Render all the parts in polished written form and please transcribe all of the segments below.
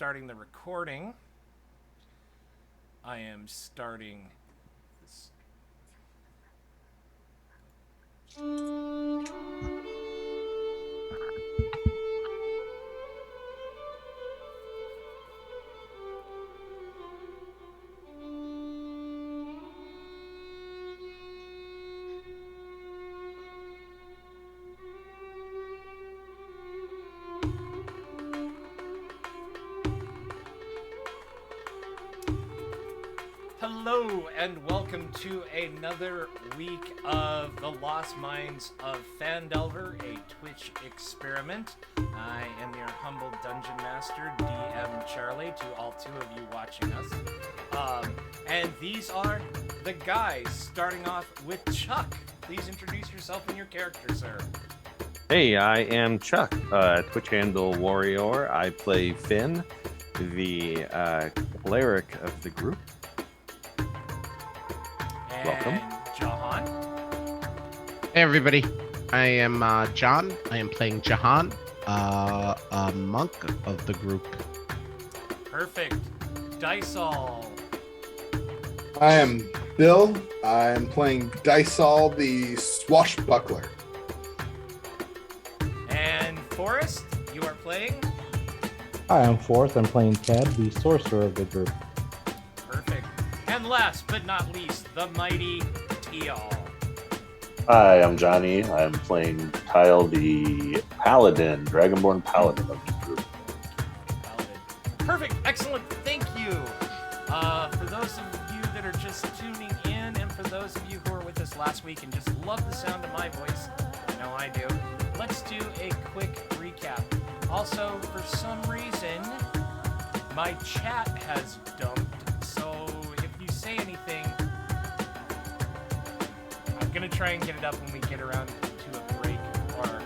starting the recording. I am starting this. Hello and welcome to another week of The Lost Minds of Phandelver, a Twitch experiment. I am your humble dungeon master, DM Charlie, to all two of you watching us. And these are the guys, starting off with Chuck. Please introduce yourself and your character, sir. Hey, I am Chuck, Twitch handle Warrior. I play Finn, the cleric of the group. And Welcome. Jahan. Hey everybody, I am John. I am playing Jahan, a monk of the group. Perfect. Dysol. I am Bill. I am playing Dysol, the swashbuckler. And Forrest, you are playing? Hi, I'm Forrest. I'm playing Ted, the sorcerer of the group. Perfect. And last but not least, the mighty Teal. Hi, I'm Johnny. I'm playing Kyle, the Paladin, Dragonborn Paladin of the group. Paladin. Perfect. Excellent. Thank you. For those of you that are just tuning in, and for those of you who were with us last week and just love the sound of my voice, I know I do, let's do a quick recap. Also, for some reason, my chat has dumped, so if you say anything, I'm gonna try and get it up when we get around to a break or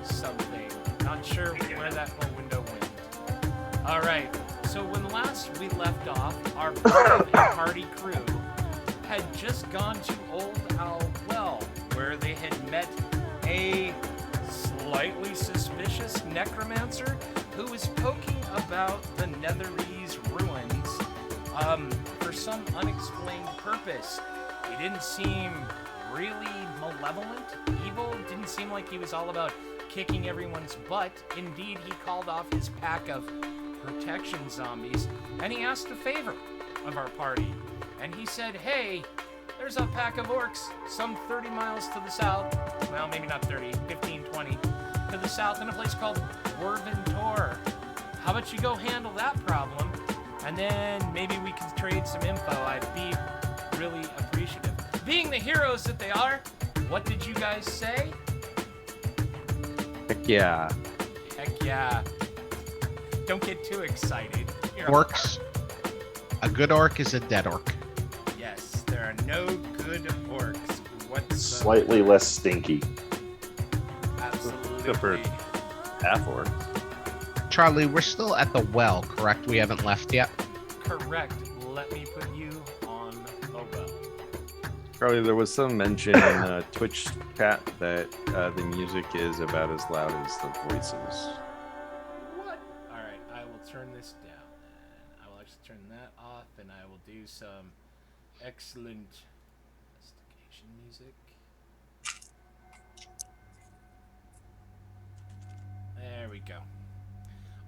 something. Not sure where that whole window went. Alright, so when last we left off, our party crew had just gone to Old Owl Well, where they had met a slightly suspicious necromancer who was poking about the Netherese ruins for some unexplained purpose. He didn't seem really malevolent, evil, didn't seem like he was all about kicking everyone's butt. Indeed, he called off his pack of protection zombies, and he asked a favor of our party. And he said, hey, there's a pack of orcs some 30 miles to the south, well, maybe not 30, 15, 20, to the south in a place called Werventor. How about you go handle that problem, and then maybe we can trade some info. I'd be really appreciative. Being the heroes that they are, what did you guys say? Heck yeah. Heck yeah. Don't get too excited. Orcs. A good orc is a dead orc. Yes, there are no good orcs whatsoever. Slightly less stinky. Absolutely. for- Half orcs. Charlie, we're still at the well, correct? We haven't left yet? Correct. Let me put you on the well. Charlie, there was some mention in Twitch chat that the music is about as loud as the voices. What? Alright, I will turn this down then. I will actually turn that off, and I will do some excellent investigation music. There we go.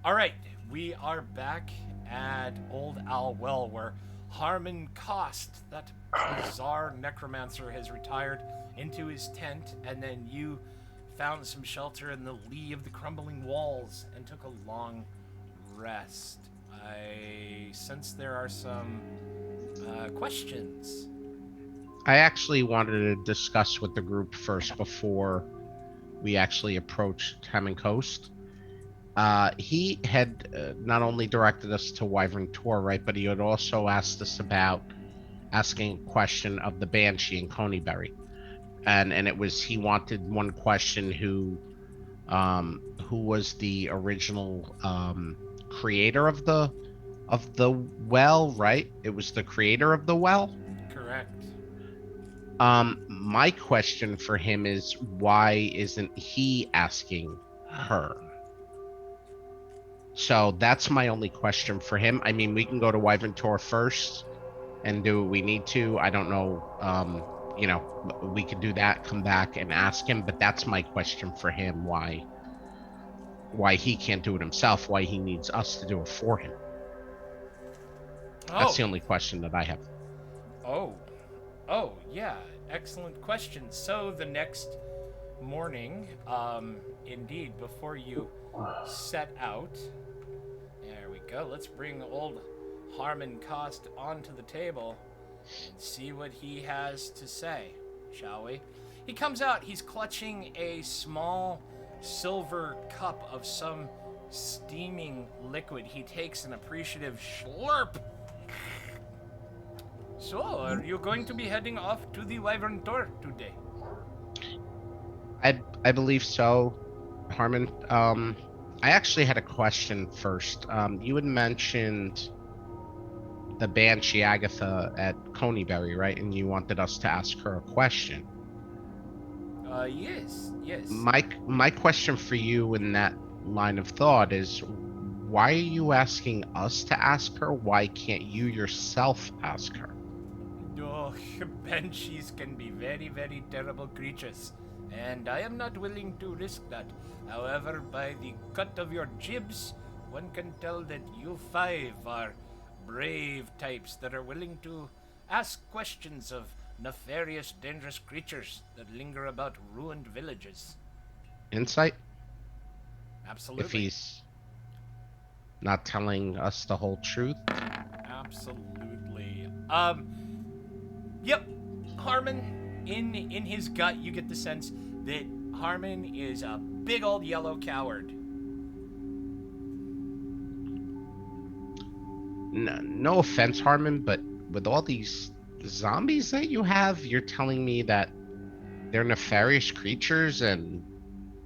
Alright, we are back at Old Owl Well, where Harmon Cost, that bizarre necromancer, has retired into his tent, and then you found some shelter in the lee of the crumbling walls and took a long rest. I sense there are some questions. I actually wanted to discuss with the group first before we actually approached Hammond Coast. He had not only directed us to Wyvern Tor, right, but he had also asked us about asking a question of the Banshee in Coneybury. And it was, he wanted one question, who was the original creator of the well, right? It was the creator of the well? Correct. My question for him is, why isn't he asking her? So that's my only question for him. I mean, we can go to Wyvern Tor first and do what we need to. I don't know. You know, we could do that, come back and ask him, but that's my question for him. Why he can't do it himself, why he needs us to do it for him. That's the only question that I have. Oh, yeah. Excellent question. So the next morning, indeed, before you set out, there we go. Let's bring old Harmon Cost onto the table and see what he has to say, shall we? He comes out, he's clutching a small silver cup of some steaming liquid. He takes an appreciative slurp. So, are you going to be heading off to the Wyvern Tor today? I believe so, Harmon. I actually had a question first. You had mentioned the Banshee Agatha at Coneyberry, right? And you wanted us to ask her a question. Yes. My question for you in that line of thought is, why are you asking us to ask her? Why can't you yourself ask her? Oh, banshees can be very, very terrible creatures, and I am not willing to risk that. However, by the cut of your jibs, one can tell that you five are brave types that are willing to ask questions of nefarious, dangerous creatures that linger about ruined villages. Insight? Absolutely. If he's not telling us the whole truth? Absolutely. Yep. Harmon, in his gut, you get the sense that Harmon is a big old yellow coward. No offense, Harmon, but with all these zombies that you have, you're telling me that they're nefarious creatures, and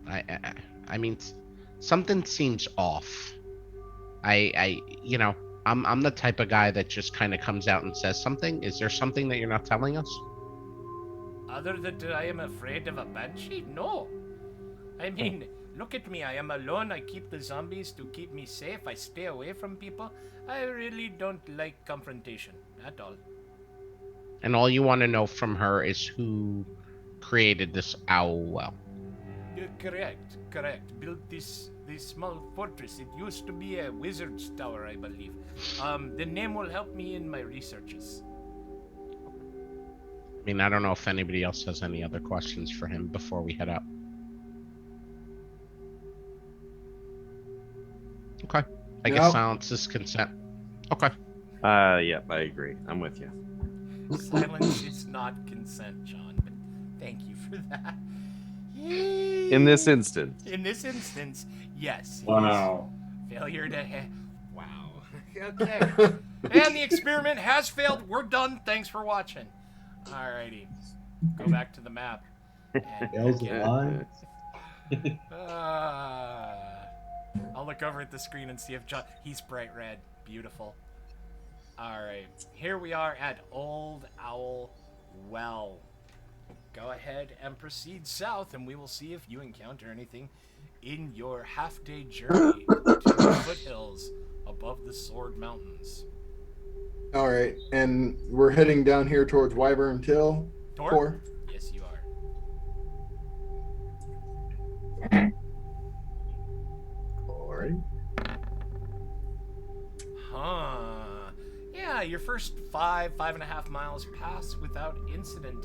I mean, something seems off. I'm the type of guy that just kind of comes out and says something. Is there something that you're not telling us? Other than I am afraid of a banshee? No. I mean, look at me. I am alone. I keep the zombies to keep me safe. I stay away from people. I really don't like confrontation at all. And all you want to know from her is who created this owl well. Correct. Built this small fortress. It used to be a wizard's tower, I believe. The name will help me in my researches. I mean, I don't know if anybody else has any other questions for him before we head out. Okay. I guess silence is consent. Okay. Yep, I agree. I'm with you. Silence is not consent, John, but thank you for that. In this instance. Yes. Wow. Failure to wow. Okay. And the experiment has failed. We're done. Thanks for watching. Alrighty. Go back to the map. Bell's alive. I'll look over at the screen and see if John... He's bright red. Beautiful. Alright. Here we are at Old Owl Well. Go ahead and proceed south, and we will see if you encounter anything in your half-day journey to the foothills above the Sword Mountains. All right, and we're heading down here towards Wyvern Till. Tor? Yes, you are. All right. Yeah, your first 5.5 miles pass without incident.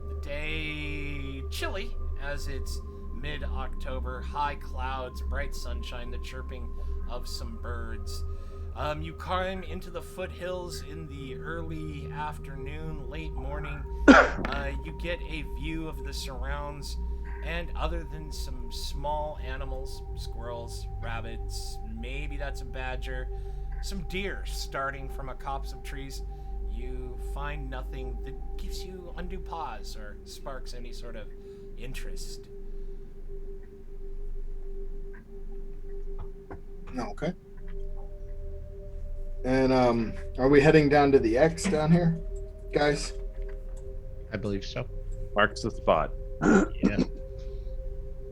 The day chilly, as it's mid-October, high clouds, bright sunshine, the chirping of some birds. You climb into the foothills in the early afternoon, late morning. You get a view of the surrounds, and other than some small animals, squirrels, rabbits, maybe that's a badger, some deer starting from a copse of trees, you find nothing that gives you undue pause or sparks any sort of interest. Okay. And are we heading down to the X down here, guys? I believe so. Marks the spot. Yeah.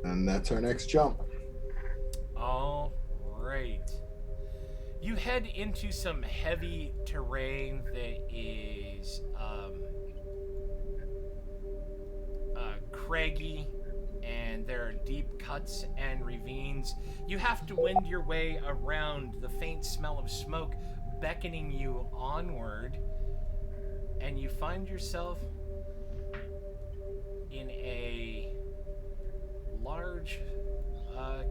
And that's our next jump. All right. You head into some heavy terrain that is craggy, and there are deep cuts and ravines. You have to wend your way around the faint smell of smoke beckoning you onward, and you find yourself in a large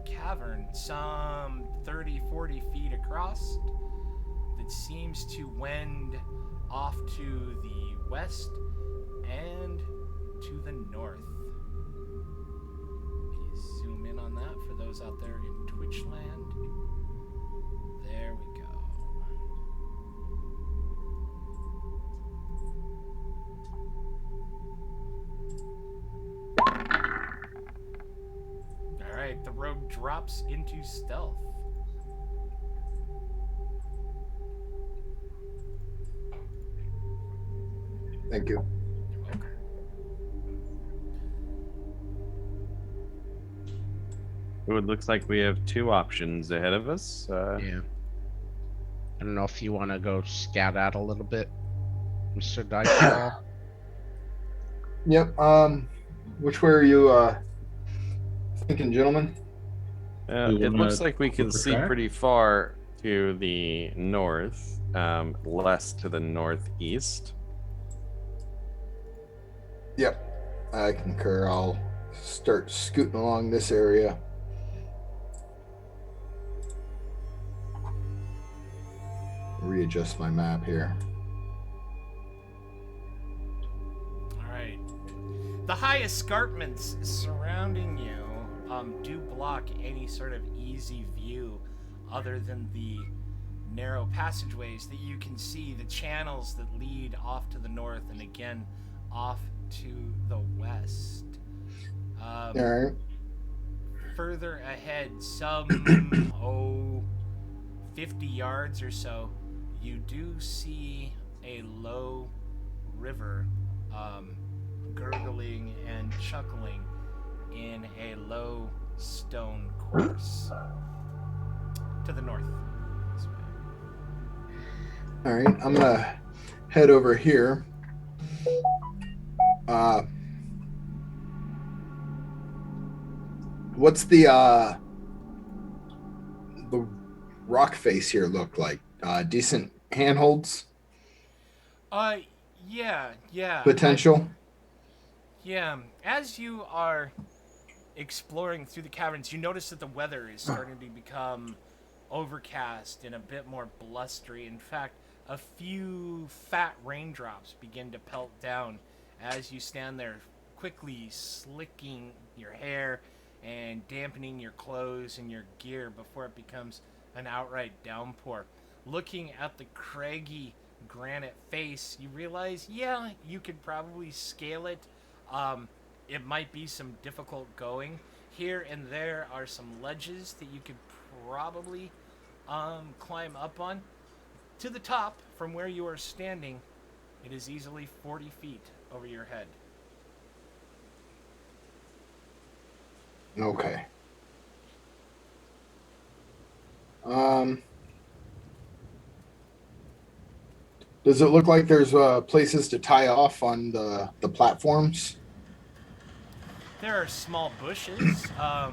cavern, some 30-40 feet across, that seems to wend off to the west and to the north. If you zoom in on that for those out there in Twitch land, there we go. Alright, the rogue drops into stealth. Thank you. You're welcome. It looks like we have two options ahead of us. Yeah. I don't know if you want to go scout out a little bit, Mr. Diceball. Yep. Which way are you thinking, gentlemen? It wanna looks like we can flip the see track? pretty far to the north, less to the northeast. Yep. I concur. I'll start scooting along this area. Readjust my map here. Alright. The high escarpments surrounding you do block any sort of easy view other than the narrow passageways that you can see, the channels that lead off to the north and again off to the west. All right. Further ahead, some 50 yards or so, you do see a low river gurgling and chuckling in a low stone course to the north. This way. All right. I'm gonna head over here. What's the rock face here look like? Decent handholds Yeah. potential. Yeah. As you are exploring through the caverns, you notice that the weather is starting to become overcast and a bit more blustery. In fact, a few fat raindrops begin to pelt down as you stand there, quickly slicking your hair and dampening your clothes and your gear before it becomes an outright downpour. Looking at the craggy granite face, you realize, yeah, you could probably scale it. It might be some difficult going. Here and there are some ledges that you could probably climb up on. To the top, from where you are standing, it is easily 40 feet over your head. Okay. Does it look like there's places to tie off on the platforms? There are small bushes, a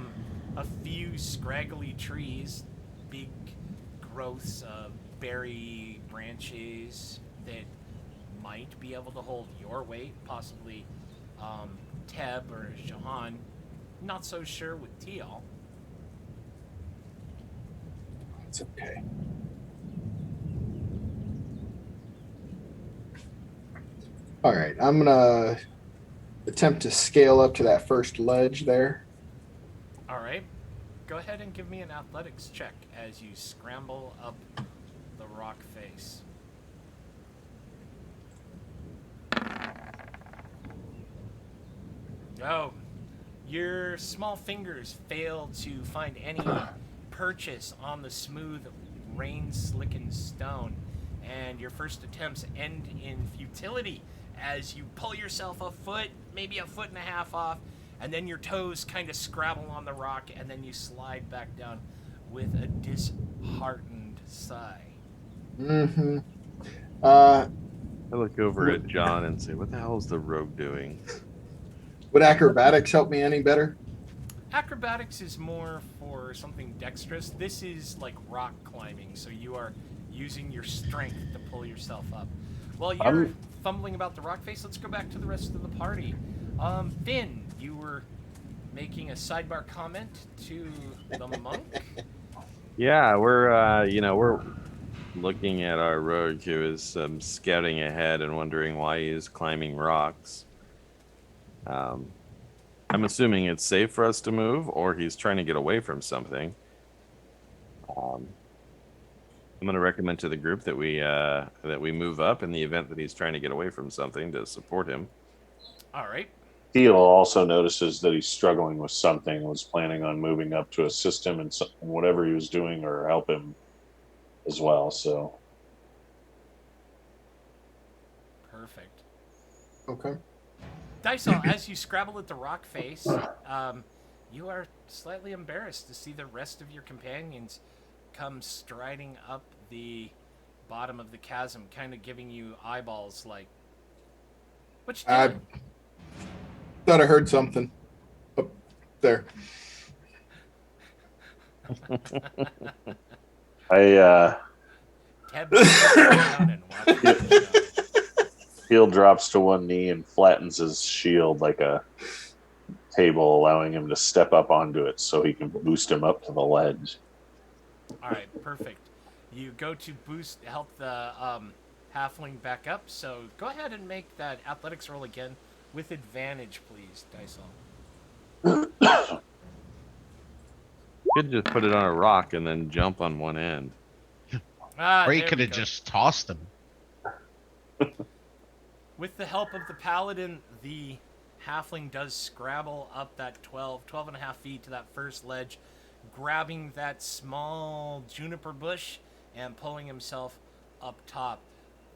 few scraggly trees, big growths of berry branches that might be able to hold your weight, possibly Teb or Jahan. Not so sure with Teal. It's okay. All right, I'm gonna attempt to scale up to that first ledge there. All right. Go ahead and give me an athletics check as you scramble up the rock face. Oh, your small fingers fail to find any purchase on the smooth, rain-slickened stone, and your first attempts end in futility as you pull yourself a foot, maybe a foot and a half off, and then your toes kind of scrabble on the rock, and then you slide back down with a disheartened sigh. Mm-hmm. I look over at John and say, "What the hell is the rogue doing?" Would acrobatics help me any better? Acrobatics is more for something dexterous. This is like rock climbing, so you are using your strength to pull yourself up. While you're fumbling about the rock face, let's go back to the rest of the party. Finn, you were making a sidebar comment to the monk. Yeah, we're looking at our rogue who is scouting ahead and wondering why he is climbing rocks. I'm assuming it's safe for us to move, or he's trying to get away from something. I'm going to recommend to the group that we move up in the event that he's trying to get away from something to support him. All right. Teal also notices that he's struggling with something and was planning on moving up to assist him in whatever he was doing or help him as well. So Perfect. Okay. Dysel, as you scrabble at the rock face, you are slightly embarrassed to see the rest of your companions come striding up the bottom of the chasm, kind of giving you eyeballs like, what you doing? Thought I heard something up there. Ted down and watch the show. Teal drops to one knee and flattens his shield like a table, allowing him to step up onto it so he can boost him up to the ledge. All right, perfect. You go to help the halfling back up, so go ahead and make that athletics roll again with advantage, please, Dysel. Could just put it on a rock and then jump on one end. Or you There could we have go. just tossed him. With the help of the paladin, the halfling does scrabble up that 12 and a half feet to that first ledge, grabbing that small juniper bush and pulling himself up top.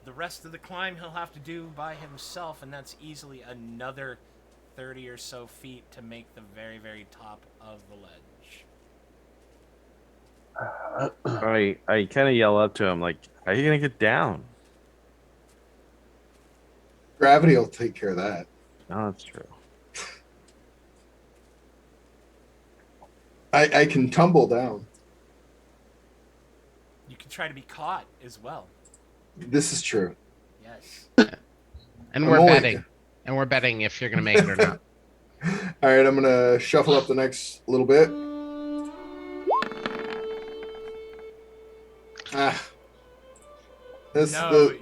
The rest of the climb he'll have to do by himself, and that's easily another 30 or so feet to make the very, very top of the ledge. I kind of yell up to him like, "How are you gonna get down?" Gravity will take care of that. No, that's true. I can tumble down. You can try to be caught as well. This is true. Yes. And I'm we're only- betting. And we're betting if you're going to make it or not. All right, I'm gonna shuffle up the next little bit. This No.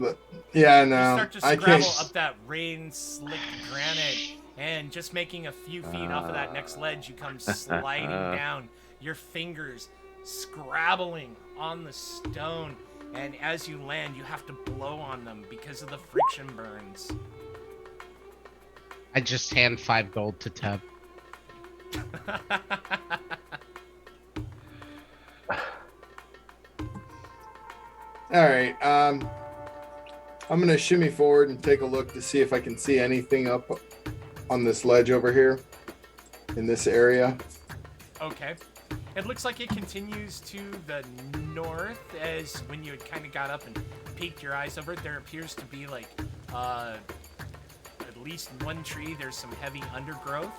yeah, You no, start to I scrabble can't. up that rain-slicked granite, and just making a few feet off of that next ledge, you come sliding down, your fingers scrabbling on the stone, and as you land, you have to blow on them because of the friction burns. I just hand 5 gold to Teb. All right, I'm gonna shimmy forward and take a look to see if I can see anything up on this ledge over here in this area. Okay. It looks like it continues to the north, as when you had kind of got up and peeked your eyes over it, there appears to be like at least one tree. There's some heavy undergrowth.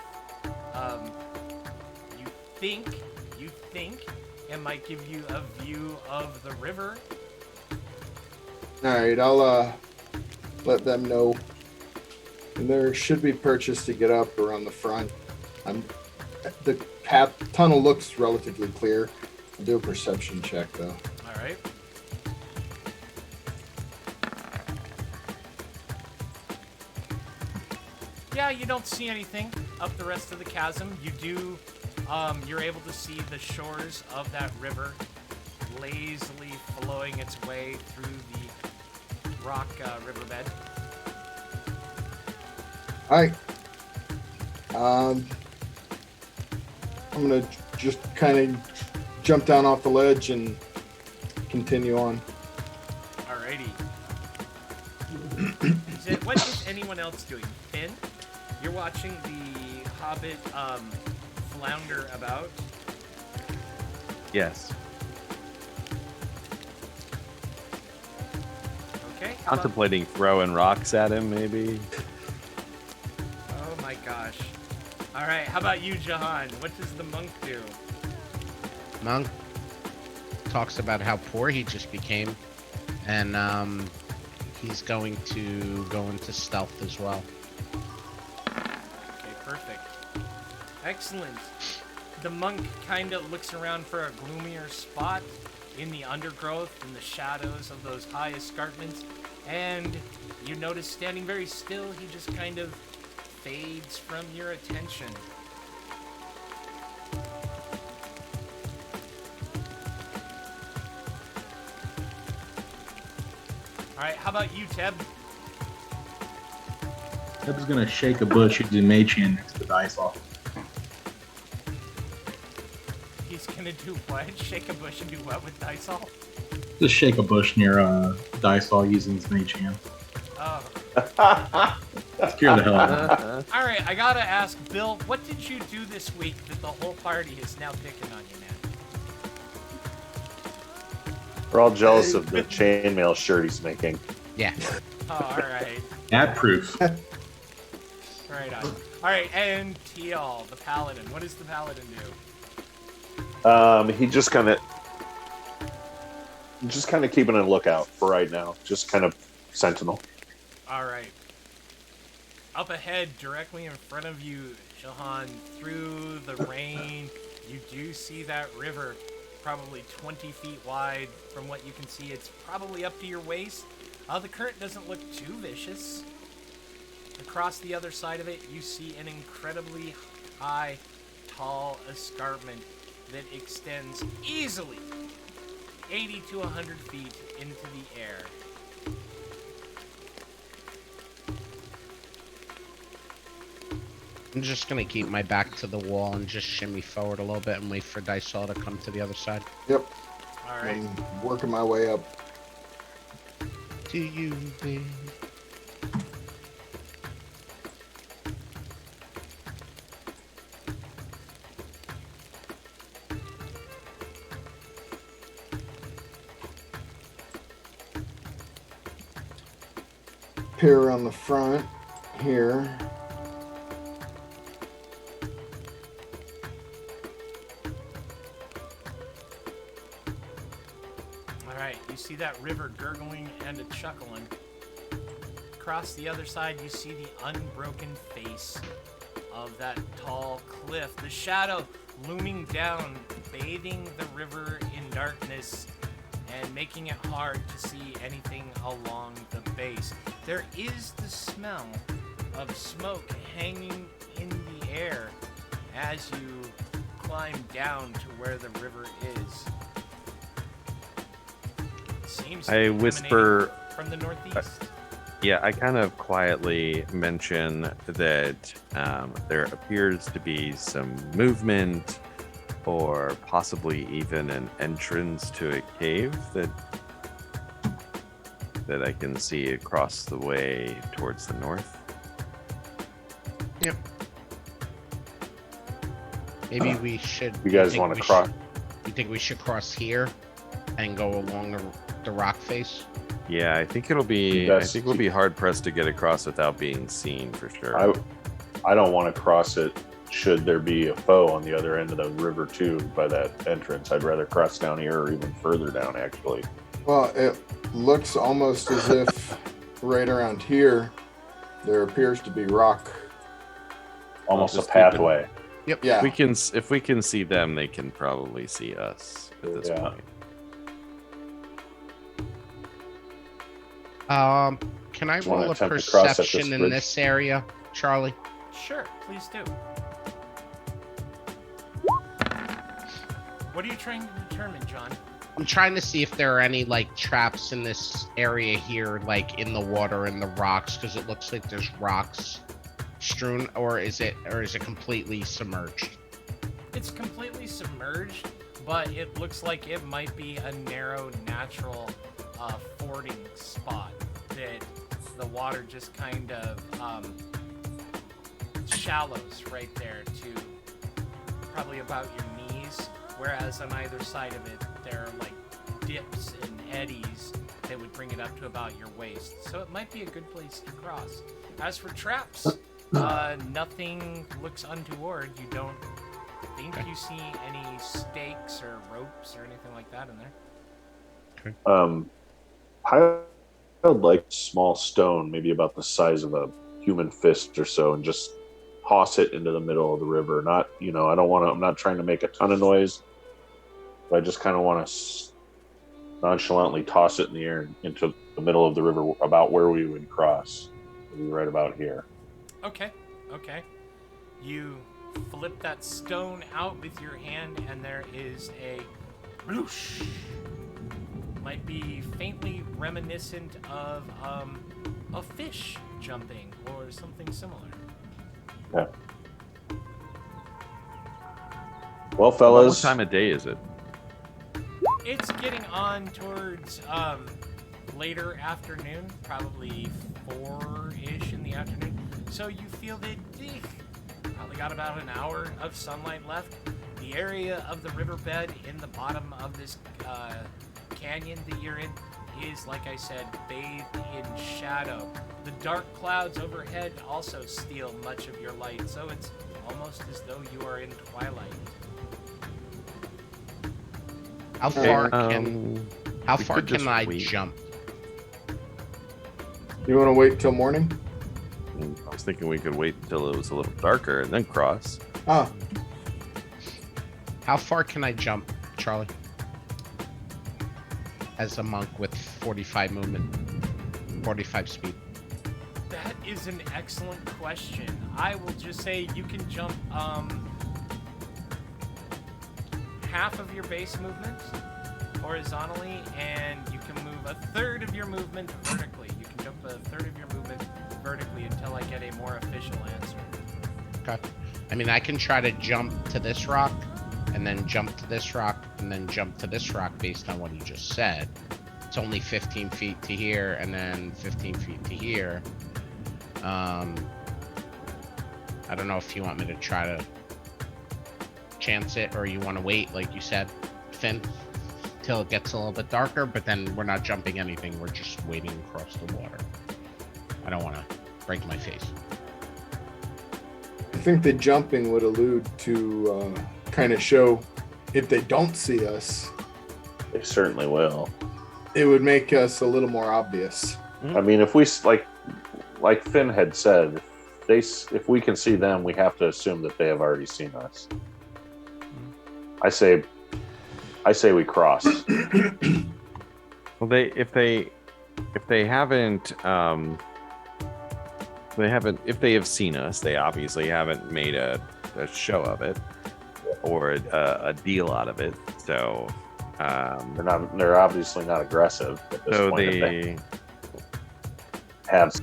You think it might give you a view of the river. All right, I'll let them know. And there should be purchase to get up around the front. The path tunnel looks relatively clear. I'll do a perception check though. All right. Yeah, you don't see anything up the rest of the chasm. You do, you're able to see the shores of that river lazily flowing its way through the rock riverbed. All right. I'm gonna just kind of jump down off the ledge and continue on. Alrighty. What is anyone else doing? Finn, you're watching the Hobbit flounder about. Yes. Okay. how about- Contemplating throwing rocks at him, maybe. Oh my gosh. All right. How about you, Jahan? What does the monk do? Monk talks about how poor he just became, and he's going to go into stealth as well. Okay, perfect. Excellent. The monk kind of looks around for a gloomier spot in the undergrowth, in the shadows of those high escarpments, and you notice standing very still, he just kind of fades from your attention. Alright, how about you, Teb? Teb's gonna shake a bush using Mage Hand next to Dice Off. He's gonna do what? Shake a bush and do what with Dysol? Just shake a bush near Dice Off using his Mage Hand. Oh. Scare the hell out of him. Alright, I gotta ask, Bill, what did you do this week that the whole party is now picking on you, man? We're all jealous of the chainmail shirt he's making. Yeah. Oh, alright. Ad proof. Right on. Alright, and TL, the paladin. What does the paladin do? He just kind of keeping a lookout for right now. Just kind of sentinel. Alright. Up ahead, directly in front of you, Jahan, through the rain, you do see that river, probably 20 feet wide. From what you can see, it's probably up to your waist. The current doesn't look too vicious. Across the other side of it, you see an incredibly high, tall escarpment that extends easily 80 to 100 feet into the air. I'm just gonna keep my back to the wall and just shimmy forward a little bit and wait for Dysol to come to the other side. Yep. All right. I'm working my way up. Do you, babe? Pier on the front here. Alright, you see that river gurgling and a chuckling. Across the other side, you see the unbroken face of that tall cliff. The shadow looming down, bathing the river in darkness and making it hard to see anything along the base. There is the smell of smoke hanging in the air as you climb down to where the river is. It seems to I be whisper. emanating from the northeast. Yeah, I kind of quietly mention that there appears to be some movement, or possibly even an entrance to a cave that I can see across the way towards the north. Yep. Maybe we should. You guys think want we to cross? should- You think we should cross here and go along the rock face? Yeah, I think it'll be. You I guys think we'll be hard pressed to get across without being seen for sure. I don't want to cross it. Should there be a foe on the other end of the river too, by that entrance, I'd rather cross down here or even further down. Actually, Well, it looks almost as if right around here there appears to be rock. almost a just keep it- pathway. Yeah. If we can see them, they can probably see us at this Yeah. point. Can I Wanna roll a attempt to cross at this perception in bridge? this area, Charlie? Sure, please do. What are you trying to determine, John? I'm trying to see if there are any like traps in this area here, like in the water and the rocks, because it looks like there's rocks strewn, or is it completely submerged? It's completely submerged, but it looks like it might be a narrow, natural fording spot that the water just kind of shallows right there to probably about your knees, whereas on either side of it there are like dips and eddies that would bring it up to about your waist. So it might be a good place to cross. As for traps, nothing looks untoward. You don't think you see any stakes or ropes or anything like that in there. I would like a small stone, maybe about the size of a human fist or so, and just toss it into the middle of the river. Not, I don't want to. I'm not trying to make a ton of noise, but I just kind of want to nonchalantly toss it in the air into the middle of the river, about where we would cross. Maybe right about here. Okay. You flip that stone out with your hand, and there is a bloosh. Might be faintly reminiscent of a fish jumping or something similar. Yeah. Well, What fellas, time of day is it? It's getting on towards later afternoon, probably 4-ish in the afternoon. So you feel that probably got about an hour of sunlight left. The area of the riverbed in the bottom of this canyon that you're in is, like I said, bathed in shadow. The dark clouds overhead also steal much of your light, so it's almost as though you are in twilight. How far can I wait. jump? You want to wait till morning? I was thinking we could wait until it was a little darker and then cross. Ah, How far can I jump, Charlie? As a monk with 45 movement, 45 speed. That is an excellent question. I will just say you can jump half of your base movement horizontally, and you can move a third of your movement vertically. You can jump a third of your movement vertically until I get a more official answer. Okay. I mean, I can try to jump to this rock, and then jump to this rock, and then jump to this rock based on what you just said. It's only 15 feet to here, and then 15 feet to here. I don't know if you want me to try to chance it, or you want to wait, like you said, Finn, till it gets a little bit darker, but then we're not jumping anything. We're just wading across the water. I don't want to break my face. I think the jumping would allude to kind of show if they don't see us, they certainly will. it would make us a little more obvious. I mean, if we like Finn had said, if we can see them, we have to assume that they have already seen us. I say we cross. Well, if they haven't if they have seen us, they obviously haven't made a show of it or a deal out of it. So they're obviously not aggressive at this so point. If they have,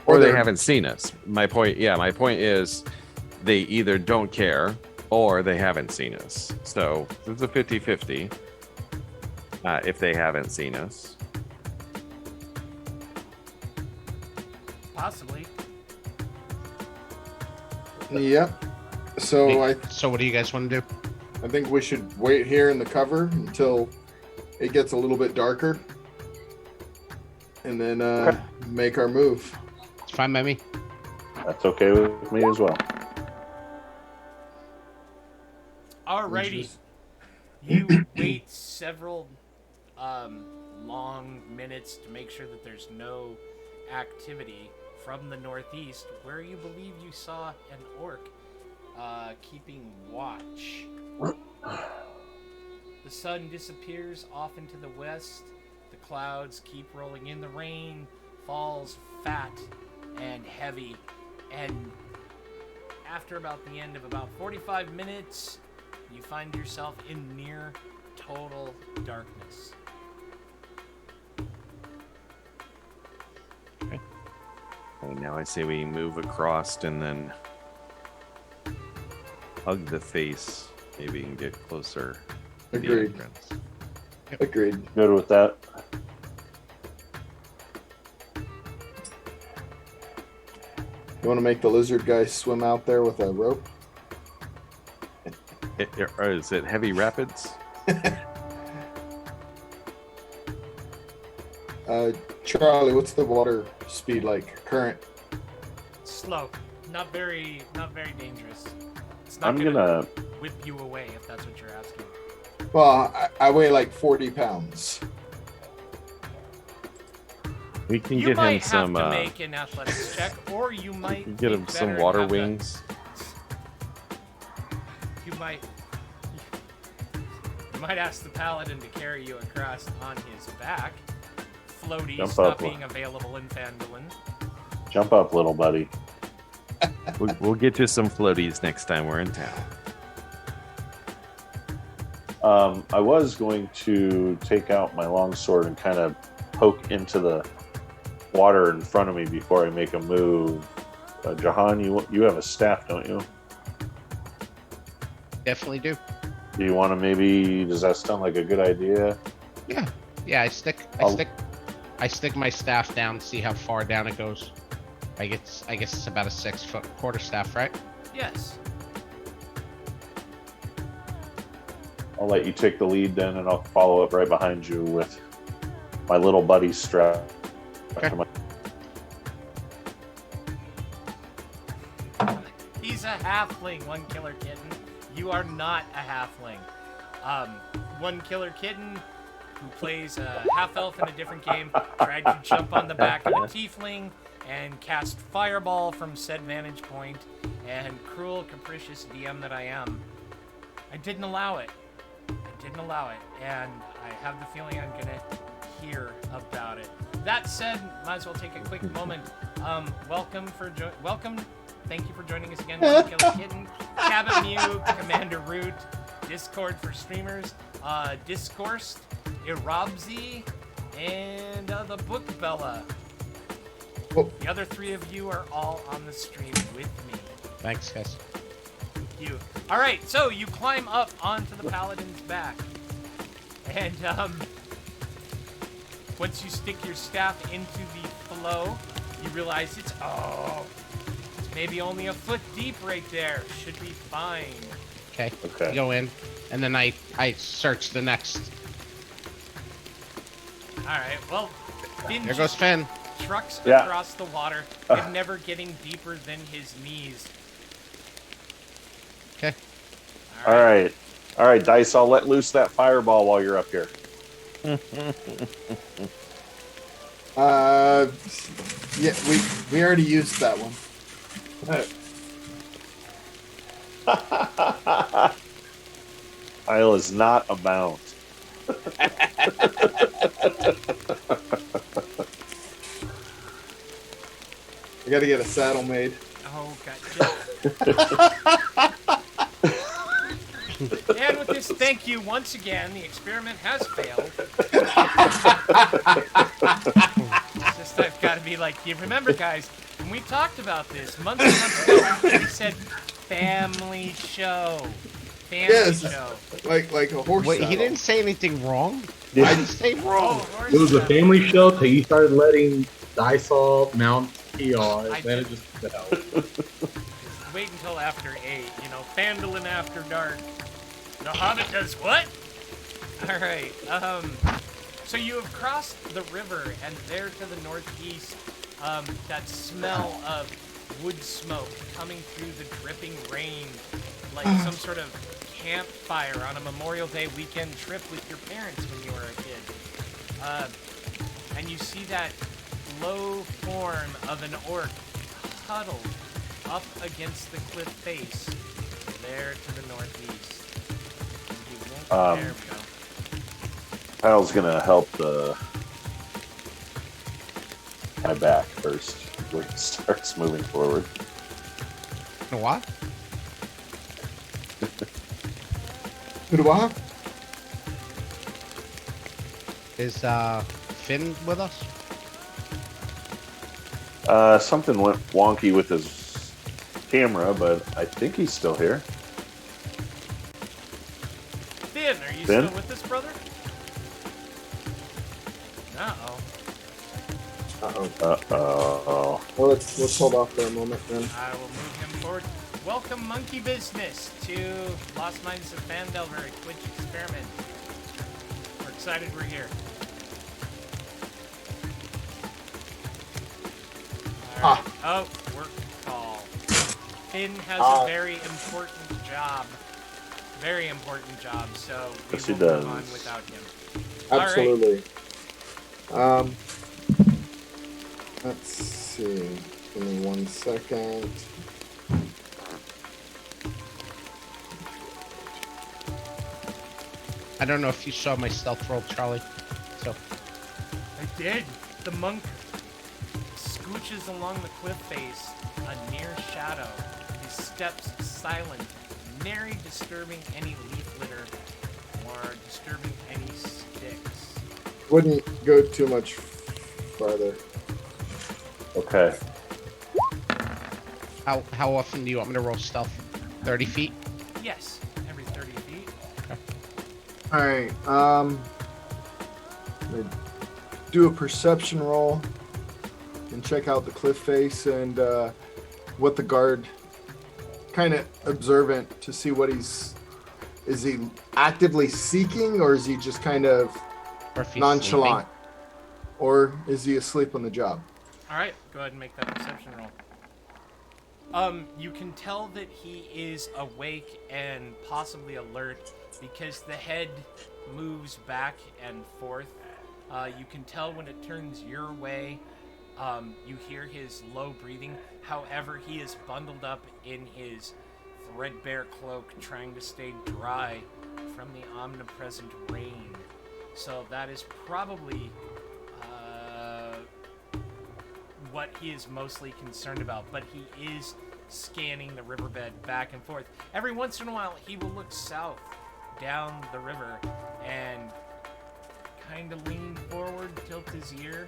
or they they're- haven't seen us. My point is they either don't care or they haven't seen us. So it's a 50-50 if they haven't seen us. Possibly. Yep. So So what do you guys want to do? I think we should wait here in the cover until it gets a little bit darker, and then make our move. It's fine by me. that's okay with me as well. Alrighty. You wait several long minutes to make sure that there's no activity from the northeast, where you believe you saw an orc keeping watch. The sun disappears off into the west. The clouds keep rolling in. The rain falls fat and heavy. And after about the end of about 45 minutes, you find yourself in near total darkness. Okay, now I say we move across and then hug the face, maybe, and get closer to the Agreed. entrance. Agreed. Good with that. You want to make the lizard guy swim out there with a rope? Or is it heavy rapids? Charlie, what's the water speed like? Current? Slow. Not very dangerous. It's not I'm gonna. whip you away if that's what you're asking. Well, I weigh like 40 pounds. We can You get might him some. have to make an athletics check, or you We might can get be him some better water and have wings. You might ask the paladin to carry you across on his back. Floaties Jump not up. being available in Phandelver. Jump up, little buddy. We'll get you some floaties next time we're in town. I was going to take out my longsword and kind of poke into the water in front of me before I make a move. Jahan, you have a staff, don't you? Definitely do. Do you want to maybe? Does that sound like a good idea? Yeah. Yeah, I stick my staff down, see how far down it goes. I guess it's about a 6-foot quarterstaff, right? Yes. I'll let you take the lead then, and I'll follow up right behind you with my little buddy strap. Okay. He's a halfling, one killer kitten. You are not a halfling. One killer kitten who plays a half elf in a different game tried to jump on the back of a tiefling and cast fireball from said vantage point, and cruel, capricious DM that I am, I didn't allow it. And I have the feeling I'm gonna hear about it. That said, might as well take a quick moment. Welcome. Thank you for joining us again, One Killer Kitten, Cabot Mew, Commander Root, Discord for streamers, Discoursed, Irobzi, and the Book Bella. Oh. The other 3 of you are all on the stream with me. Thanks, guys. Thank you. All right, so you climb up onto the paladin's back, and once you stick your staff into the flow, you realize it's maybe only a foot deep right there. Should be fine. Okay. Okay. Go in, and then I search the next. All right. Well, Finn There goes just Finn. trucks Yeah. across the water, and never getting deeper than his knees. Okay. All right, Dice. I'll let loose that fireball while you're up here. Yeah, we already used that one. Isle is not a mount. I gotta get a saddle made. Oh, God. And with this, thank you once again. The experiment has failed. It's just I've got to be like, you remember, guys, when we talked about this months and months ago, we said family show. Family show. Like a horse Wait, saddle. he didn't say anything wrong. Yeah. I didn't say wrong. horse It was a saddle. family show till you started letting Dysol mount PRs. I Then did. it just fell. Wait until after 8, Phandelver after dark. The Hobbit does what? Alright, so you have crossed the river, and there to the northeast, that smell of wood smoke coming through the dripping rain, like some sort of campfire on a Memorial Day weekend trip with your parents when you were a kid. And you see that low form of an orc huddled up against the cliff face, there to the northeast. There we go. Kyle's gonna help my back first before he starts moving forward. What? What? Is Finn with us? Something went wonky with his camera, but I think he's still here. Finn, are you Finn? still with us, brother? Uh-oh. Uh-oh. Well, let's hold off for a moment then. I will move him forward. Welcome, Monkey Business, to Lost Minds of Phandelver, a Twitch experiment. We're excited we're here. Alright. Oh, work call. Finn has a very important job. Very important job, so we Yes, he will move does. on without him. Absolutely. Let's see. Give me 1 second. I don't know if you saw my stealth roll, Charlie. So I did. The monk scooches along the cliff face, a near shadow. His steps silent, nary disturbing any leaf litter or disturbing any sticks. Wouldn't go too much farther. Okay. how often do you want me to roll stealth? 30 feet? Yes, every 30 feet. All right. I'm gonna do a perception roll and check out the cliff face and what the guard. Kind of observant to see what is he actively seeking, or is he just kind of Or if he's nonchalant, or is he asleep on the job? All right, go ahead and make that perception roll. You can tell that he is awake and possibly alert because the head moves back and forth. You can tell when it turns your way. You hear his low breathing. However, he is bundled up in his threadbare cloak, trying to stay dry from the omnipresent rain. So that is probably what he is mostly concerned about. But he is scanning the riverbed back and forth. Every once in a while, he will look south down the river and kind of lean forward, tilt his ear.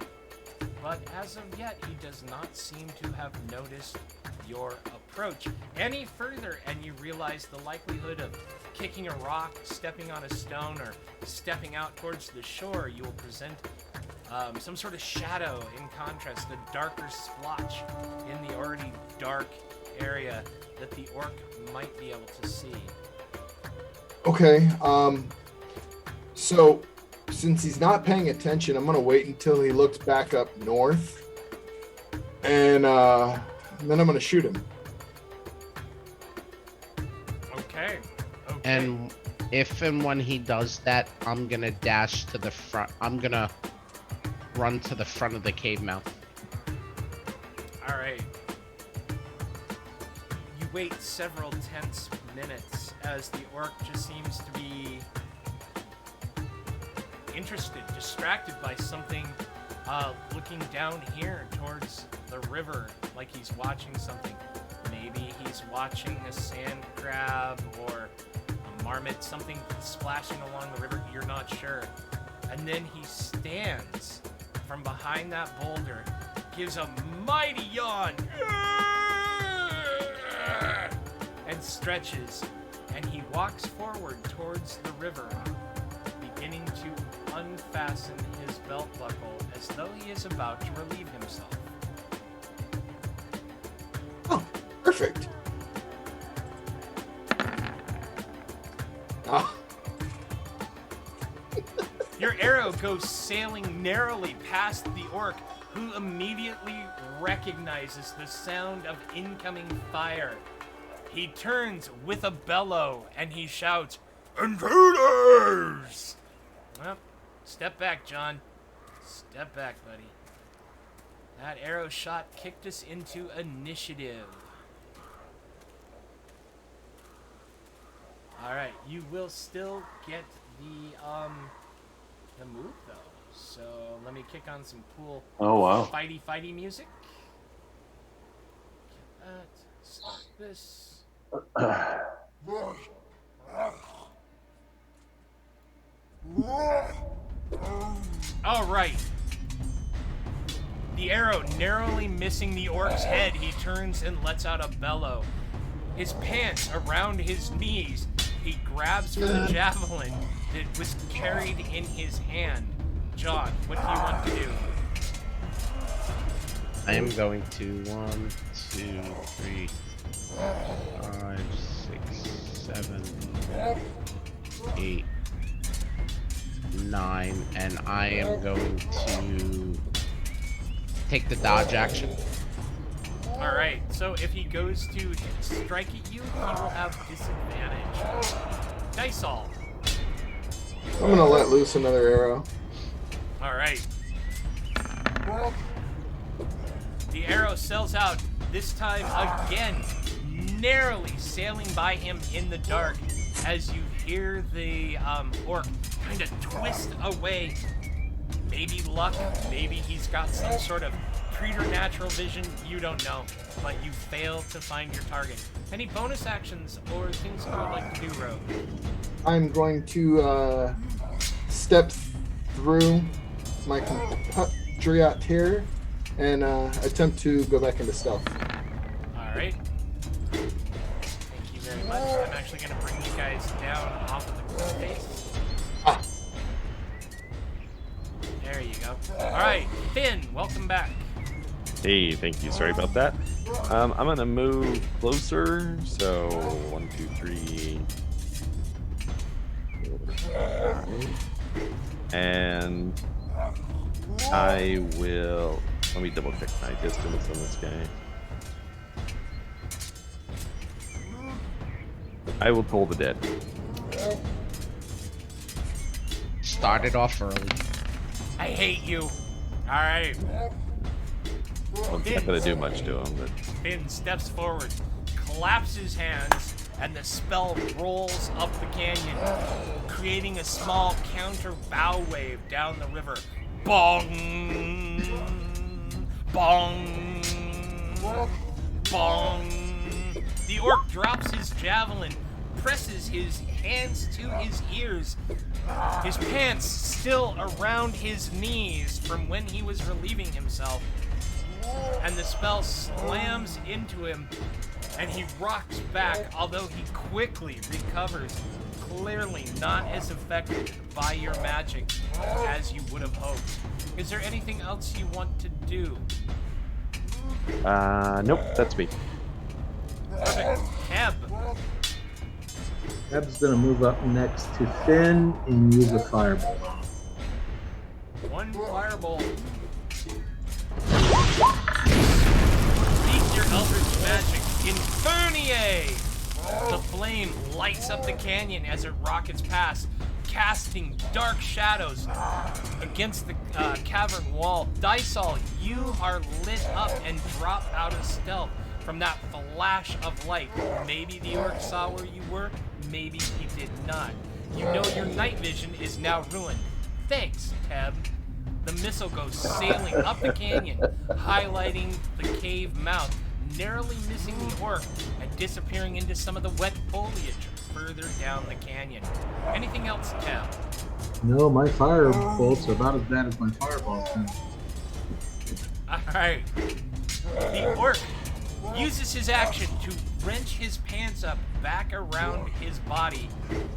But as of yet, he does not seem to have noticed your approach any further, and you realize the likelihood of kicking a rock, stepping on a stone, or stepping out towards the shore, you will present some sort of shadow in contrast, a darker splotch in the already dark area that the orc might be able to see. Okay. So since he's not paying attention, I'm gonna wait until he looks back up north, and then I'm gonna shoot him. Okay. And if and when he does that, I'm gonna dash to the front. I'm gonna run to the front of the cave mouth. All right. You wait several tense minutes as the orc just seems to be interested, distracted by something, looking down here towards the river like he's watching something. Maybe he's watching a sand crab or a marmot, something splashing along the river. You're not sure. And then he stands from behind that boulder, gives a mighty yawn, and stretches, and he walks forward towards the river, beginning to unfasten his belt buckle as though he is about to relieve himself. Oh, perfect. Oh, Your arrow goes sailing narrowly past the orc, who immediately recognizes the sound of incoming fire. He turns with a bellow and he shouts, "Intruders!" Well, step back, John. Step back, buddy. That arrow shot kicked us into initiative. Alright, you will still get the move though. So let me kick on some cool fighty music. Get that. Start this. Alright. The arrow narrowly missing the orc's head, he turns and lets out a bellow. His pants around his knees, he grabs for the javelin that was carried in his hand. John, what do you want to do? I am going to 1, 2, 3, 5, 6, 7, 8, 9, and I am going to take the dodge action. All right. So if he goes to strike at you, he will have disadvantage. Dice all. I'm gonna let loose another arrow. All right. The arrow sells out, this time again, narrowly sailing by him in the dark as you hear the orc kind of twist away. Maybe luck, maybe he's got some sort of preternatural vision, you don't know, but you fail to find your target. Any bonus actions or things you would like to do, Rogue? I'm going to step through my compatriot here and attempt to go back into stealth. All right. Thank you very much. I'm actually going to bring you guys down off of the space. Ah. There you go. All right, Finn, welcome back. Hey, thank you. Sorry about that. I'm gonna move closer. So 1, 2, 3, 4, 5. And I will. Let me double check my distance on this guy. I will toll the dead. Started off early. I hate you. All right. I'm not gonna do much to him, but Finn steps forward, claps his hands, and the spell rolls up the canyon, creating a small counter bow wave down the river. Bong! Bong! Bong! The orc drops his javelin, presses his hands to his ears, his pants still around his knees from when he was relieving himself, and the spell slams into him, and he rocks back, although he quickly recovers, clearly not as affected by your magic as you would have hoped. Is there anything else you want to do? nope, that's me. Perfect. Heb. Eb's gonna move up next to Finn and use a fireball. One firebolt. Release your eldritch magic. Infernier! The flame lights up the canyon as it rockets past, casting dark shadows against the cavern wall. Dysol, you are lit up and drop out of stealth from that flash of light. Maybe the orc saw where you were, maybe he did not. You know your night vision is now ruined. Thanks, Teb. The missile goes sailing up the canyon, highlighting the cave mouth, narrowly missing the orc and disappearing into some of the wet foliage further down the canyon. Anything else, Teb? No, my fire bolts are about as bad as my fireballs now. Alright. The orc uses his action to wrench his pants up back around his body,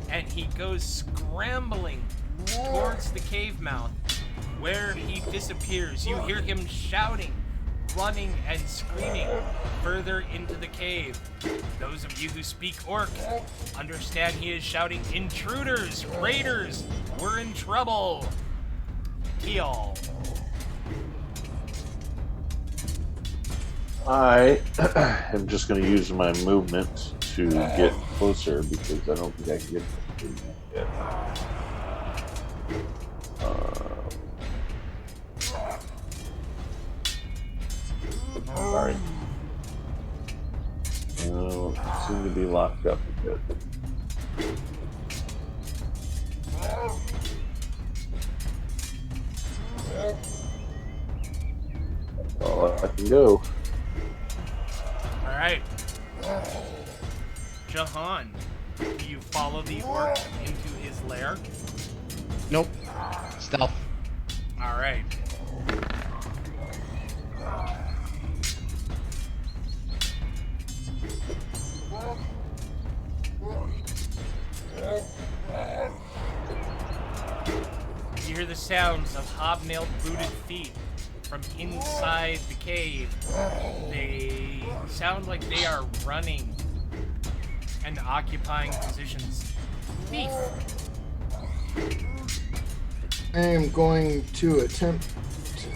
and he goes scrambling towards the cave mouth, where he disappears. You hear him shouting, running, and screaming further into the cave. Those of you who speak orc understand he is shouting, "Intruders! Raiders! We're in trouble!" Teal. I am just going to use my movement to get closer because I don't think I can get to the yet. Sorry. No, seem to be locked up a bit. That's all I can go. Alright. Jahan, do you follow the orc into his lair? Nope. Stealth. Alright. You hear the sounds of hobnailed booted feet from inside the cave. They sound like they are running and occupying positions. Thief. I am going to attempt.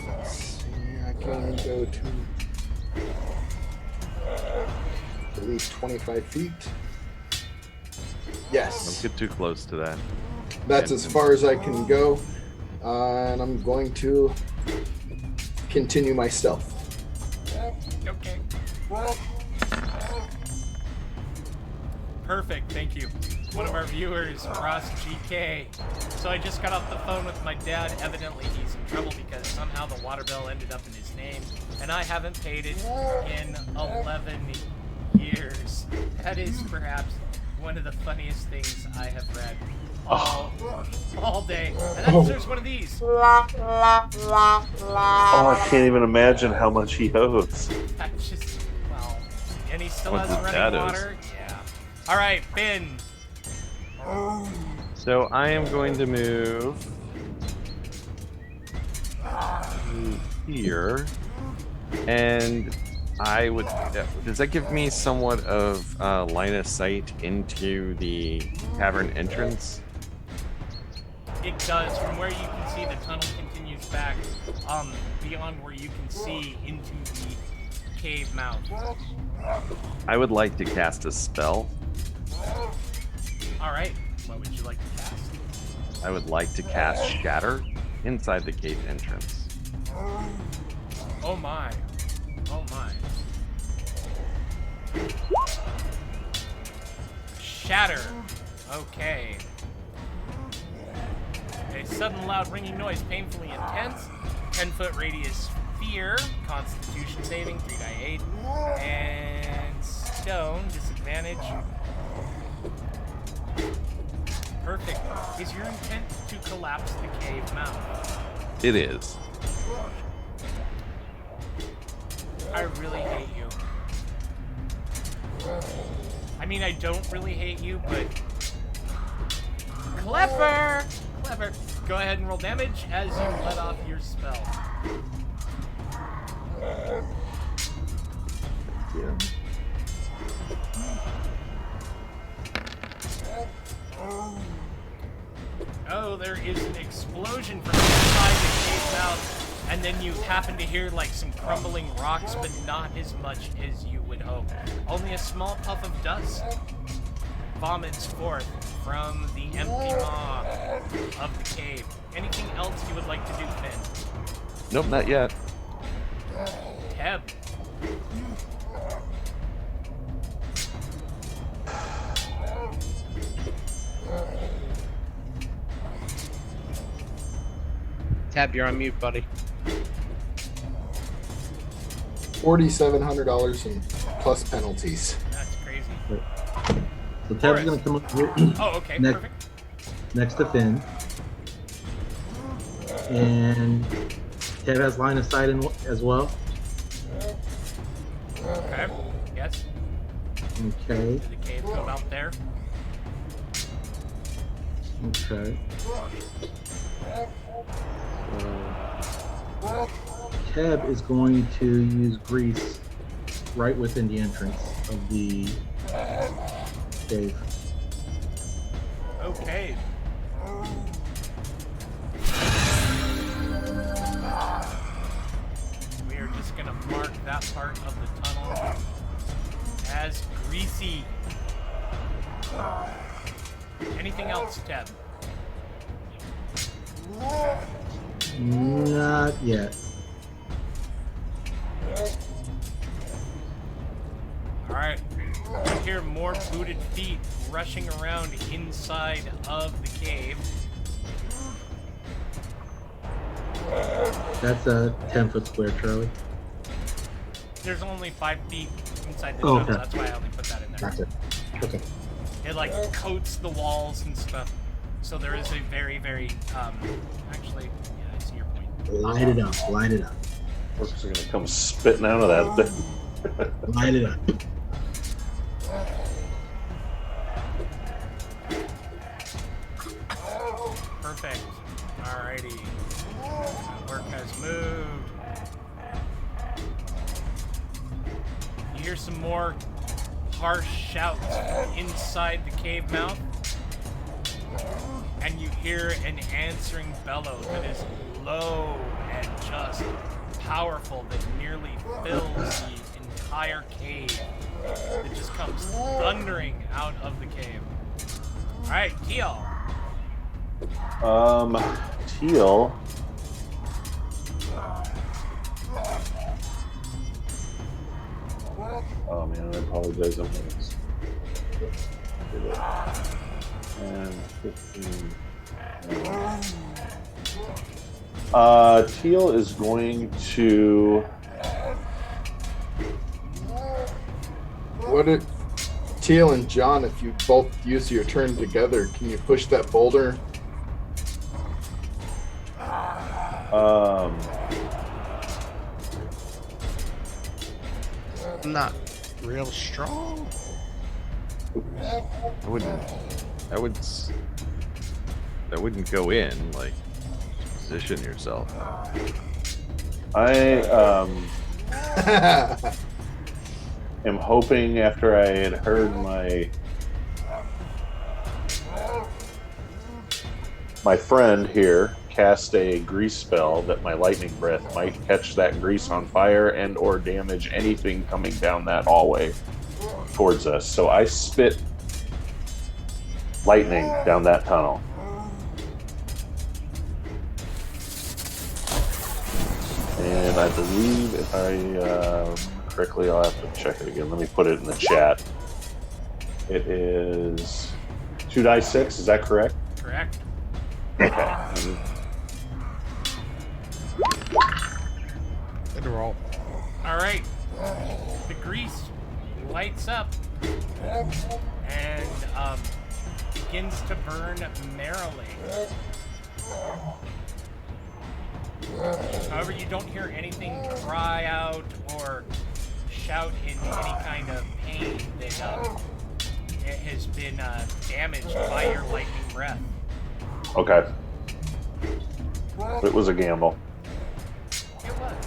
Let's see. I can go to. approximately 25 feet. Yes. Don't get too close to that. That's as far as I can go. And I'm going to continue my stealth. Okay. Perfect, thank you. One of our viewers, Ross GK. So I just got off the phone with my dad. Evidently he's in trouble because somehow the water bill ended up in his name, and I haven't paid it in 11 years. That is perhaps one of the funniest things I have read all day. And then there's one of these. Oh, I can't even imagine how much he owes. That's just, well, and he still What has his dad running owes. water. Yeah. All right, Finn. So I am going to move here, and I would. Does that give me somewhat of line of sight into the cavern entrance? It does. From where you can see, the tunnel continues back beyond where you can see into the cave mouth. I would like to cast a spell. All right. What would you like to cast? I would like to cast Shatter inside the cave entrance. Oh my. Oh my. Shatter. Okay. A sudden loud ringing noise, painfully intense. 10-foot radius sphere. Constitution saving, 3 die 8. And stone, disadvantage. Perfect. Is your intent to collapse the cave mouth? It is. I really hate you. I mean, I don't really hate you, but... Clever! Clever. Go ahead and roll damage as you let off your spell. Yeah. Oh, there is an explosion from inside the cave mouth, and then you happen to hear like some crumbling rocks, but not as much as you would hope. Only a small puff of dust vomits forth from the empty maw of the cave. Anything else you would like to do, Finn? Nope, not yet. Teb. Tab, you're on mute, buddy. $4,700 in plus penalties. That's crazy. So Ted's gonna come up here Oh, okay, Next. perfect. next to Finn, and Ted has line of sight as well. Okay. Yes. Okay. Did the cave go out there? Okay. Teb is going to use grease right within the entrance of the cave. Okay. We are just gonna mark that part of the tunnel as greasy. Anything else, Teb? Not yet. Alright. You hear more booted feet rushing around inside of the cave. That's a 10-foot square, Charlie. There's only 5 feet inside the Oh, tunnel, okay. that's why I only put that in there. That's it. Okay. It like coats the walls and stuff. So there is a very, very, actually, yeah, I see your point. Light it up. Light it up. Orcs are gonna come spitting out of that thing. Light it up. Perfect. Alrighty. That work has moved. You hear some more harsh shouts inside the cave mouth. And you hear an answering bellow that is low and just powerful that nearly fills the entire cave. It just comes thundering out of the cave. All right, Teal. Teal. Oh man, I apologize. I'm gonna... And 15. Teal is going to. What if Teal and John, if you both use your turn together, can you push that boulder? Not real strong. I wouldn't. That wouldn't go in. Like, position yourself. I am hoping after I had heard my friend here cast a grease spell that my lightning breath might catch that grease on fire and or damage anything coming down that hallway towards us. So I spit lightning down that tunnel. And I believe, if I remember correctly, I'll have to check it again. Let me put it in the chat. It is 2d6, is that correct? Correct. Okay. Good roll. All right. The grease lights up and begins to burn merrily. However, you don't hear anything cry out or shout in any kind of pain that it has been damaged by your lightning breath. Okay. It was a gamble. It was.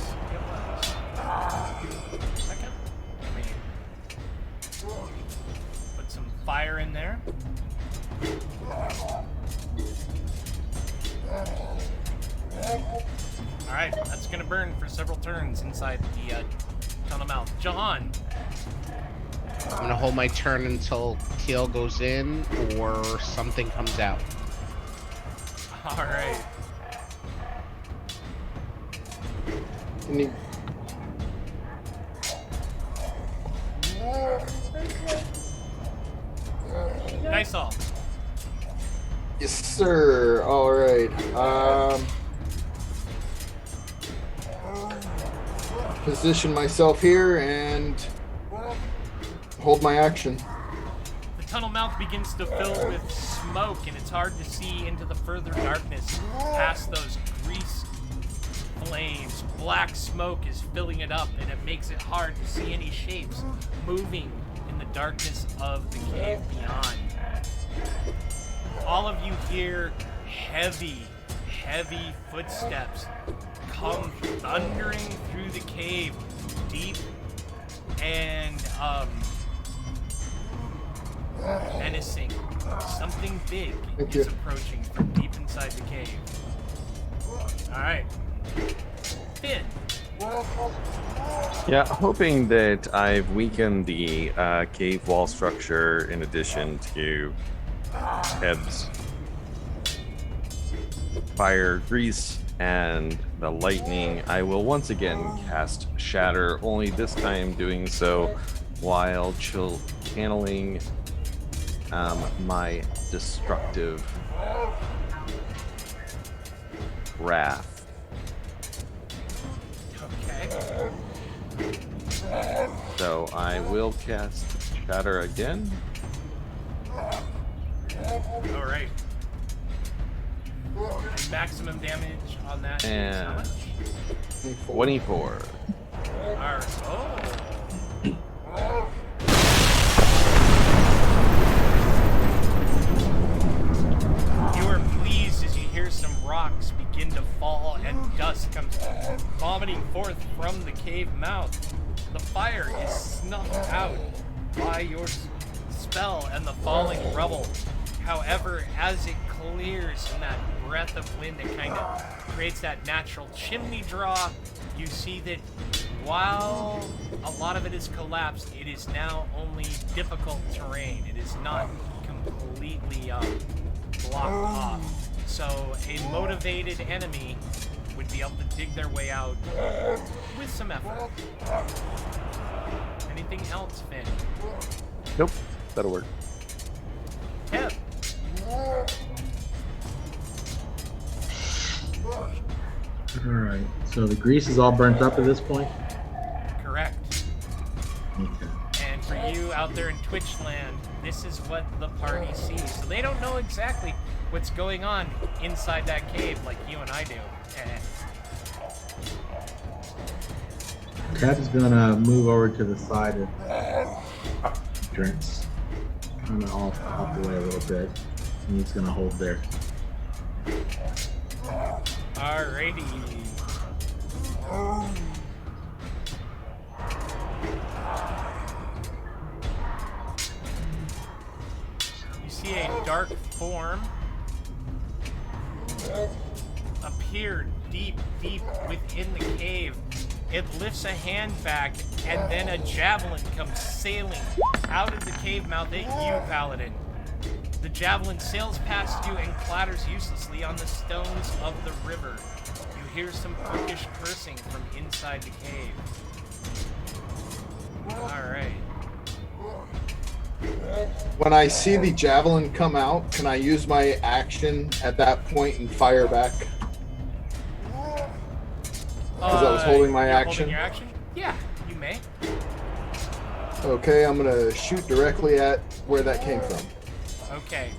Second. I mean, put some fire in there. All right, that's gonna burn for several turns inside the tunnel mouth. John. I'm gonna hold my turn until Teal goes in or something comes out. All right. Can you... Nice all. Yes, sir. All right. Position myself here and hold my action. The tunnel mouth begins to fill with smoke, and it's hard to see into the further darkness past those grease flames. Black smoke is filling it up, and it makes it hard to see any shapes moving in the darkness of the cave beyond. All of you hear heavy footsteps come thundering through the cave, deep and menacing. Something big Thank is you. approaching from deep inside the cave. All right, Finn. Yeah, hoping that I've weakened the cave wall structure in addition to Eb's fire, grease, and the lightning. I will once again cast Shatter, only this time doing so while channeling my destructive wrath. Okay. So I will cast Shatter again. All right. And maximum damage on that is And how much? 24. All right. Oh. You are pleased as you hear some rocks begin to fall and dust comes vomiting forth from the cave mouth. The fire is snuffed out by your spell and the falling rubble. However, as it clears in that breath of wind that kind of creates that natural chimney draw, you see that while a lot of it is collapsed, it is now only difficult terrain. It is not completely blocked off. So a motivated enemy would be able to dig their way out with some effort. Anything else, Finn? Nope, that'll work. Tip. All right. So the grease is all burnt up at this point. Correct. Okay. And for you out there in Twitch land, this is what the party sees. So they don't know exactly what's going on inside that cave like you and I do. Tab is gonna move over to the side of entrance, kind of off the way a little bit, and he's gonna hold there. Alrighty. You see a dark form appear deep within the cave. It lifts a hand back, and then a javelin comes sailing out of the cave mouth at you, Paladin. The javelin sails past you and clatters uselessly on the stones of the river. You hear some orcish cursing from inside the cave. Alright. When I see the javelin come out, can I use my action at that point and fire back? Because I was holding my you're action. Holding your action? Yeah, you may. Okay, I'm gonna shoot directly at where that came from Okay.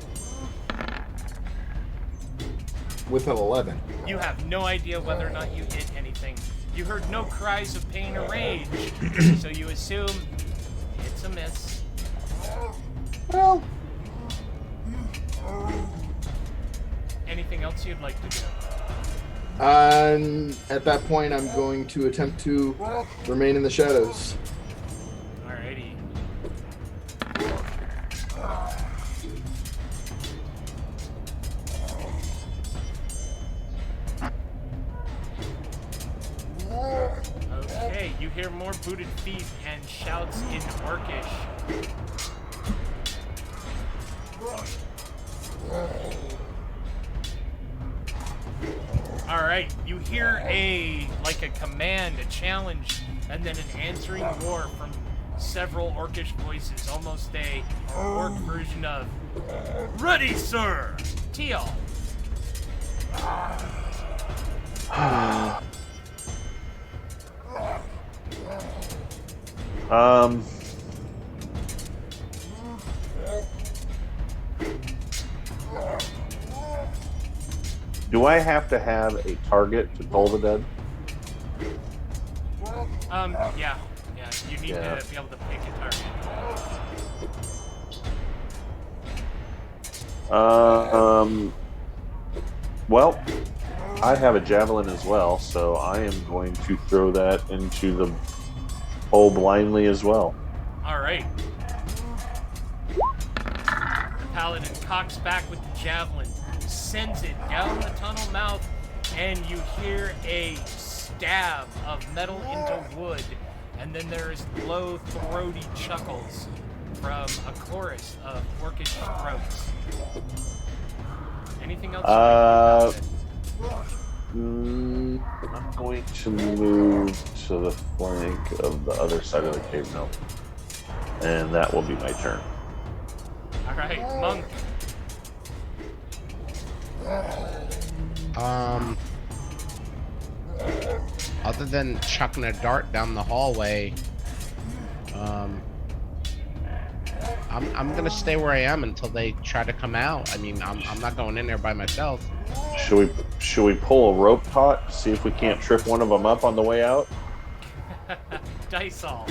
with an 11. You have no idea whether or not you hit anything. You heard no cries of pain or rage, so you assume it's a miss. Well, Anything else you'd like to do? at that point, I'm going to attempt to remain in the shadows. Alrighty. Okay, you hear more booted feet and shouts in Orcish. Alright, you hear a command, a challenge, and then an answering roar from several Orcish voices, almost a Orc version of "Ready, sir!" Teal. Do I have to have a target to toll the dead? Yeah, you need to be able to pick a target. Well, I have a javelin as well, so I am going to throw that into the hole blindly as well. Alright. The paladin cocks back with the javelin, sends it down the tunnel mouth, and you hear a stab of metal into wood, and then there's low, throaty chuckles from a chorus of orcish throats. Anything else? I'm going to move to the flank of the other side of the cave now, and that will be my turn. Alright, Monk. Other than chucking a dart down the hallway, I'm gonna stay where I am until they try to come out. I mean, I'm not going in there by myself. Should we pull a rope taut, see if we can't trip one of them up on the way out? Dice all.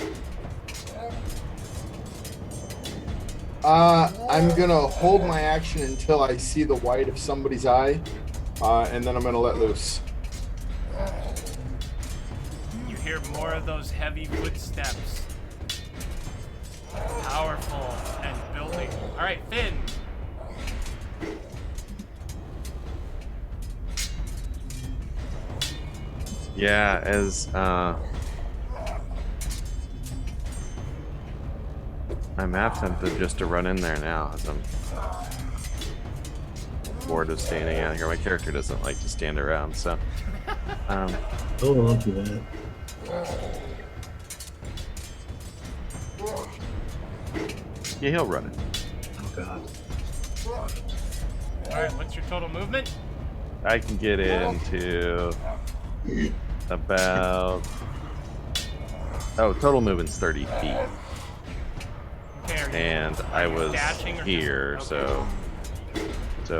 I'm gonna hold my action until I see the white of somebody's eye, and then I'm gonna let loose. You hear more of those heavy footsteps. Powerful and building. Alright, Finn. Yeah, as I'm half tempted just to run in there now as I'm bored of standing out here. My character doesn't like to stand around, so Oh, I'll do that. yeah, he'll run it. Oh god. All right, what's your total movement? I can get into about total movement's 30 feet, Okay, are you, and I was dashing or here, just- so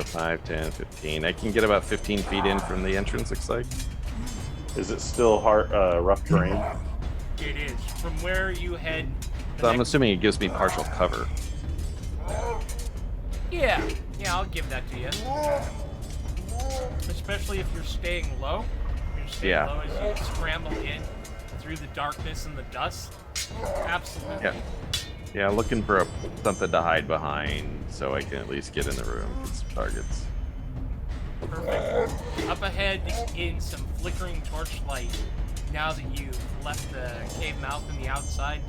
5, 10, 15. I can get about 15 feet in from the entrance. Looks like. Is it still hard, rough terrain? It is. From where you head. the So I'm next- assuming it gives me partial cover. Yeah, I'll give that to you. Especially if you're staying low. You're staying Yeah. low as you scramble in through the darkness and the dust. Absolutely. Yeah. Yeah, looking for something to hide behind so I can at least get in the room, get some targets. Perfect. Up ahead in some flickering torchlight, now that you've left the cave mouth and the outside,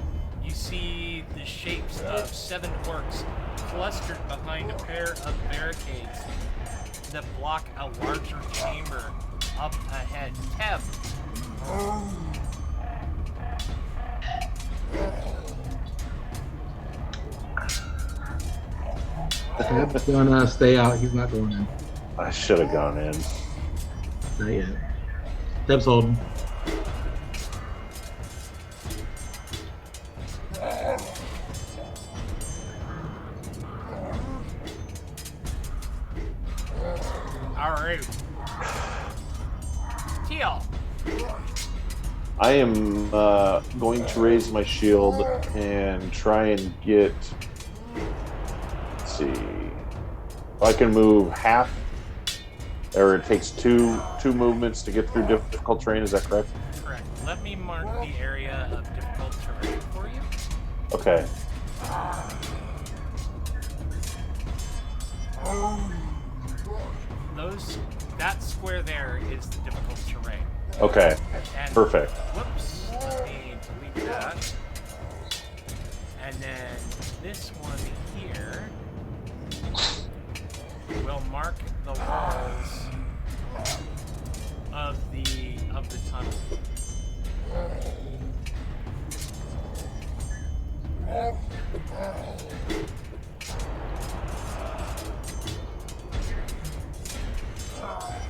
you see the shapes of 7 orcs clustered behind a pair of barricades that block a larger chamber up ahead. Teb, Teb's gonna stay out. He's not going in. I should have gone in. Not yet. Teb's holding. alright. Teal, I am going to raise my shield and try and get. Let's see. I can move half, or it takes two movements to get through difficult terrain. Is that correct? correct. Let me mark the area of difficult terrain for you. Okay. That square there is the difficult terrain. Okay. And Perfect. Whoops. Let me delete that. And then this one here will mark the walls of the tunnel.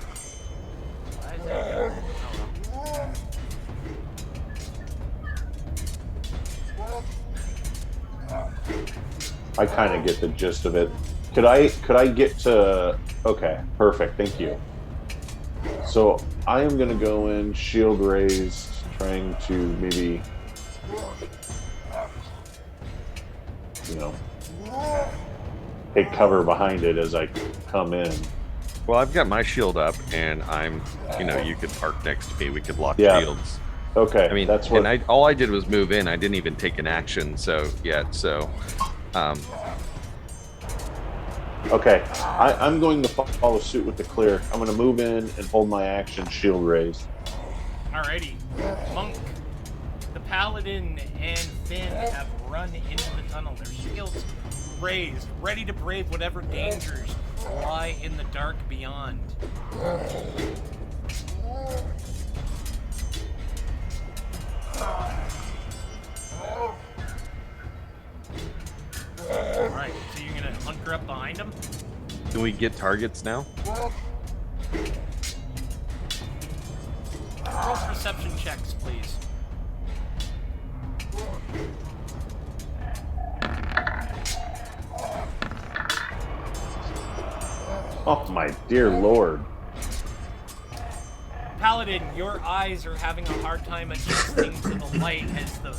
Why is that going? Oh, well. I kind of get the gist of it. Could I get to? Okay, perfect. Thank you. So I am gonna go in, shield raised, trying to maybe, take cover behind it as I come in. Well, I've got my shield up, and I'm, you could park next to me. We could lock Yeah. shields. Okay, I mean, that's what. and all I did was move in. I didn't even take an action, so. Okay, I'm going to follow suit with the clear. I'm going to move in and hold my action, shield raised. Alrighty. Monk, the Paladin, and Finn have run into the tunnel. Their shields raised, ready to brave whatever dangers lie in the dark beyond. Alright, so you're gonna hunker up behind them? Can we get targets now? Roll perception checks, please. Oh my dear lord. Paladin, your eyes are having a hard time adjusting to the light as the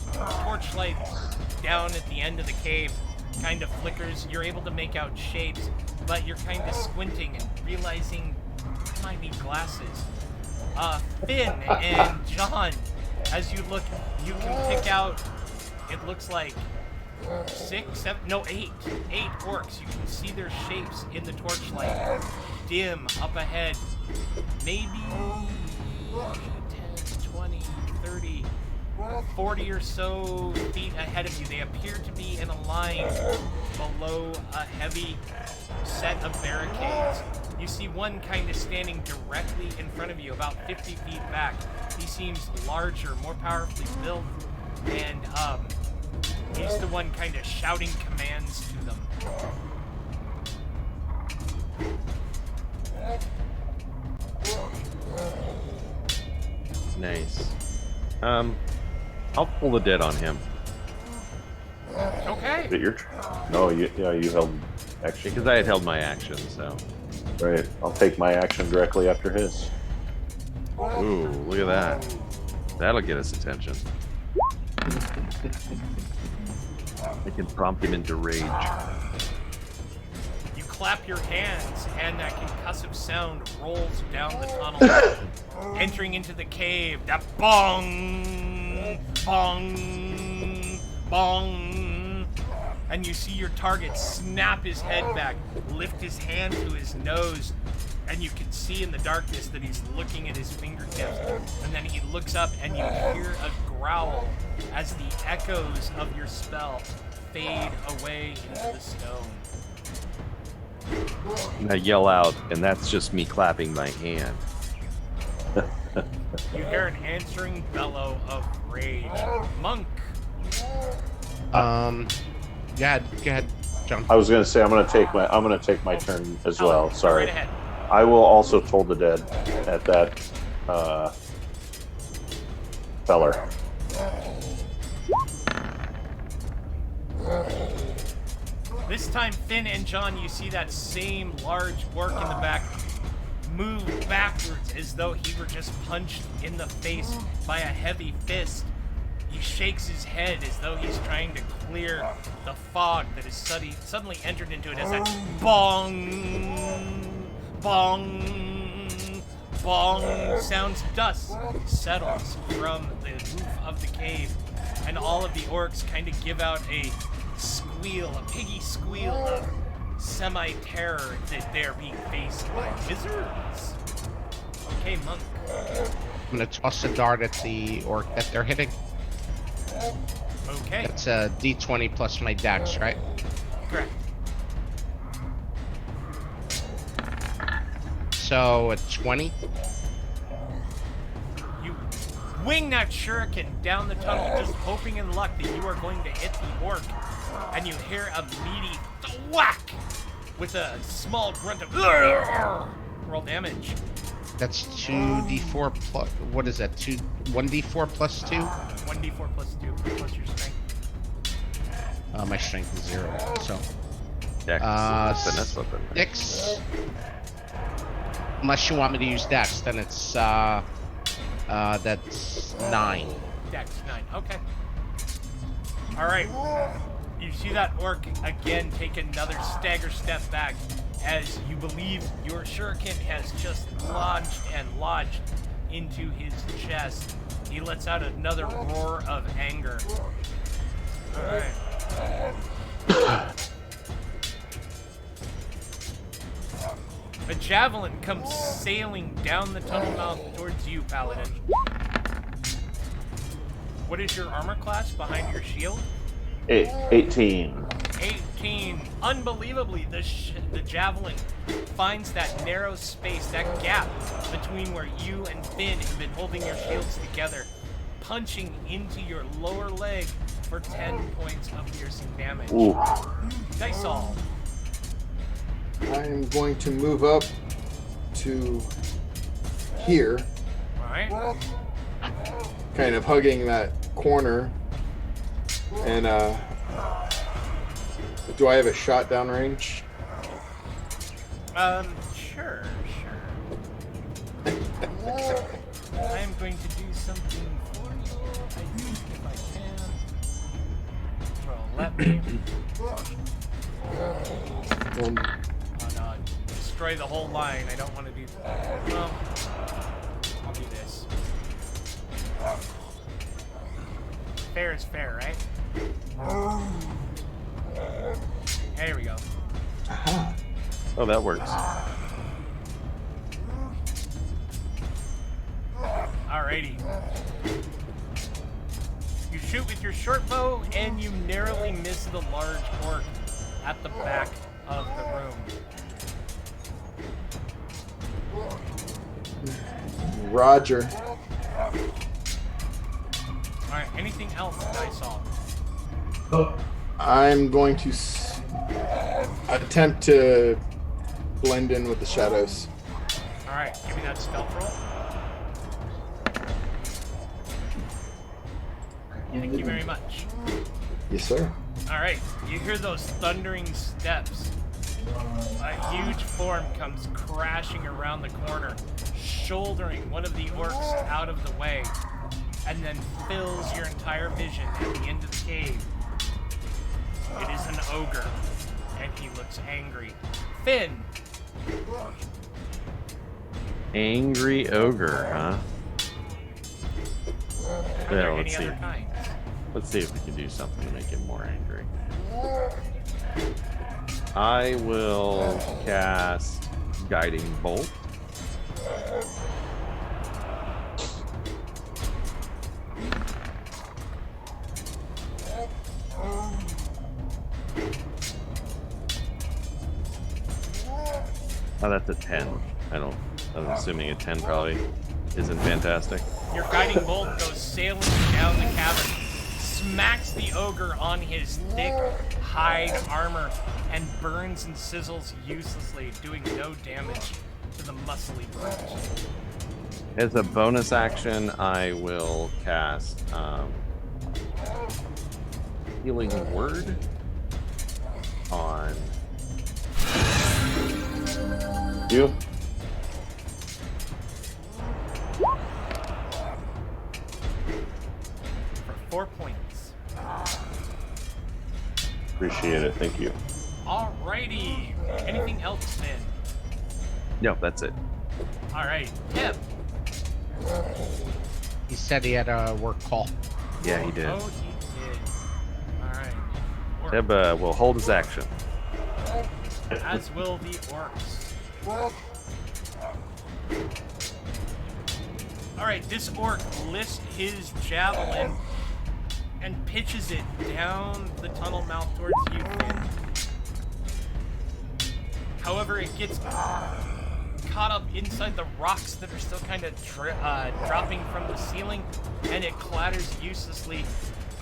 torchlight down at the end of the cave kind of flickers. You're able to make out shapes, but you're kind of squinting and realizing you might need glasses. Finn and John, as you look, you can pick out, it looks like 6, 7, no, 8 orcs. You can see their shapes in the torchlight. Dim up ahead. Maybe 10, 20, 30, 40 or so feet ahead of you. They appear to be in a line below a heavy set of barricades. You see one kind of standing directly in front of you, about 50 feet back. He seems larger, more powerfully built, and he's the one kind of shouting commands to them. Nice. I'll pull the dead on him. Okay. Is it your no, you held action. Because I had held my action, so. Right. I'll take my action directly after his. Ooh, look at that. That'll get us attention. I can prompt him into rage. You clap your hands, and that concussive sound rolls down the tunnel, entering into the cave. That bong, bong, bong. And you see your target snap his head back, lift his hand to his nose, and you can see in the darkness that he's looking at his fingertips. And then he looks up, and you hear a growl as the echoes of your spell fade away into the stone. And I yell out, and that's just me clapping my hand. You hear an answering bellow of rage. Monk. Go ahead, John. I was gonna say I'm gonna take my turn as well. Go Sorry. right ahead. I will also toll the dead at that feller. This time, Finn and John, you see that same large orc in the back move backwards as though he were just punched in the face by a heavy fist. He shakes his head as though he's trying to clear the fog that has suddenly entered into it as that bong, bong, bong sounds. Dust settles from the roof of the cave, and all of the orcs kind of give out a squeal, a piggy squeal of semi-terror that they're being faced by wizards. Okay, Monk. I'm gonna toss a dart at the orc that they're hitting. Okay, It's a D20 plus my dex, right? correct. So a 20. You wing that shuriken down the tunnel, just hoping in luck that you are going to hit the orc, and you hear a meaty thwack with a small grunt of roll damage. That's 2d4 plus. What is that? 1d4 plus 2. 1d4 plus 2 plus your strength. My strength is 0. So Dex. Finesse weapon. 6. Unless you want me to use dex, then it's that's 9. Dex 9. Okay. All right. You see that orc again take another stagger step back as you believe your shuriken has just lodged into his chest. He lets out another roar of anger. All right. A javelin comes sailing down the tunnel mouth towards you, Paladin. What is your armor class behind your shield? 18. 18. Unbelievably, the javelin finds that narrow space, that gap between where you and Finn have been holding your shields together, punching into your lower leg for 10 points of piercing damage. Ooh. Dice all. I'm going to move up to here, Alright. kind of hugging that corner. And do I have a shot down range? Sure. I am going to do something for you, I think, if I can. Well, let me. Oh no, destroy the whole line. I don't want to do that. Well, I'll do this. Fair is fair, right? There we go. Aha. Oh, that works. Alrighty. You shoot with your short bow, and you narrowly miss the large orc at the back of the room. Roger. Alright, anything else that I saw? I'm going to attempt to blend in with the shadows. Alright, give me that stealth roll. Thank you very much. Yes, sir. Alright, you hear those thundering steps. A huge form comes crashing around the corner, shouldering one of the orcs out of the way, and then fills your entire vision at the end of the cave. It is an ogre, and he looks angry. Finn! Angry ogre, huh? Are Yeah, there let's any see. other kinds? Let's see if we can do something to make him more angry. I will cast Guiding Bolt. Oh, that's a 10. I'm assuming a 10 probably isn't fantastic. Your guiding bolt goes sailing down the cavern, smacks the ogre on his thick hide armor, and burns and sizzles uselessly, doing no damage to the muscly brute. As a bonus action, I will cast Healing Word on You? For 4 points. Appreciate it. Thank you. Alrighty. Anything else, Finn? No, that's it. Alright, Tip. He said he had a work call. Yeah, he did. Oh, he did. Alright. Deb will hold his action. As will the orcs. Alright, this orc lifts his javelin and pitches it down the tunnel mouth towards you, Finn. However, it gets caught up inside the rocks that are still kind of dropping from the ceiling, and it clatters uselessly,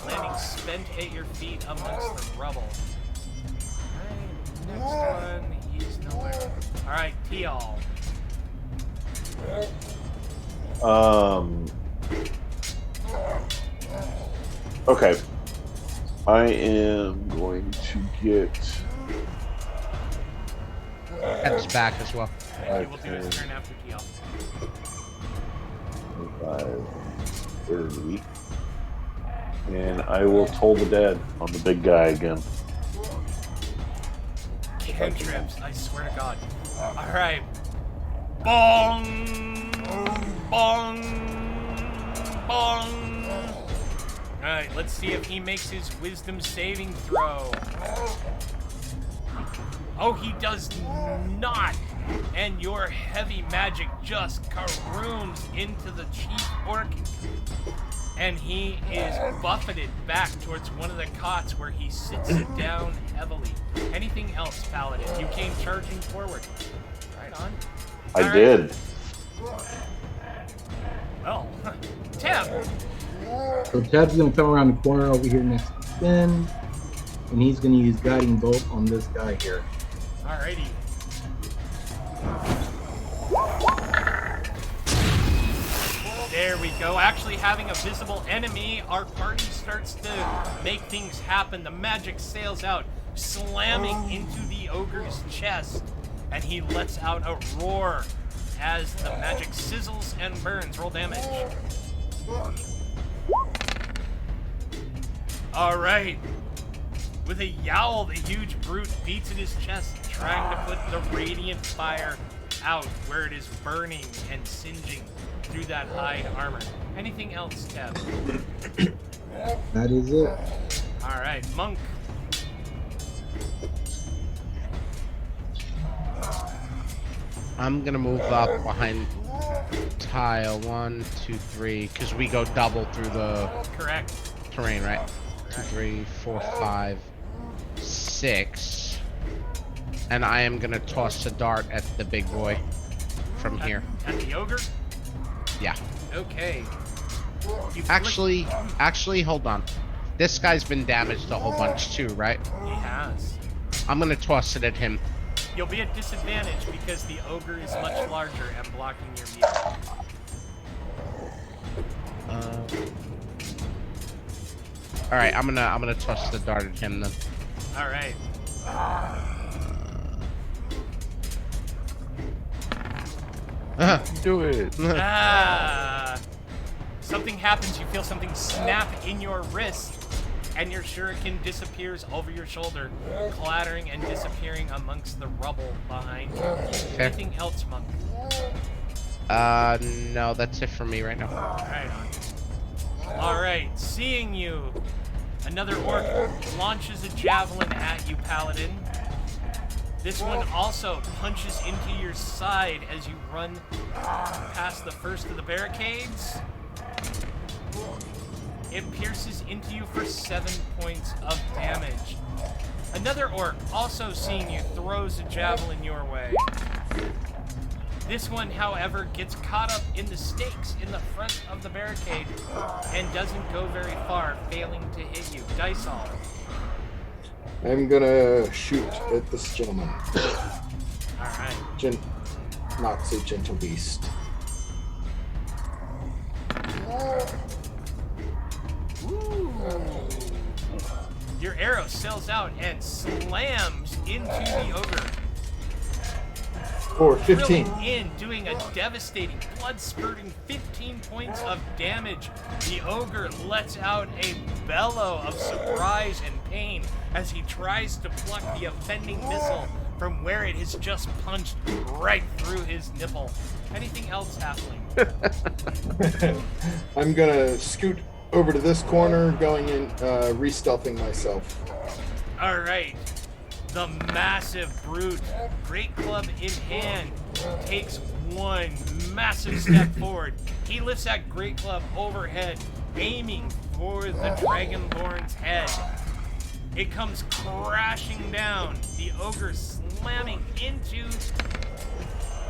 landing spent at your feet amongst the rubble. Alright, next one, he's nowhere. Alright, Tial. Okay. I am going to get. Heads back as well. And he will do his turn after Tial. 25, 30. And I will toll the dead on the big guy again. Cantrips, I swear to God. Alright. Bong! Bong! Bong! Alright, let's see if he makes his wisdom saving throw. Oh, he does not! And your heavy magic just carooms into the chief orc. And he is buffeted back towards one of the cots where he sits down heavily. Anything else, Paladin? You came charging forward. Right on. I All did. Well, Tab. So Ted's gonna come around the corner over here next to Finn, and he's gonna use Guiding Bolt on this guy here. Alrighty. There we go. Actually having a visible enemy, our party starts to make things happen. The magic sails out, slamming into the ogre's chest, and he lets out a roar as the magic sizzles and burns. Roll damage. Alright. With a yowl, the huge brute beats at his chest, trying to put the radiant fire out where it is burning and singeing through that hide armor. Anything else, Teb? That is it. Alright, Monk. I'm gonna move up behind tile 1, 2, 3, because we go double through the. Correct. terrain, right? 2, 3, 4, 5, 6. And I am gonna toss a dart at the big boy from here. At the ogre? Yeah. Okay. You Actually, hold on. This guy's been damaged a whole bunch too, right? He has. I'm gonna toss it at him. You'll be at disadvantage because the ogre is much larger and blocking your meter. All right, I'm gonna toss the dart at him then. All right. Do it. Something happens. You feel something snap in your wrist, and your shuriken disappears over your shoulder, clattering and disappearing amongst the rubble behind you. Anything else, Monk? No, that's it for me right now. Right on. All right, seeing you, another orc launches a javelin at you, Paladin. This one also punches into your side as you run past the first of the barricades. It pierces into you for 7 points of damage. Another orc, also seeing you, throws a javelin your way. This one, however, gets caught up in the stakes in the front of the barricade and doesn't go very far, failing to hit you. Dysol. I'm gonna shoot at this gentleman. Alright. Not so gentle beast. Ooh. Your arrow sails out and slams into the ogre. For 15. Drilling in, doing a devastating, blood-spurting 15 points of damage. The ogre lets out a bellow of surprise and pain as he tries to pluck the offending missile from where it has just punched right through his nipple. Anything else happening? I'm gonna scoot over to this corner, going in, re-stealthing myself. Alright. The massive brute, great club in hand, takes one massive step forward. He lifts that great club overhead, aiming for the Dragonborn's head. It comes crashing down, the ogre slamming into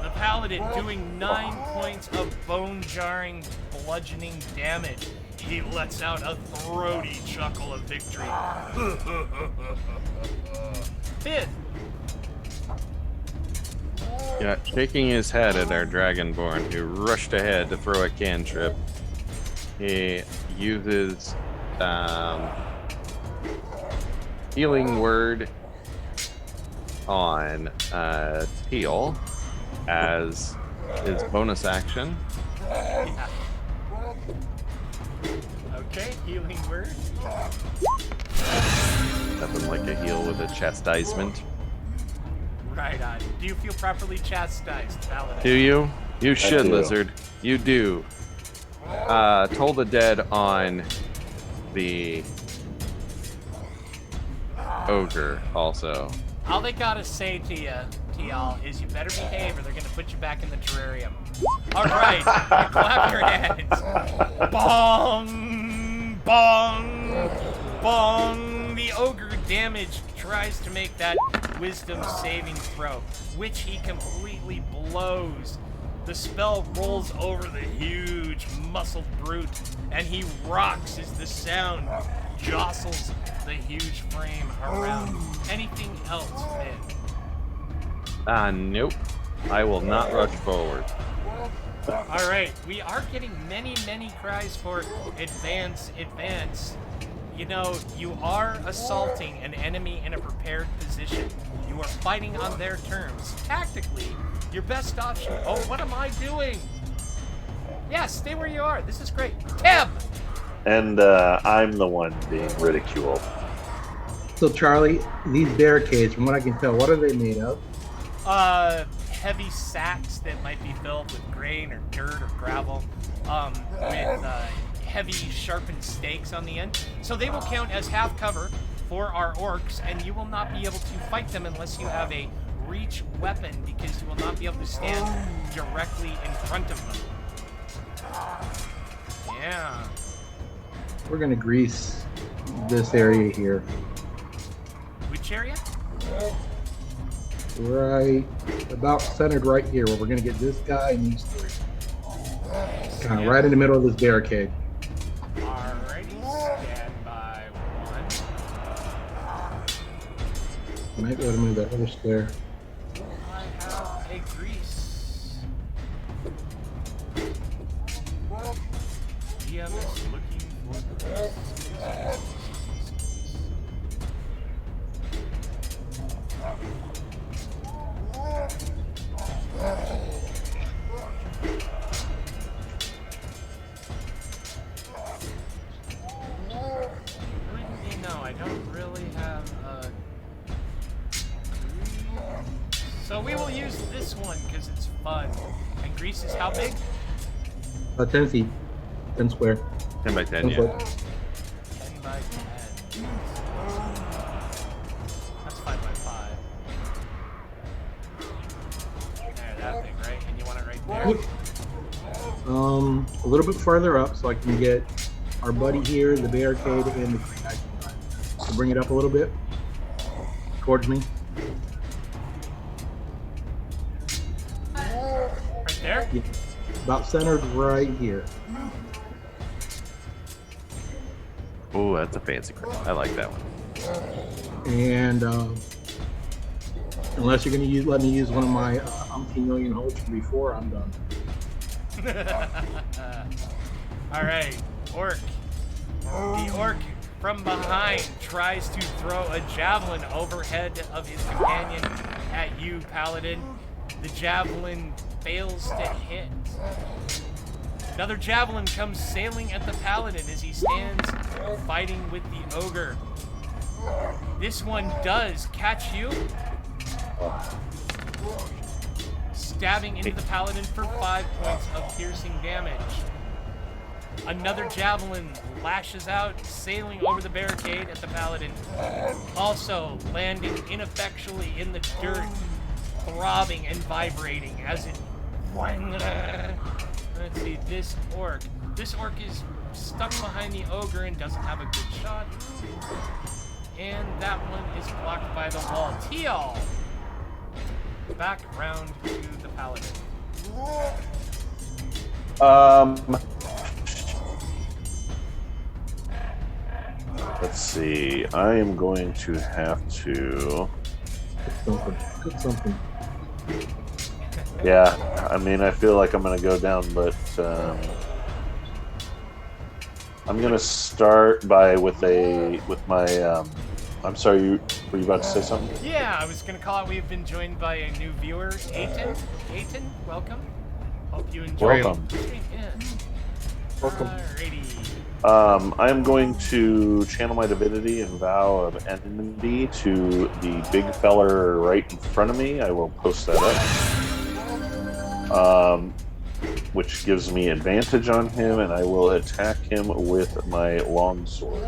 the paladin, doing 9 points of bone-jarring, bludgeoning damage. He lets out a throaty chuckle of victory. Fifth. Yeah, shaking his head at our Dragonborn, who rushed ahead to throw a cantrip. He uses healing word on Teal as his bonus action. Yeah. Okay, healing word. Nothing like a heal with a chastisement. Right on. Do you feel properly chastised, Paladin? Do you? You should, do. Lizard. You do. Toll the dead on the ogre also. All they gotta say to you, Tial, is you better behave or they're gonna put you back in the terrarium. Alright, clap your hands. Bong! Bong! Bong! The ogre damaged tries to make that wisdom saving throw, which he completely blows. The spell rolls over the huge muscled brute, and he rocks as the sound jostles the huge frame around. Anything else, Finn? Nope. I will not rush forward. Alright, we are getting many, many cries for advance, advance. You know, you are assaulting an enemy in a prepared position. You are fighting on their terms. Tactically, your best option... Oh, what am I doing? Yeah, stay where you are. This is great. Tim! And I'm the one being ridiculed. So Charlie, these barricades, from what I can tell, what are they made of? Heavy sacks that might be filled with grain or dirt or gravel, with heavy sharpened stakes on the end. So they will count as half cover for our orcs, and you will not be able to fight them unless you have a reach weapon, because you will not be able to stand directly in front of them. Yeah. We're gonna grease this area here. Which area? Right about centered right here, where we're gonna get this guy and these three. Kind of right in the middle of this barricade. Alrighty, stand by one. Might be able to move that other square. I have a grease. DM is looking for grease. No, I don't really have a grease. So we will use this one because it's fun. And grease is how big? 10 feet. 10 square. 10 by 10, 10 yeah. foot. 10 by 10. That's 5 by 5. There, that big, right? And you want it right there? A little bit farther up so I can get our buddy here, the barricade, and the green guy. So bring it up a little bit towards me. Right there? Yeah. About centered right here. Oh, that's a fancy crit. I like that one. And unless you're gonna let me use one of my umpteen million holds from before, I'm done. Alright, orc. The orc from behind tries to throw a javelin overhead of his companion at you, Paladin. The javelin fails to hit. Another javelin comes sailing at the Paladin as he stands fighting with the ogre. This one does catch you, stabbing into the Paladin for 5 points of piercing damage. Another javelin lashes out, sailing over the barricade at the Paladin, also landing ineffectually in the dirt, throbbing and vibrating as it... Let's see, this orc. This orc is stuck behind the ogre and doesn't have a good shot. And that one is blocked by the wall. Teal! Back round to the Paladin. Let's see. I am going to have to. Good something. Yeah, I mean, I feel like I'm gonna go down, but I'm gonna start with my. I'm sorry, were you about to say something? Yeah, I was gonna call out. We've been joined by a new viewer, Aiton. Aiton, welcome. Hope you enjoy Welcome. the stream. Yeah. Welcome. Alrighty. I am going to channel my divinity and vow of enmity to the big feller right in front of me. I will post that up. Which gives me advantage on him, and I will attack him with my longsword.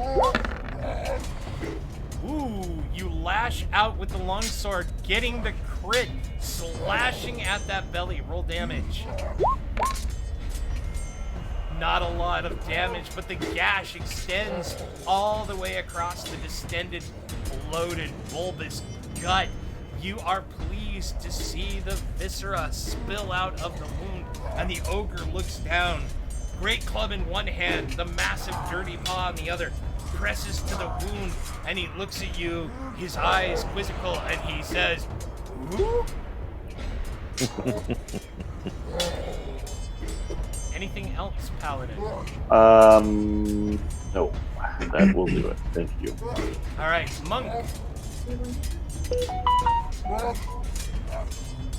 Ooh, you lash out with the longsword, getting the crit, slashing at that belly. Roll damage. Not a lot of damage, but the gash extends all the way across the distended, bloated, bulbous gut. You are pleased to see the viscera spill out of the wound, and the ogre looks down. Great club in one hand, the massive dirty paw in the other, presses to the wound, and he looks at you, his eyes quizzical, and he says, "Ooh?" Anything else, Paladin? No. That will do it. Thank you. Alright, Monk.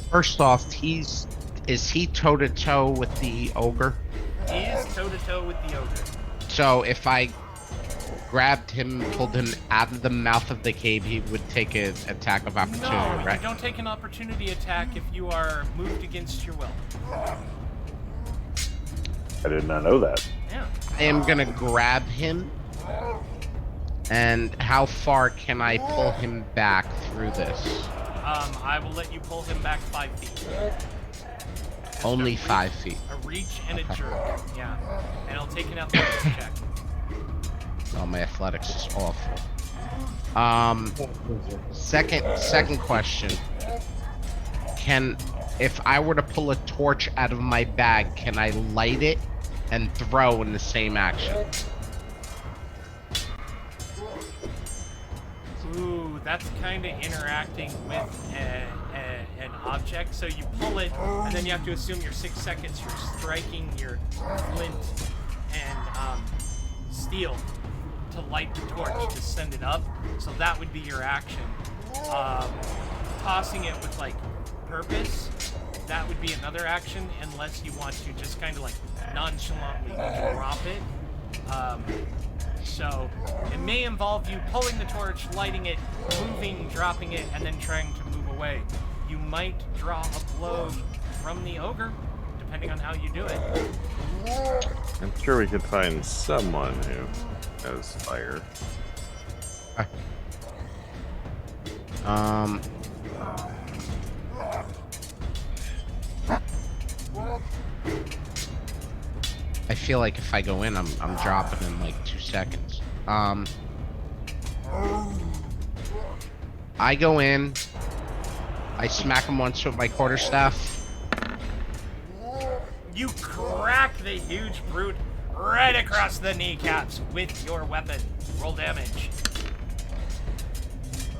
First off, is he toe to toe with the ogre? He is toe to toe with the ogre. So if I grabbed him, pulled him out of the mouth of the cave, he would take an attack of opportunity, No, right? you don't take an opportunity attack if you are moved against your will. I did not know that. Yeah. I am gonna grab him. And how far can I pull him back through this? I will let you pull him back 5 feet. Only 5 feet. A reach and a Okay. jerk. Yeah. And I'll take an athletics check. Oh, my athletics is awful. Second question. If I were to pull a torch out of my bag, can I light it and throw in the same action? Ooh, that's kind of interacting with an object. So you pull it, and then you have to assume your 6 seconds. You're striking your flint and steel to light the torch to send it up. So that would be your action. Tossing it with like purpose, that would be another action, unless you want to just kind of like nonchalantly drop it. So it may involve you pulling the torch, lighting it, moving, dropping it, and then trying to move away. You might draw a blow from the ogre, depending on how you do it. I'm sure we could find someone who has fire. I feel like if I go in, I'm dropping in like 2 seconds. I go in, I smack him once with my quarterstaff. You crack the huge brute right across the kneecaps with your weapon. Roll damage.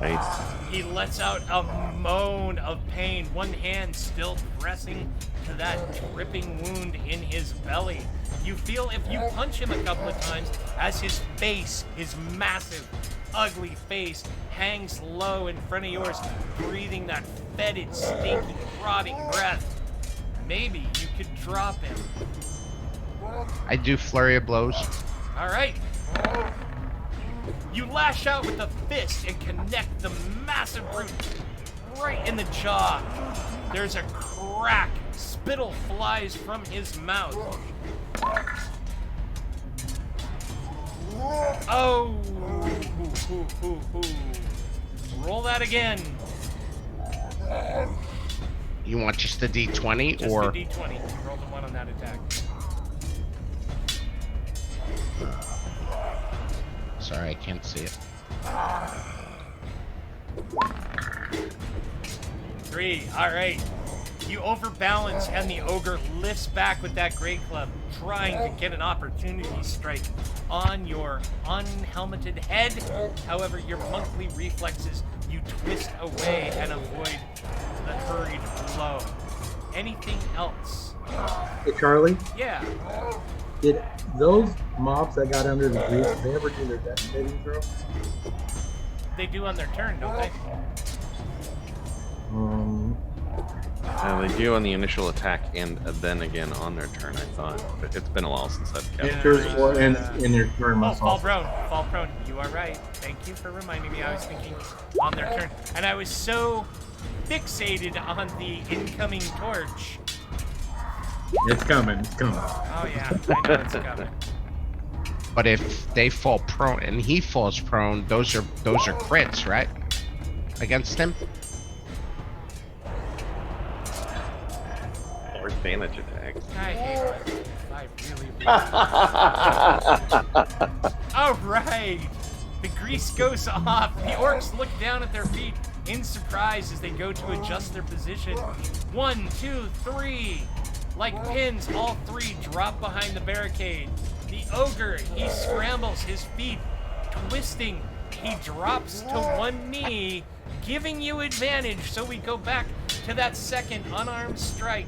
Nice. He lets out a moan of pain, one hand still pressing to that dripping wound in his belly. You feel if you punch him a couple of times as his face, his massive, ugly face, hangs low in front of yours, breathing that fetid, stinky, rotting breath. Maybe you could drop him. I do flurry of blows. All right. You lash out with a fist and connect the massive brute right in the jaw. There's a crack. Spittle flies from his mouth. Oh! Roll that again. You want just the D20 Just or? the D20. You rolled a 1 on that attack. Sorry, I can't see it. 3. All right. You overbalance, and the ogre lifts back with that great club, trying to get an opportunity strike on your unhelmeted head. However, your monkly reflexes, you twist away and avoid the hurried blow. Anything else? Hey, Charlie, Yeah. did those mobs that got under the grease, did they ever do their death saving throw? They do on their turn, don't they? They do on the initial attack and then again on their turn, I thought. But it's been a while since I've kept Enters or ends in their turn Oh, must fall also. prone. Fall prone. You are right. Thank you for reminding me. I was thinking on their turn. And I was so fixated on the incoming torch. It's coming. It's coming. Oh, yeah. I know it's coming. But if they fall prone and he falls prone, those are crits, right? Against him? or advantage attacks. I hate it. I really, really. All right. The grease goes off. The orcs look down at their feet in surprise as they go to adjust their position. 1, 2, 3. Like pins, all 3 drop behind the barricade. The ogre, he scrambles his feet, twisting. He drops to one knee, giving you advantage. So we go back to that second unarmed strike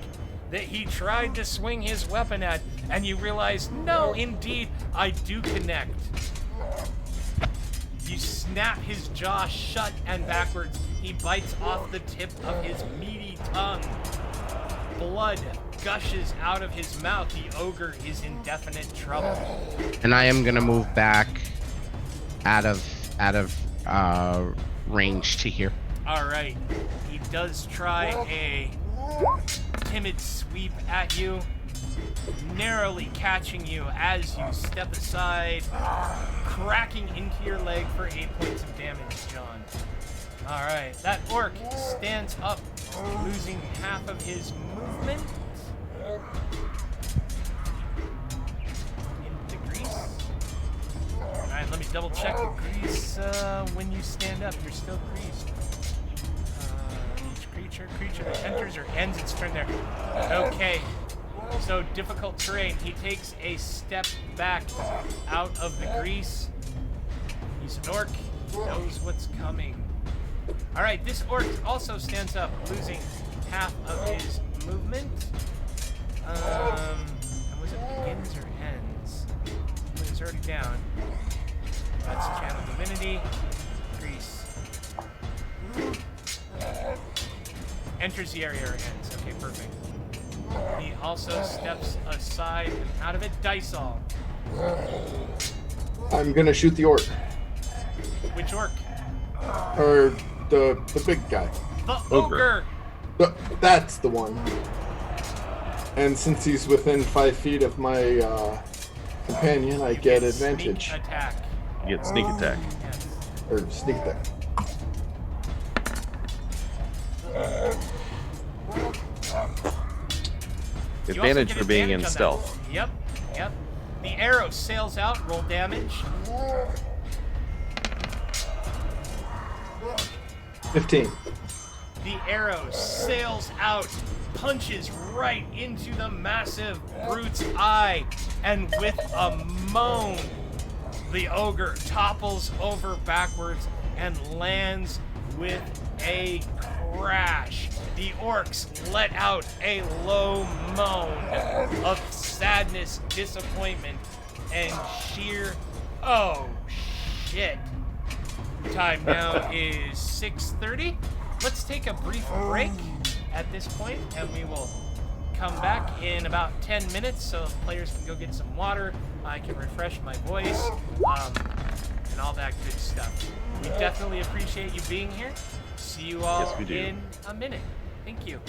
that he tried to swing his weapon at, and you realize, no, indeed, I do connect. You snap his jaw shut and backwards. He bites off the tip of his meaty tongue. Blood gushes out of his mouth. The ogre is in definite trouble. And I am gonna move back out of range to here. All right. He does try a timid sweep at you, narrowly catching you as you step aside, cracking into your leg for 8 points of damage, John. All right. That orc stands up, losing half of his movement. Into grease. And I right, let me double check the grease. When you stand up, you're still greased. Each creature that enters or ends its turn there. Okay. So difficult terrain. He takes a step back out of the grease. He's an orc. Knows what's coming. All right, this orc also stands up, losing half of his movement. And was it begins or ends? It was already down. That's channel divinity. Grease. Enters the area or ends. Okay, perfect. He also steps aside and out of it. Dice all. I'm gonna shoot the orc. Which orc? Or the big guy. The Ogre. ogre. That's the one. And since he's within 5 feet of my companion, I get advantage. Sneak attack. You get sneak attack. Yes. Or sneak attack. You also Advantage get for being in advantage on that. stealth. Yep. The arrow sails out. Roll damage. 15. The arrow sails out, punches right into the massive brute's eye, and with a moan, the ogre topples over backwards and lands with a crash. The orcs let out a low moan of sadness, disappointment, and sheer, oh shit. Time now is 6:30. Let's take a brief break at this point, and we will come back in about 10 minutes so players can go get some water. I can refresh my voice, and all that good stuff. We definitely appreciate you being here. See you all Yes, we do. in a minute. Thank you.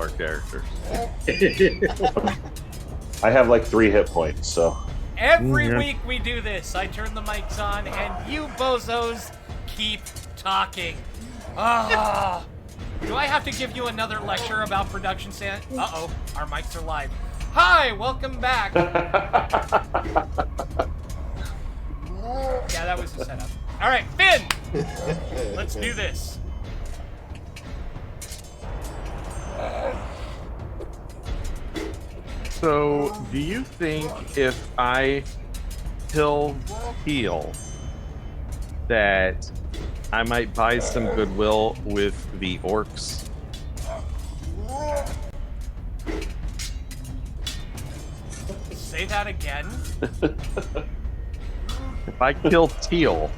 our characters. I have like 3 hit points, so Every Yeah. week we do this. I turn the mics on, and you bozos keep talking. Ah. Do I have to give you another lecture about production stand? Uh-oh, our mics are live. Hi, welcome back. Yeah, that was the setup. All right, Finn, let's do this. So, do you think if I kill Teal that I might buy some goodwill with the orcs? Say that again. If I kill Teal,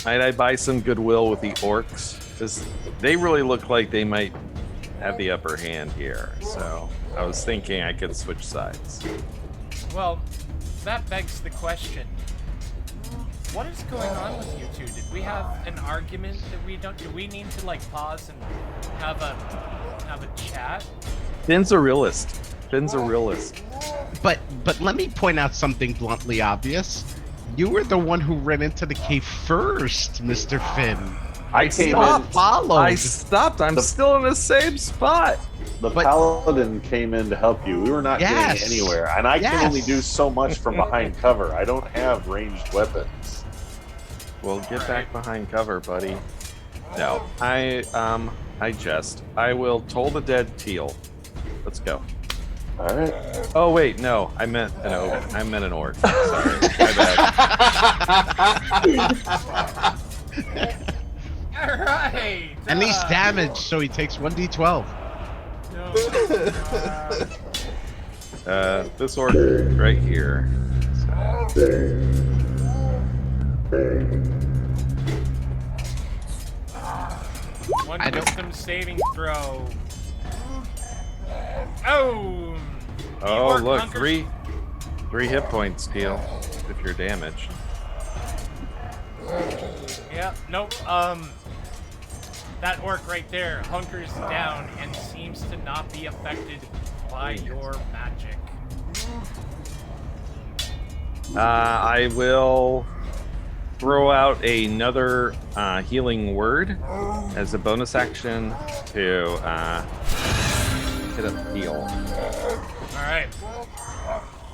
might I buy some goodwill with the orcs? Because they really look like they might have the upper hand here. So I was thinking I could switch sides. Well, that begs the question. What is going on with you two? Did we have an argument that we don't? Do we need to like pause and have a chat? Finn's a realist. Finn's a realist. But let me point out something bluntly obvious. You were the one who ran into the cave first, Mr. Finn. I came stopped. in. Followed. I stopped. I'm still in the same spot. The But- paladin came in to help you. We were not Yes. getting anywhere, and I can only Yes. do so much from behind cover. I don't have ranged weapons. Well, get back behind cover, buddy. No, I jest. I will toll the dead Teal. Let's go. All right. Oh wait, no, I meant an oak. I meant an orc. Sorry, my bad. All right. And he's damaged, so he takes 1d12. This orc right here. One I don't- wisdom saving throw. Oh. The Oh orc look, hunkers- three hit points, Teal, if you're damaged. Yeah. Nope. That orc right there hunkers down and seems to not be affected by your magic. I will throw out another healing word as a bonus action to hit up Teal. All right.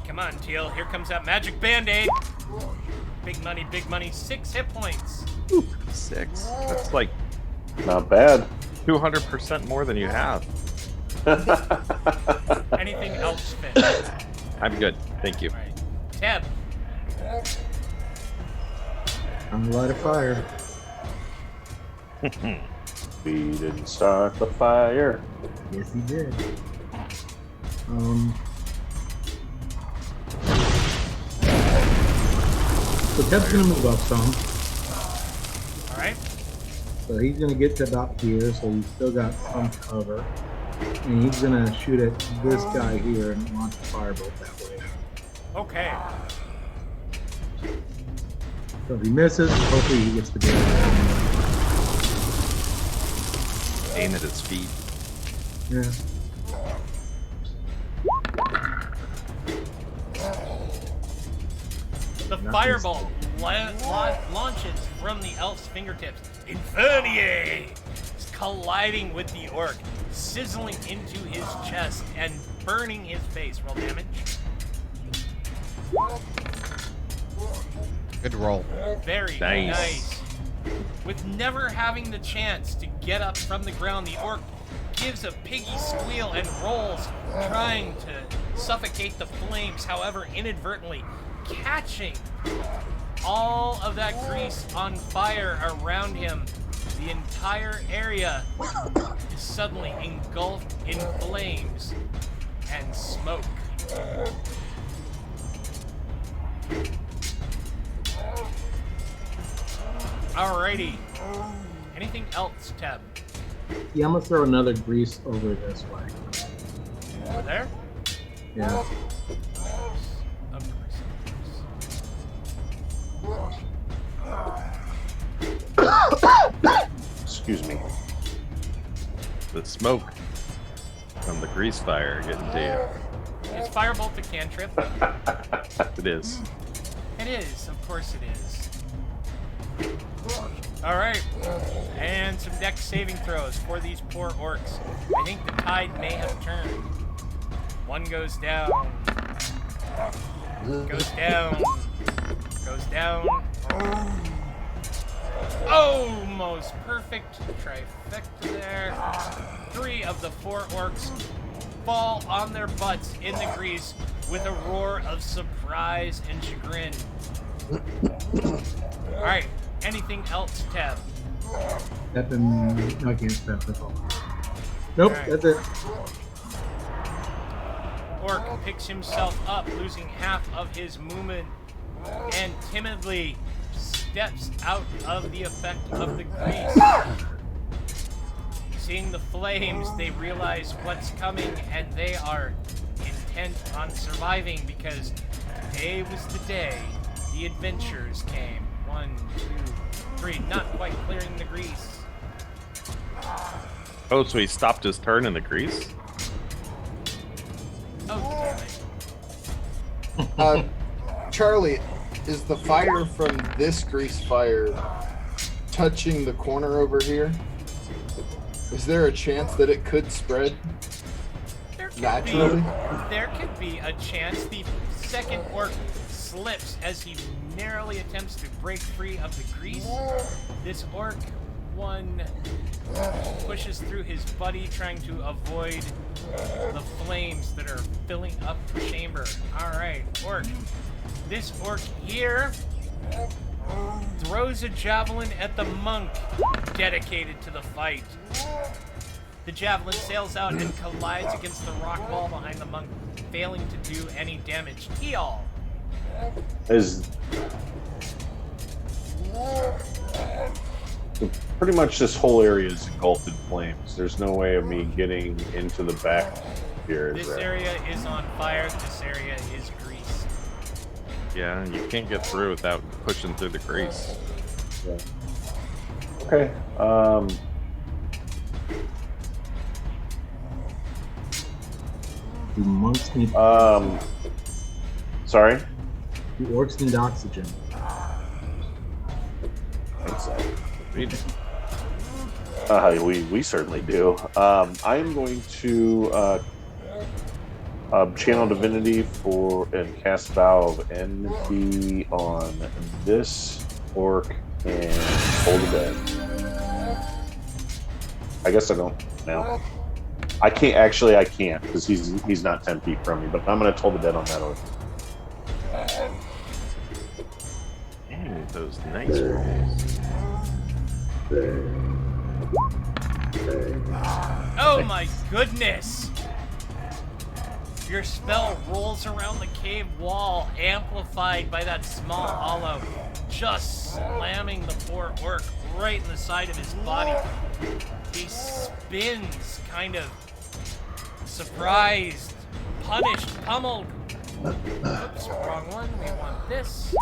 Come on, Teal. Here comes that magic band-aid. Big money, big money. 6 hit points. 6. That's like Not bad. 200% more than you have. Anything else, Finn? I'm good. Thank you. All right. Teb. I'm gonna light a fire. We didn't start the fire. Yes, he did. So Ted's gonna move up some. All right. So he's gonna get to about here, so he's still got some cover. And he's gonna shoot at this guy here and launch a firebolt that way. Okay. So if he misses, hopefully he gets to go. Aim at his feet. Yeah. The fireball launches from the elf's fingertips. Infernier! It's colliding with the orc, sizzling into his chest and burning his face. Roll damage. Good roll. Very Nice. nice. With never having the chance to get up from the ground, the orc gives a piggy squeal and rolls, trying to suffocate the flames, however, inadvertently catching all of that grease on fire around him. The entire area is suddenly engulfed in flames and smoke. Alrighty. Anything else, Teb? Yeah, I'm gonna throw another grease over this way. Over there? Yeah. Of course. Excuse me. the smoke from the grease fire getting to you. Is Firebolt a cantrip? It is. It is, of course it is. Alright. And some dex saving throws for these poor orcs. I think the tide may have turned. One goes down. Goes down. Goes down. Almost perfect trifecta there. 3 of the 4 orcs fall on their butts in the grease with a roar of surprise and chagrin. Alright, anything else, Tev? Step in. No, I can't step. That's all. Nope, Alright. that's it. Orc picks himself up, losing half of his movement, and timidly steps out of the effect of the grease. Seeing the flames, they realize what's coming, and they are intent on surviving because today was the day the adventurers came. 1, 2, 3, not quite clearing the grease. Oh, so he stopped his turn in the grease? Oh, damn it. Charlie, is the fire from this grease fire touching the corner over here? Is there a chance that it could spread naturally? There could be a chance. The second orc slips as he narrowly attempts to break free of the grease. This orc one pushes through his buddy, trying to avoid the flames that are filling up the chamber. Alright, orc. This orc here throws a javelin at the monk dedicated to the fight. The javelin sails out and collides against the rock wall behind the monk, failing to do any damage. Teal. Pretty much this whole area is engulfed in flames. There's no way of me getting into the back here. This area is on fire. This area is grease. Yeah, you can't get through without pushing through the grease. Yeah. Okay. The monks need. Sorry. The orcs need oxygen. We certainly do. I am going to channel divinity and cast Vow of Envy on this orc and hold the bed. I guess I don't now. I can't because he's not 10 feet from me. But I'm going to toll the dead on that orc. Dang, those nice rolls. Oh my goodness! Your spell rolls around the cave wall, amplified by that small hollow, just slamming the poor orc right in the side of his body. He spins, kind of surprised, punished, pummeled. Oops, wrong one. We want this.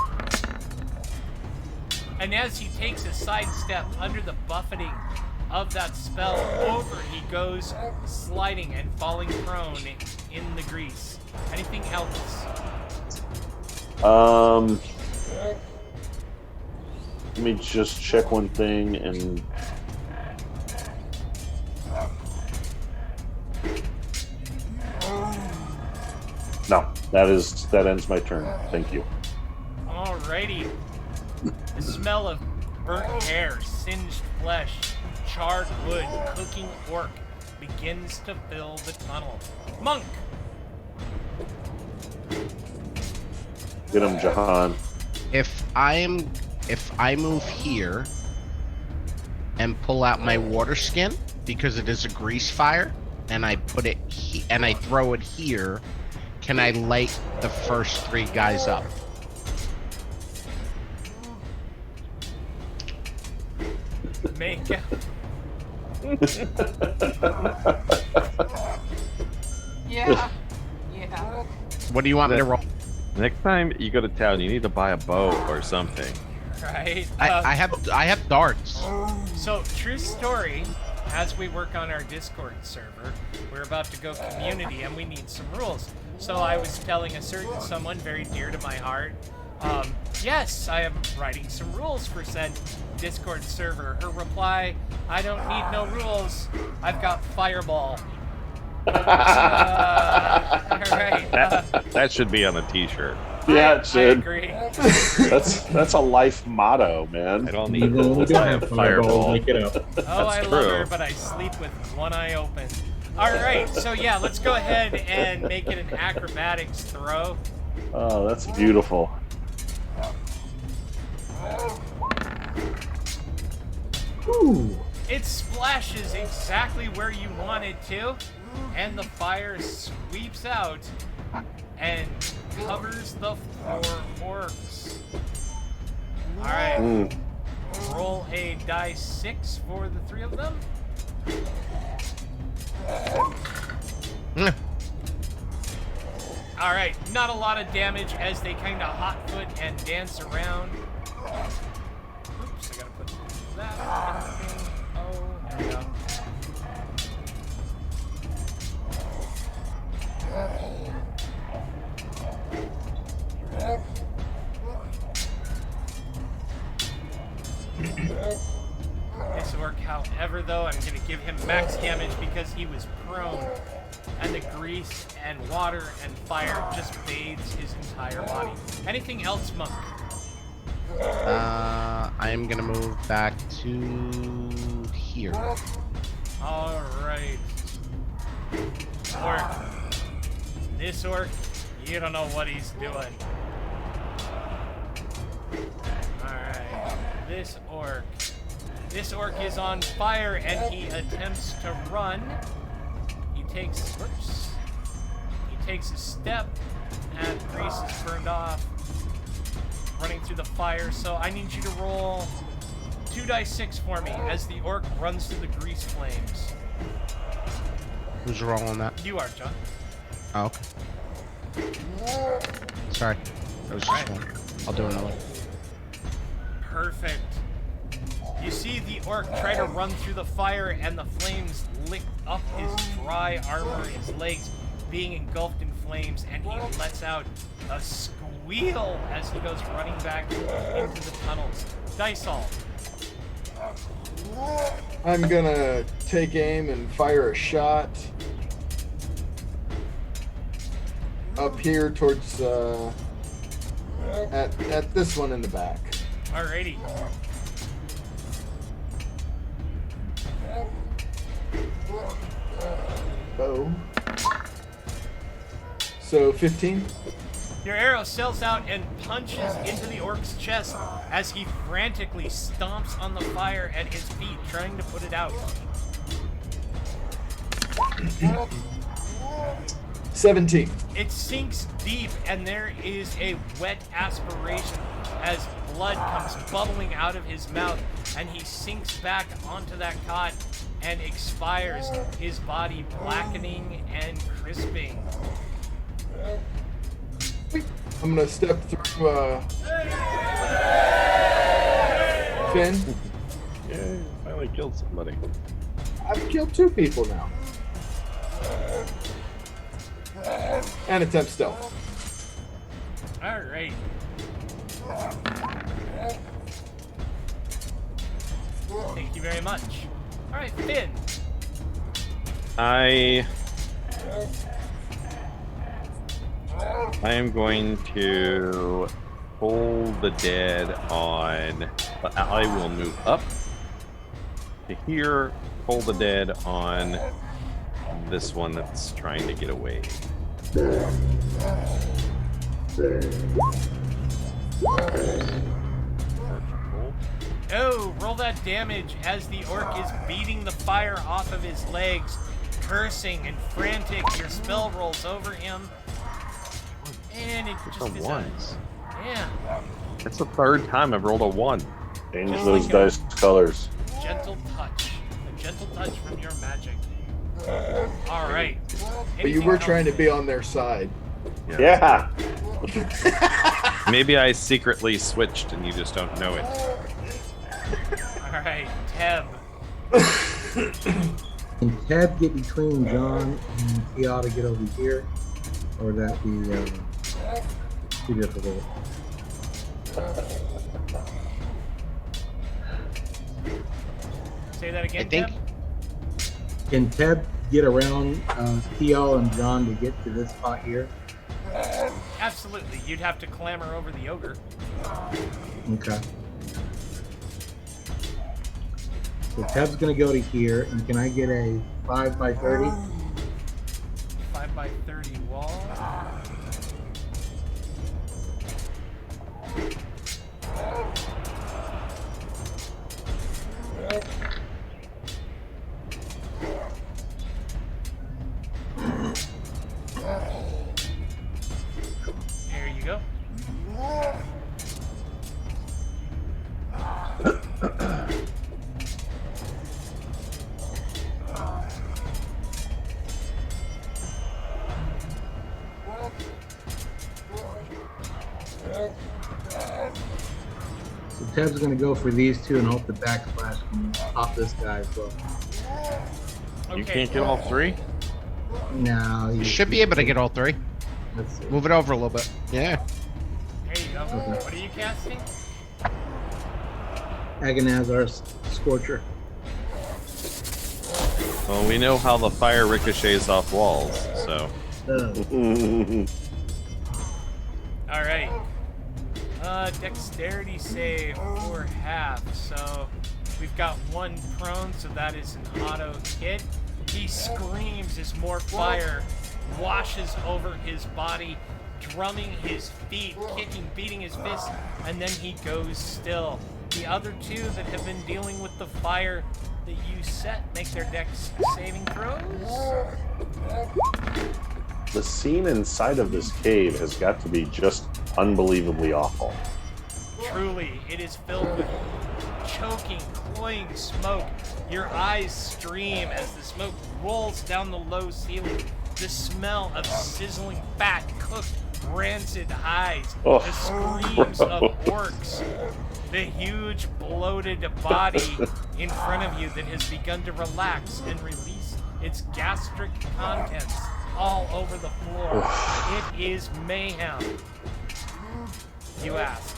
And as he takes a sidestep under the buffeting of that spell, over he goes, sliding and falling prone in the grease. Anything else? Let me just check one thing and. No, that ends my turn. Thank you. Alrighty. The smell of burnt hair, singed flesh, charred wood, cooking orc begins to fill the tunnel. Monk! Get him, Jahan. If I move here and pull out my water skin because it is a grease fire, and I put it and I throw it here, can I light the first 3 guys up? Make out. Yeah. What do you want me to roll? Next time you go to town, you need to buy a bow or something. Right? I have darts. So, true story. as we work on our Discord server, we're about to go community and we need some rules. So I was telling a certain someone very dear to my heart, yes, I am writing some rules for said Discord server. Her reply, I don't need no rules. I've got Fireball. Alright. That should be on a t-shirt. Yeah, I it should. agree. That's a life motto, man. I don't need Even when we rules. don't I have have fireball, fireball. make it up. Oh, I That's love true. her, but I sleep with one eye open. Alright, so yeah, let's go ahead and make it an acrobatics throw. Oh, that's beautiful. Ooh. It splashes exactly where you want it to, and the fire sweeps out and covers the 4 orcs. Alright, Mm. roll a die 6 for the 3 of them. Alright, not a lot of damage as they kind of hot foot and dance around. Oops, I gotta put that in. Oh, there we go. This orc, however, though, I'm gonna give him max damage because he was prone, and the grease and water and fire just bathes his entire body. Anything else, Monk? I am gonna move back to here. Alright. Orc. This orc, you don't know what he's doing. Alright. This orc. This orc is on fire and he attempts to run. He takes a step and grease is burned off. Running through the fire, so I need you to roll 2 dice 6 for me as the orc runs through the grease flames. Who's rolling that? You are, John. Oh, okay. Sorry. That was just one. I'll do another. Perfect. You see the orc try to run through the fire and the flames lick up his dry armor, his legs being engulfed in flames, and he lets out a squeal as he goes running back into the tunnels. Dysol. I'm gonna take aim and fire a shot up here towards at this one in the back. Alrighty. Oh. So 15. Your arrow sails out and punches into the orc's chest as he frantically stomps on the fire at his feet, trying to put it out. 17. It sinks deep, and there is a wet aspiration as blood comes bubbling out of his mouth, and he sinks back onto that cot and expires, his body blackening and crisping. I'm gonna step through Finn. Yay, finally killed somebody. I've killed 2 people now. And attempt stealth. Alright. Thank you very much. Alright, Finn. I am going to hold the dead on. I will move up to here. Hold the dead on this one that's trying to get away. Oh, roll that damage as the orc is beating the fire off of his legs, cursing and frantic. Your spell rolls over him, and it It's just a is ones. yeah, It's the 3rd time I've rolled a 1. Change Just those like dice colors. gentle touch, a gentle touch from your magic. All right. But you were trying to be on their side. Yeah. Maybe I secretly switched and you just don't know it. All right, Teb. Can Ted get between John and he ought to get over here? Or would that be too difficult? Say that again, I think- Deb? Can Ted get around Theo and John to get to this spot here? Absolutely. You'd have to clamber over the ogre. Okay. So Ted's gonna go to here, and can I get a 5 by 30? 5 by 30 wall. There you go. So Ted's gonna go for these two and hope the backsplash can pop this guy as well. Okay. You can't get all three? No, You should be able to get all three. Let's see. Move it over a little bit. Yeah. There you go. Okay. What are you casting? Agonazar's Scorcher. Well, we know how the fire ricochets off walls, so. All right. Dexterity save for half. So we've got one prone, so that is an auto hit. He screams as more fire washes over his body, drumming his feet, kicking, beating his fists, and then he goes still. The other two that have been dealing with the fire that you set make their dex saving throws. The scene inside of this cave has got to be just unbelievably awful. Truly, it is filled with choking, cloying smoke. Your eyes stream as the smoke rolls down the low ceiling. The smell of sizzling fat, cooked, rancid hides. Oh, The screams of orcs. The huge, bloated body in front of you that has begun to relax and release its gastric contents all over the floor. It is mayhem. You asked.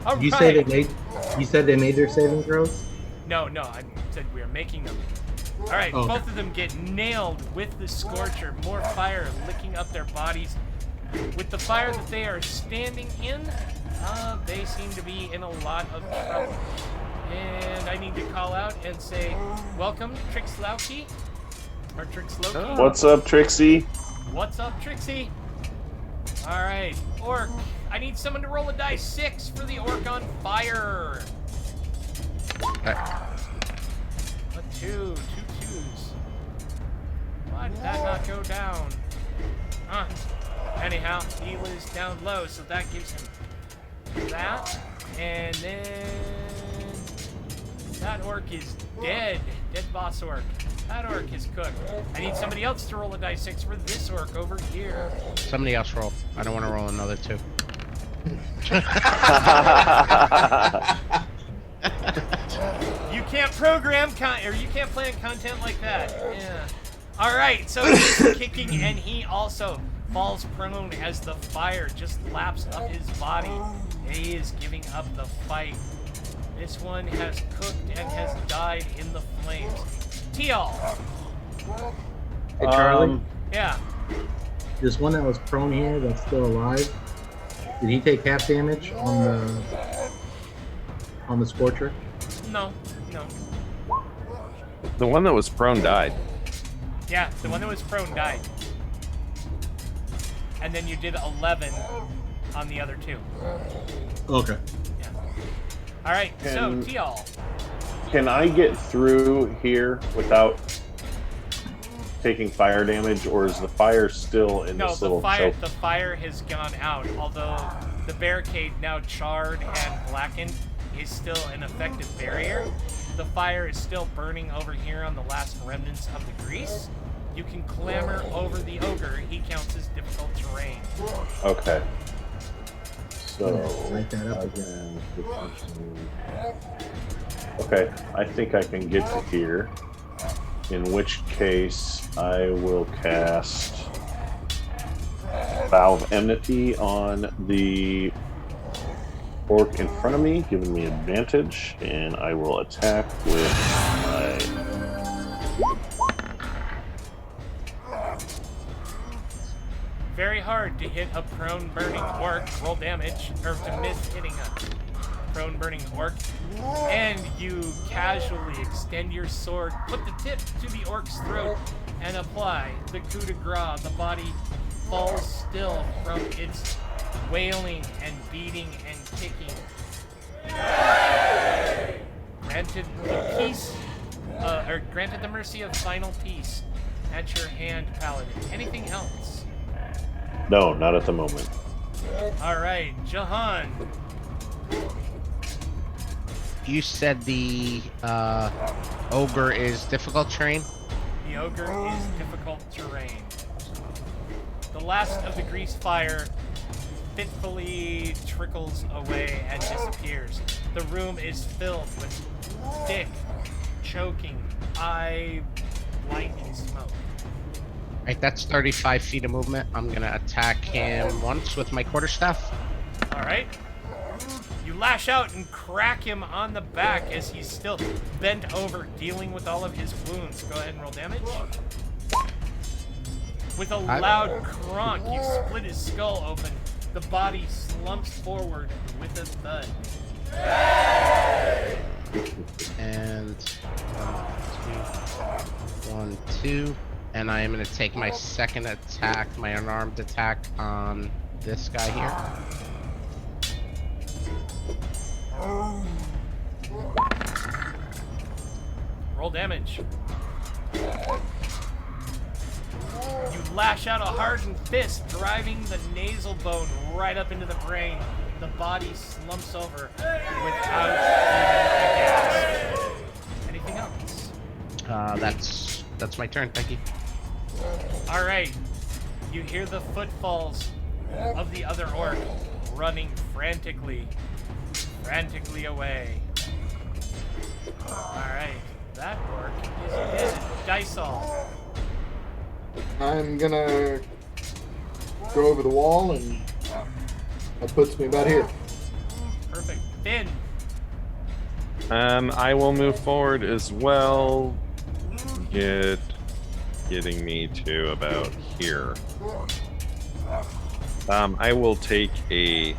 All You right. say they made? You said they made their saving throws? No, I said we are making them. All right, Oh, okay. both of them get nailed with the scorcher. More fire licking up their bodies. With the fire that they are standing in, they seem to be in a lot of trouble. And I need to call out and say, welcome, Trixlowki. Or Trixloki. What's up, Trixie? What's up, Trixie? All right, orc. I need someone to roll a die 6 for the orc on fire. A 2, 2 2s. Why did that not go down? Anyhow, he was down low, so that gives him that. And then that orc is dead. Dead boss orc. That orc is cooked. I need somebody else to roll a die 6 for this orc over here. Somebody else roll. I don't want to roll another 2. You can't program or you can't plan content like that. Yeah. All right, so he's kicking, and he also falls prone as the fire just laps up his body. He is giving up the fight. This one has cooked and has died in the flames. Teal. Hey, Charlie. Yeah. This one that was prone here that's still alive. Did he take half damage on the Scorcher? No. The one that was prone died. Yeah, the one that was prone died. And then you did 11 on the other two. Okay. Yeah. All right, so Can- Teal. Can I get through here without taking fire damage, or is the fire still in No, this the little fire choke? the fire has gone out, although the barricade, now charred and blackened, is still an effective barrier. The fire is still burning over here on the last remnants of the grease. You can clamber over the ogre. He counts as difficult terrain. Okay. So Light that up again. Okay, I think I can get to here. In which case, I will cast Vow of Enmity on the orc in front of me, giving me advantage, and I will attack with my. Very hard to hit a prone burning orc. Roll damage, or to miss hitting a prone burning orc. And you casually extend your sword, put the tip to the orc's throat, and apply the coup de grace. The body falls still from its wailing and beating and kicking. Granted the peace, or granted the mercy of final peace at your hand, Paladin. Anything else? No, not at the moment. All right, Jahan. You said the ogre is difficult terrain? The ogre is difficult terrain. The last of the grease fire fitfully trickles away and disappears. The room is filled with thick, choking, eye-blinding smoke. Right, that's 35 feet of movement. I'm gonna attack him once with my quarterstaff. All right. You lash out and crack him on the back as he's still bent over, dealing with all of his wounds. Go ahead and roll damage. With a loud cronk, you split his skull open. The body slumps forward with a thud. And 1, 2. And I am going to take my second attack, my unarmed attack, on this guy here. Roll damage. You lash out a hardened fist, driving the nasal bone right up into the brain. The body slumps over without even a gasp. Anything else? That's my turn. Thank you. All right. You hear the footfalls of the other orc running frantically away. All right. That orc is dead. Dysol. I'm gonna go over the wall, and that puts me about here. Perfect. Finn. I will move forward as well. Getting me to about here. I will take a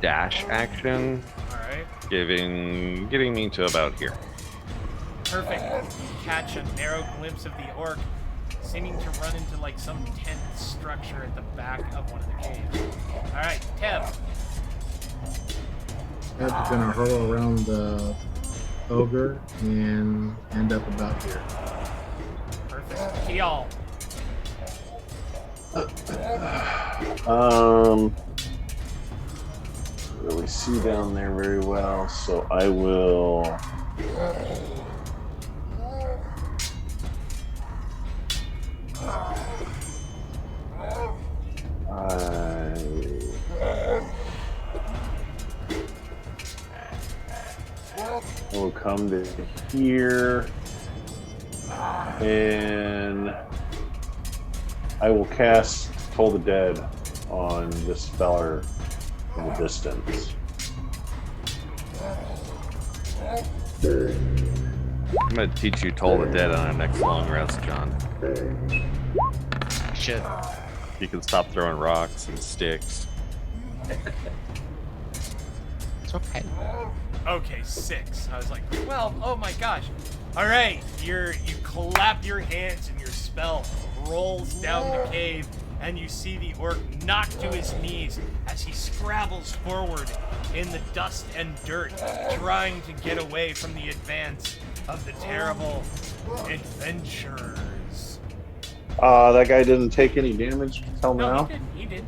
dash action. All right. Getting me to about here. Perfect. You catch a narrow glimpse of the orc seeming to run into like some tent structure at the back of one of the caves. All right, Teb. Teb's gonna hurl around the ogre and end up about here. Perfect. Kial. Really see down there very well, so I will. I will come to here, and I will cast Toll the Dead on this feller in the distance. I'm gonna teach you Toll the Dead on our next long rest, John. Shit. You can stop throwing rocks and sticks. It's okay. Okay, 6. I was like, 12. Oh my gosh. All right, you clap your hands and your spell rolls down the cave, and you see the orc knocked to his knees as he scrabbles forward in the dust and dirt, trying to get away from the advance of the terrible adventurers. That guy didn't take any damage till No, now? he did.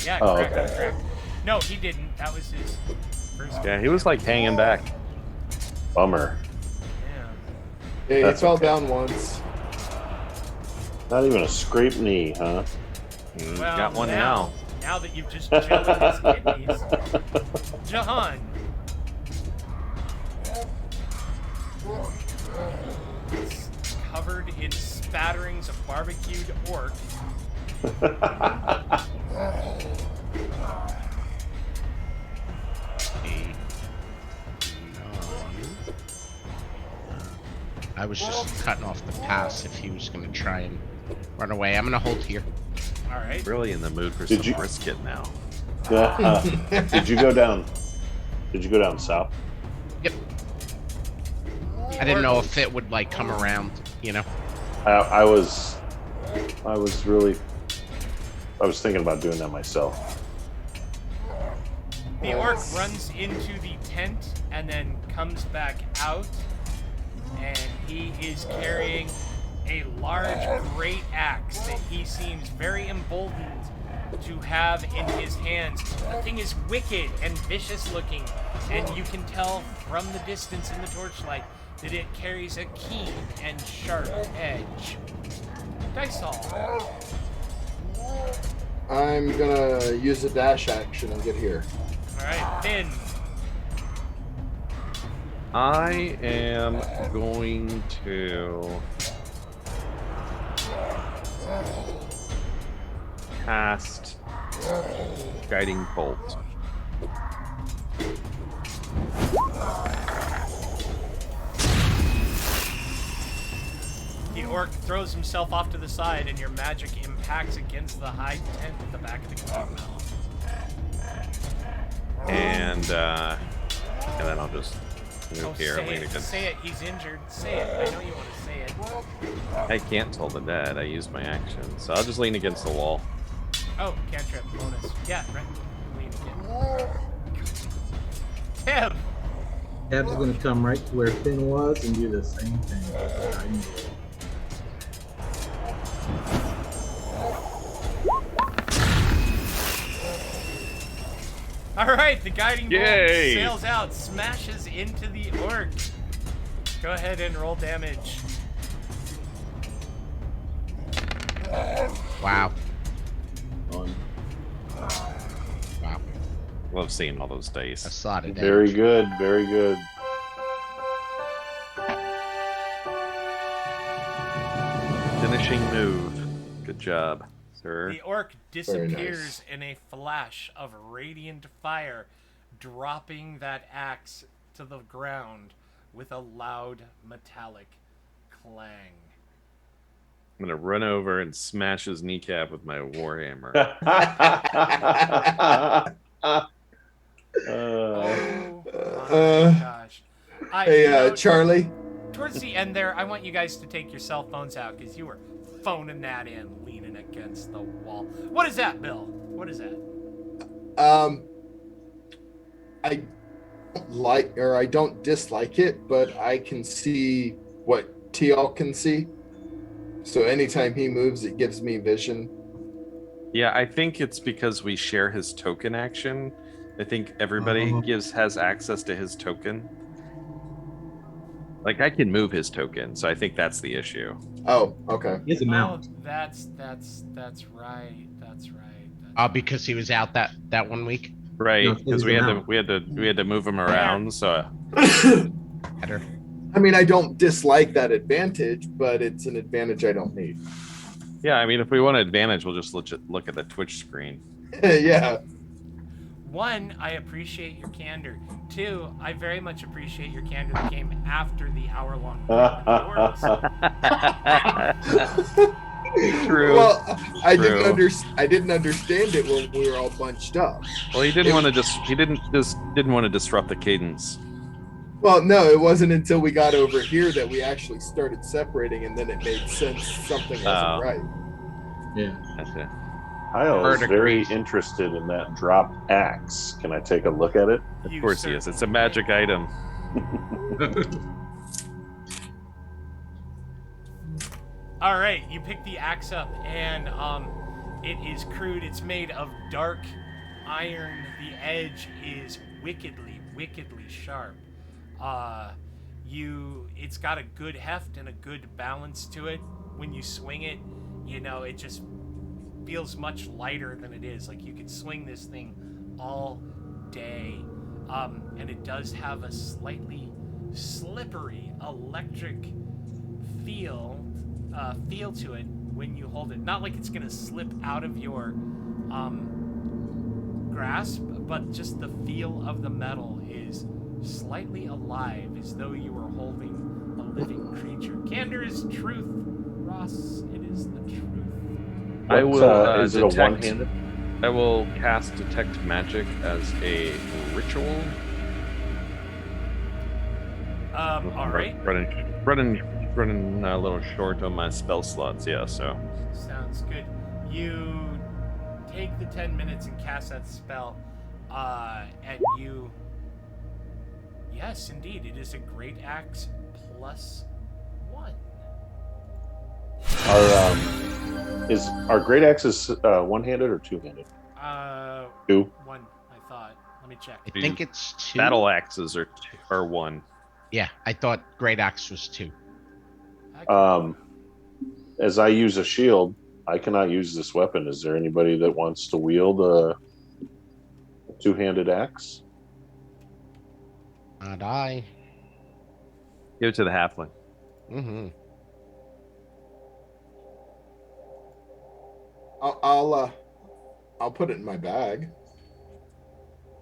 Yeah, Oh, correct, okay. correct. No, he didn't. That was his first. Yeah, he was like hanging back. Bummer. Yeah. Yeah, he That's fell okay. down once. Not even a scraped knee, huh? Well, Got one now. Now that you've just jellied his kidneys. Jahan. covered in spatterings of barbecued orc. I was just cutting off the pass if he was going to try and run away. I'm going to hold here. All right. Really in the mood for Did some you- brisket now. Did you go down? Did you go down south? Yep. I didn't know if it would like come around, you know. I was thinking about doing that myself. The orc runs into the tent and then comes back out, and he is carrying a large great axe that he seems very emboldened to have in his hands. The thing is wicked and vicious looking, and you can tell from the distance in the torchlight that it carries a keen and sharp edge. Dice all. I'm gonna use a dash action and get here. Alright, Finn. I am going to cast Guiding Bolt. The orc throws himself off to the side, and your magic impacts against the high tent at the back of the cogwheel. And then I'll just move here and say lean it. against. Say it. He's injured. Say it. I know you want to say it. I can't tell the dead. I used my action, so I'll just lean against the wall. Oh, cantrip bonus. Yeah, right. Lean again. Tim! Tab's gonna come right to where Finn was and do the same thing. Guiding bolt. Alright, the guiding bolt Yay! sails out, smashes into the orc. Go ahead and roll damage. Wow. On. Wow. Love seeing all those That's dice. a lot of damage. Very good, very good. Finishing move. Good job, sir. The orc Very disappears in a flash of radiant fire, dropping that axe to the ground with a loud metallic clang. I'm gonna run over and smash his kneecap with my warhammer. Oh Uh, my gosh. Hey, you know, Charlie. towards the end there, I want you guys to take your cell phones out because you were phoning that in, leaning against the wall. What is that, Bill? What is that? I don't like, or I don't dislike it, but I can see what Teal can see. So anytime he moves, it gives me vision. Yeah, I think it's because we share his token action. I think everybody has access to his token. Like I can move his token, so I think that's the issue. Oh, okay. He has a mount. Oh, that's right. That's right. Because he was out that 1 week. Right, No, because he's we a had to move him around. So Better. I mean, I don't dislike that advantage, but it's an advantage I don't need. yeah, I mean, if we want an advantage, we'll just look at the Twitch screen. Yeah. One, I appreciate your candor. Two, I very much appreciate your candor that came after the hour-long True. Well, I True. I didn't understand it when we were all bunched up. Well, he didn't want to disrupt the cadence. Well, no, it wasn't until we got over here that we actually started separating, and then it made sense something wasn't right. Yeah. That's it. I was Bird very agrees. interested in that drop axe. Can I take a look at it? Of course he is. It's a magic item. All right, you pick the axe up, and it is crude. It's made of dark iron. The edge is wickedly sharp. It's got a good heft and a good balance to it. When you swing it, you know, it just feels much lighter than it is. Like you could swing this thing all day. And it does have a slightly slippery electric feel to it when you hold it. Not like it's gonna slip out of your grasp, but just the feel of the metal is slightly alive, as though you were holding a living creature. Candor is truth, Ross. It is the truth. I will is it a detect. one-handed? I will cast detect magic as a ritual. All right. Running a little short on my spell slots. Yeah, so Sounds good. You take the 10 minutes and cast that spell, and you... Yes, indeed, it is a great axe +1. Are great axes one-handed or two-handed? Two. 1, I thought. Let me check. I think it's 2. battle axes are 1. Yeah, I thought great axe was 2. As I use a shield, I cannot use this weapon. Is there anybody that wants to wield a two-handed axe? Not I. Give it to the halfling. Mm-hmm. I'll put it in my bag.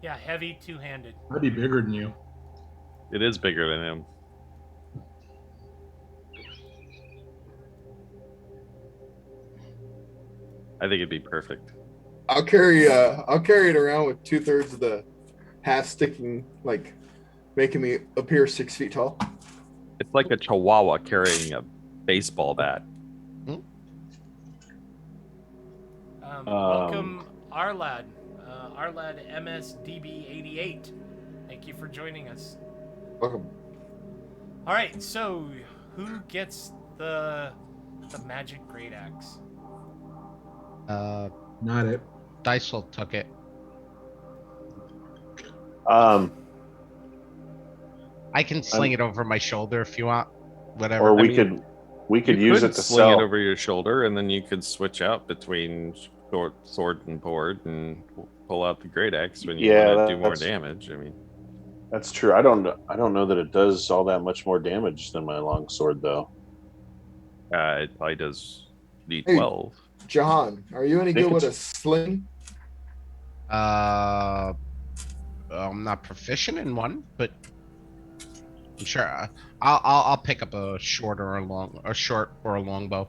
Yeah, heavy, two-handed. I'd be bigger than you. It is bigger than him. I think it'd be perfect. I'll carry it around with 2/3 of the half sticking, like making me appear 6 feet tall. It's like a chihuahua carrying a baseball bat. Welcome, Arlad. Arlad MSDB88. Thank you for joining us. Welcome. All right, so who gets the magic great axe? Not it. Dysel took it. Um, I can sling it over my shoulder if you want. Whatever. or we mean, could use it to sling sell. it over your shoulder, and then you could switch out between sword and board and pull out the great axe when you Yeah, want to do more that's- damage. I mean, That's true. I don't know that it does all that much more damage than my longsword, though. it probably does D12. Jahan, are you any think good with a it's- sling? I'm not proficient in one, but I'm sure I'll pick up a short or a longbow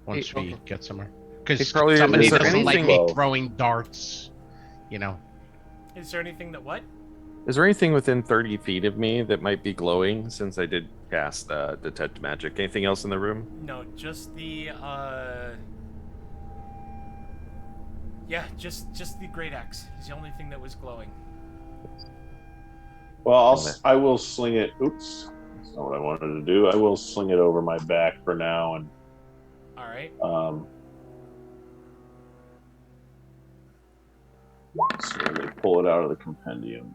once we okay. get somewhere. Because Carly, is somebody there doesn't like anything- me throwing darts, you know. Is there anything that what? Is there anything within 30 feet of me that might be glowing since I did cast detect magic? Anything else in the room? No, just the just the great axe is the only thing that was glowing. Well, I will sling it. Oops, that's not what I wanted to do. I will sling it over my back for now, and All right. So let me pull it out of the compendium.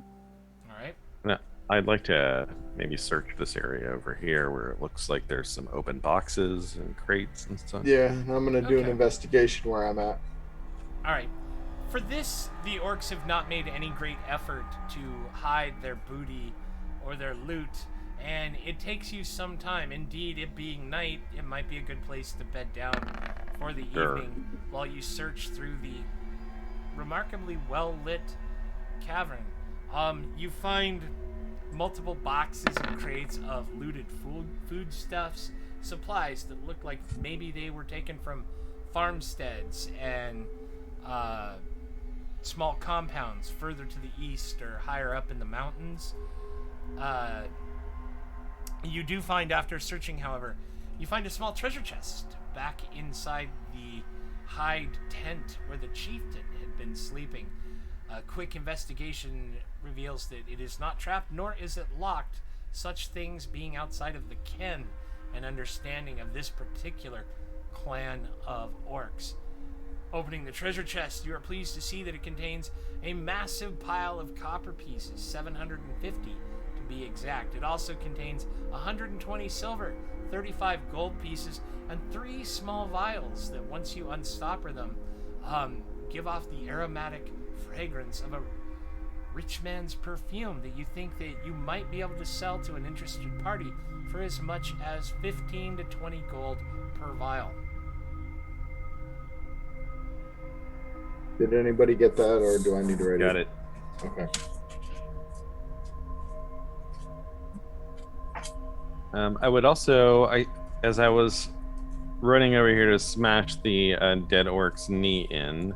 All right. No, I'd like to maybe search this area over here where it looks like there's some open boxes and crates and stuff. Yeah, I'm gonna do an Okay. investigation where I'm at. All right. For this, the orcs have not made any great effort to hide their booty or their loot, and it takes you some time. Indeed, it being night, it might be a good place to bed down for the Sure. evening while you search through the remarkably well-lit cavern. You find multiple boxes and crates of looted foodstuffs, supplies that look like maybe they were taken from farmsteads and small compounds further to the east or higher up in the mountains. You do find, after searching, however, you find a small treasure chest back inside the hide tent where the chieftain had been sleeping. A quick investigation reveals that it is not trapped, nor is it locked, such things being outside of the ken and understanding of this particular clan of orcs. Opening the treasure chest, you are pleased to see that it contains a massive pile of copper pieces, 750 to be exact. It also contains 120 silver, 35 gold pieces, and 3 small vials that, once you unstopper them, give off the aromatic fragrance of a rich man's perfume that you think that you might be able to sell to an interested party for as much as 15 to 20 gold per vial. Did anybody get that, or do I need to write Got it. Okay. I would also, as I was running over here to smash the dead orc's knee in,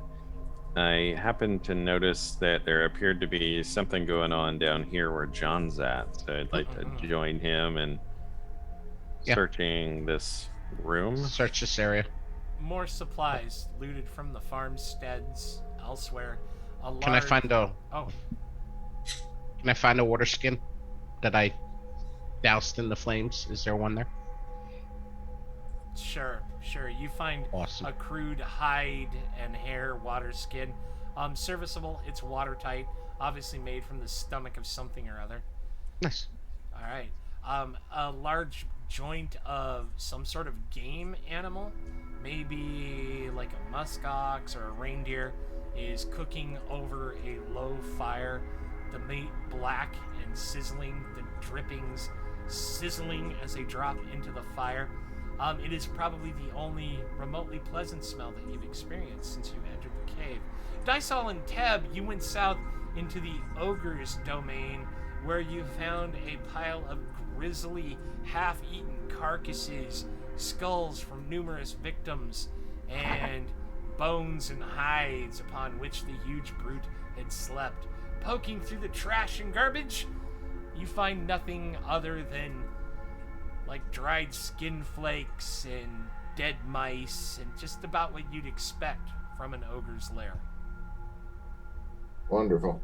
I happened to notice that there appeared to be something going on down here where John's at. So I'd like to join him in Yeah. searching this room. Search this area. More supplies looted from the farmsteads elsewhere. Can I find a Oh, Can I find a water skin that I doused in the flames? Is there one there? sure. You find Awesome. a crude hide and hair water skin. Serviceable. It's watertight. Obviously made from the stomach of something or other. Nice. All right. A large joint of some sort of game animal, maybe like a muskox or a reindeer, is cooking over a low fire. The meat black and sizzling, the drippings sizzling as they drop into the fire. It is probably the only remotely pleasant smell that you've experienced since you entered the cave. Dysol and Teb, you went south into the ogre's domain, where you found a pile of grisly, half-eaten carcasses, skulls from numerous victims, and bones and hides upon which the huge brute had slept. Poking through the trash and garbage, you find nothing other than like dried skin flakes and dead mice and just about what you'd expect from an ogre's lair. Wonderful.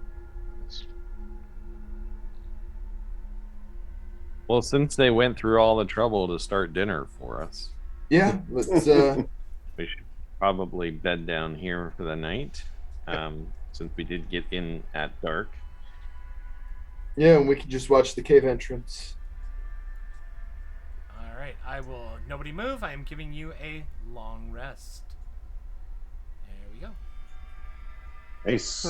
Well, since they went through all the trouble to start dinner for us, Yeah, let's we should probably bed down here for the night, since we did get in at dark. yeah, and we can just watch the cave entrance. All right, I will. Nobody move. I am giving you a long rest. There we go. Nice.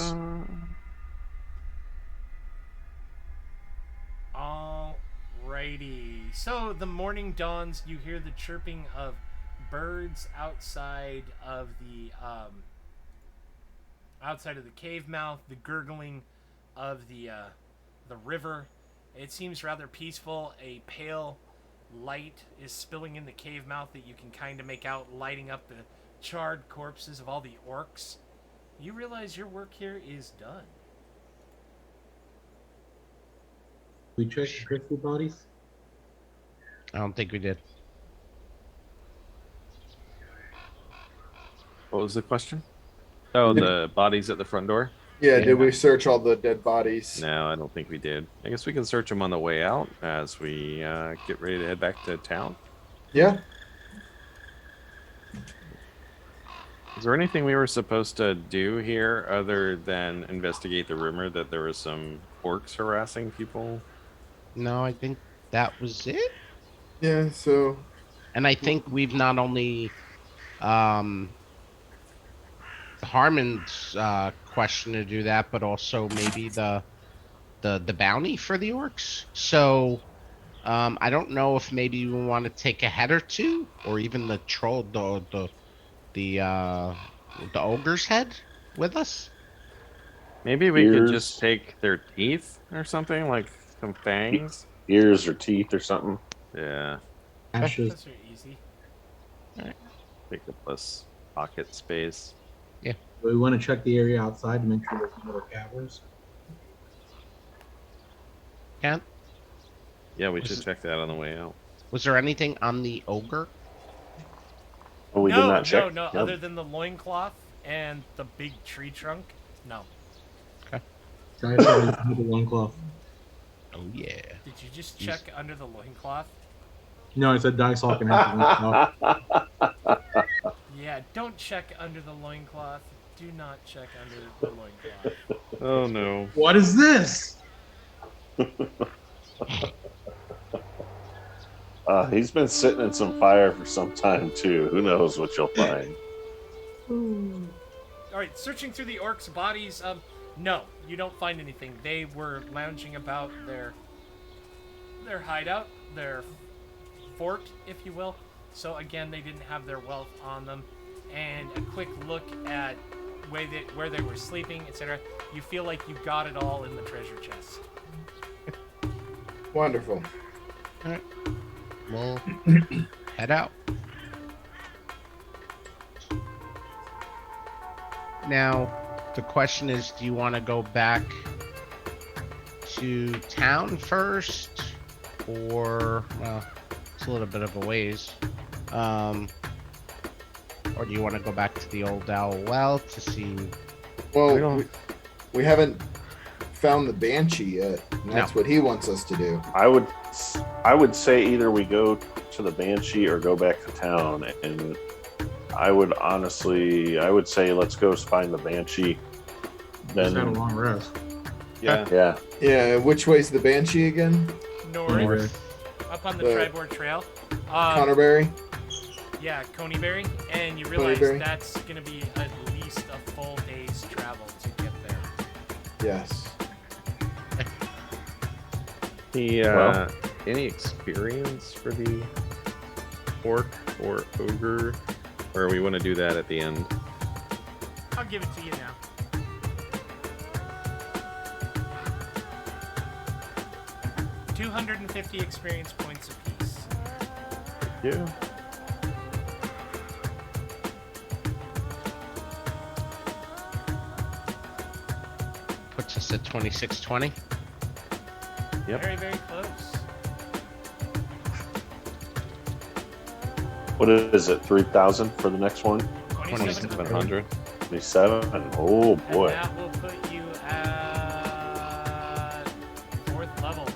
Alrighty. So the morning dawns. You hear the chirping of birds outside of the cave mouth. The gurgling of the river. It seems rather peaceful. A pale light is spilling in the cave mouth that you can kind of make out, lighting up the charred corpses of all the orcs. You realize your work here is done. We checked the crystal bodies. I don't think we did. What was the question? Oh, the bodies at the front door? Yeah, did we search all the dead bodies? No, I don't think we did. I guess we can search them on the way out as we get ready to head back to town. Yeah. Is there anything we were supposed to do here other than investigate the rumor that there was some orcs harassing people? No, I think that was it. Yeah, so And I think we've not only Harmon's question to do that, but also maybe the bounty for the orcs. So I don't know if maybe we want to take a head or two, or even the troll, the ogre's head with us. Maybe we could Ears. just take their teeth or something, like some fangs. Ears or teeth or something. Yeah, Ashes. Those are easy. take up less pocket space. We want to check the area outside to make sure there's no other caverns. Kent, Yeah, we should check that on the way out. was there anything on the ogre? Oh, we did not check. No. Yep. Other than the loincloth and the big tree trunk, no. Guys, the loincloth. Oh yeah. Did you just check under the loincloth? No, I said dice hawk and have the loincloth. Yeah, don't check under the loincloth. Do not check under the loincloth. Oh no. What is this? He's been sitting in some fire for some time too. Who knows what you'll find? All right, searching through the orcs' bodies, No, you don't find anything. They were lounging about their hideout, their fort, if you will. So again, they didn't have their wealth on them. And a quick look at where they were sleeping, etc. You feel like you got it all in the treasure chest. Wonderful. All right. We'll head out. Now, the question is, do you want to go back to town first? Or, well, it's a little bit of a ways. Or do you want to go back to the old owl well to see? Well, we haven't found the banshee yet. And that's what he wants us to do. I would say either we go to the banshee or go back to town. And I would say let's go find the banshee. Just had a Then long rest. Yeah. Yeah, which way's the banshee again? North, up on the Tribord Trail. Connorberry? Yeah, Coneyberry. And you realize Coneyberry. that's going to be at least a full day's travel to get there. Yes. Any experience for the orc or ogre? Or we want to do that at the end? I'll give it to you now. $250 experience points apiece. Yeah. Puts us at 2620. Yep. Very, very close. what is it? 3,000 for the next one? 2700. 27. Oh boy. And that will put you at 4th level.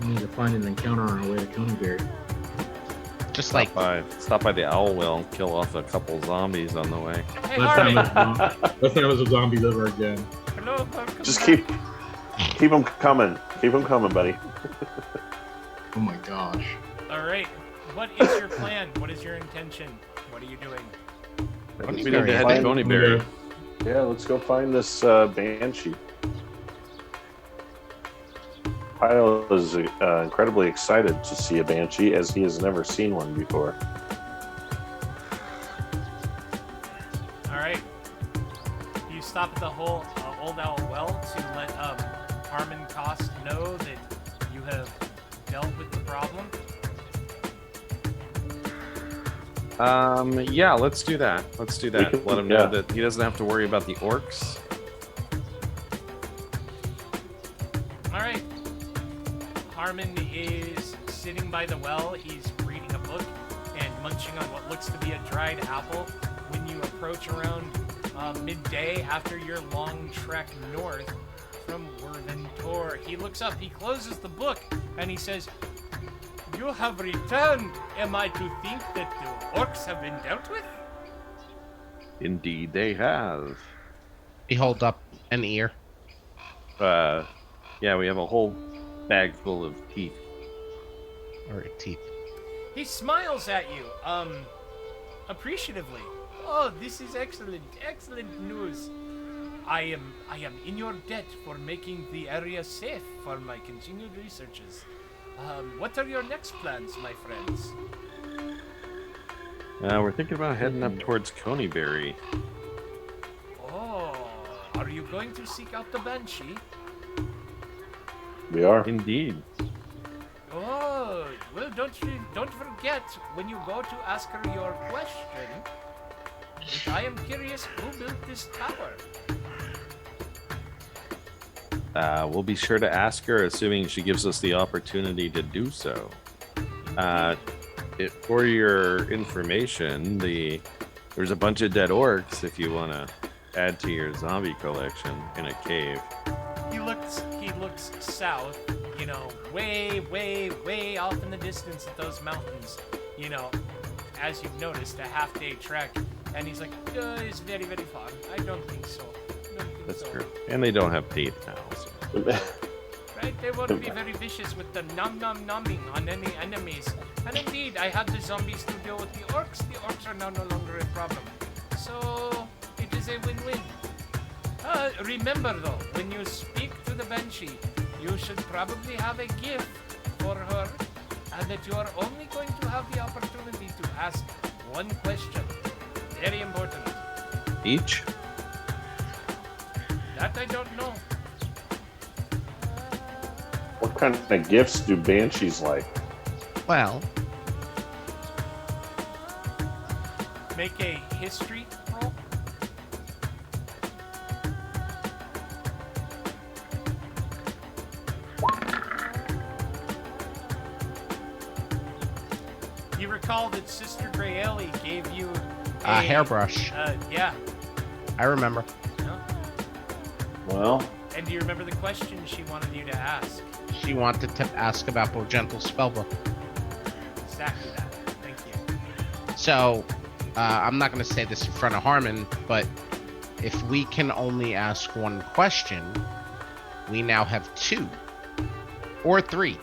We need to find an encounter on our way to Coneyberry. Just like, Stop by the owl well and kill off a couple zombies on the way. Hey, Let's Harvey! have a zombie liver again. Hello, welcome Just back. keep them coming. Keep them coming, buddy. Oh my gosh. All right. What is your plan? What is your intention? What are you doing? We need to head to Coneyberry. Yeah, let's go find this banshee. Kyle is incredibly excited to see a banshee, as he has never seen one before. All right. You stop at the whole Old Owl Well to let Harmon Cost know that you have dealt with the problem. Yeah, let's do that. Let's do that. Let him know Yeah. that he doesn't have to worry about the orcs. All right. Harmon is sitting by the well. He's reading a book and munching on what looks to be a dried apple. When you approach around midday after your long trek north from Worthen Tor, he looks up, he closes the book, and he says, "You have returned. Am I to think that the orcs have been dealt with?" Indeed, they have. he hold up an ear. Yeah, we have a whole bag full of teeth. Or teeth. He smiles at you, appreciatively. "Oh, this is excellent news. I am in your debt for making the area safe for my continued researches. What are your next plans, my friends?" We're thinking about heading up towards Coneyberry. "Oh, are you going to seek out the banshee?" We are. Indeed. "Oh, well, don't forget when you go to ask her your question. I am curious who built this tower." We'll be sure to ask her, assuming she gives us the opportunity to do so. For your information, there's a bunch of dead orcs if you want to add to your zombie collection in a cave. He looks south, way off in the distance at those mountains, as you've noticed, a half-day trek, and he's like, "It's very, very far. I don't think so. That's true. And they don't have teeth now. So. Right? They won't be very vicious with the nom-nom-nomming on any enemies. And indeed, I had the zombies to deal with the orcs. The orcs are now no longer a problem. So, it is a win-win." Remember though, when you speak to the Banshee, you should probably have a gift for her, and that you are only going to have the opportunity to ask one question. Very important. Each? That I don't know. What kind of gifts do banshees like? Well, Make a history roll. You recall that Sister Graeli gave you a hairbrush. Yeah. I remember. No? Well, And do you remember the question she wanted you to ask? She wanted to ask about Bojangles' spellbook. Exactly that. Thank you. So, I'm not going to say this in front of Harmon, but if we can only ask one question, we now have 2 or 3.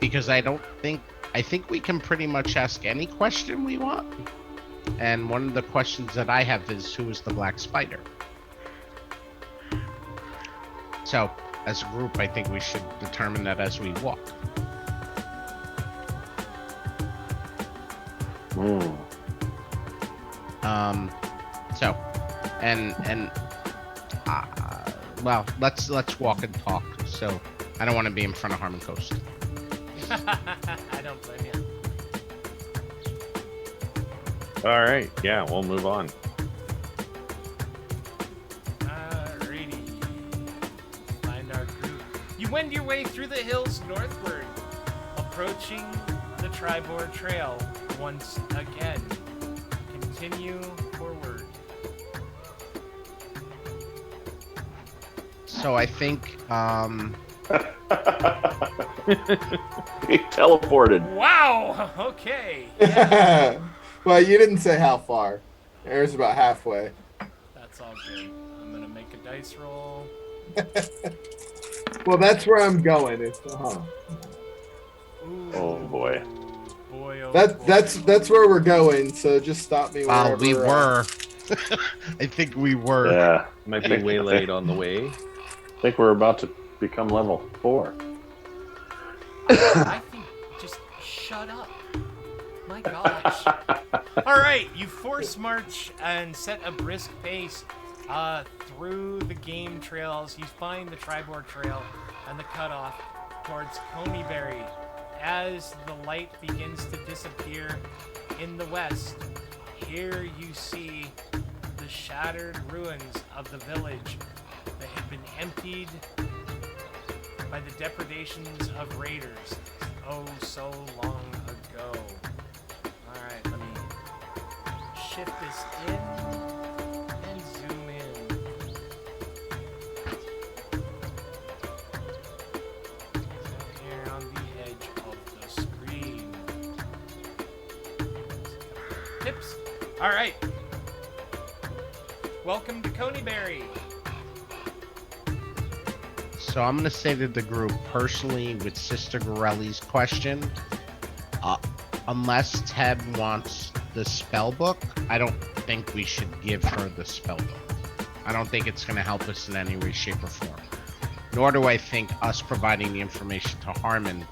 Because I think we can pretty much ask any question we want. And one of the questions that I have is, who is the Black Spider? So, as a group, I think we should determine that as we walk. So, well, let's walk and talk. So, I don't want to be in front of Harmon Coast. I don't blame you. All right. Yeah, we'll move on. Alrighty. Find our group. You wend your way through the hills northward, approaching the Tribord Trail once again. Continue forward. So, I think, he teleported. Wow! Okay. Yeah, Well, you didn't say how far. It was about halfway. that's all good. I'm gonna make a dice roll. Well, that's where I'm going. It's Ooh, Oh, boy. boy, oh boy. that's where we're going. So just stop me wherever. we were. I think we were. Yeah. Might be waylaid on the way. I think we're about to become level 4. I think just shut up. My gosh. All right, you force march and set a brisk pace through the game trails. You find the Tribord Trail and the cutoff towards Coneyberry. As the light begins to disappear in the west, here you see the shattered ruins of the village that had been emptied by the depredations of raiders oh so long ago. Alright, let me shift this in and zoom in. So here on the edge of the screen. Tips. Alright. Welcome to Coneyberry. So I'm going to say to the group, personally, with Sister Gorelli's question, unless Ted wants the spell book, I don't think we should give her the spell book. I don't think it's going to help us in any way, shape, or form. Nor do I think us providing the information to Harmon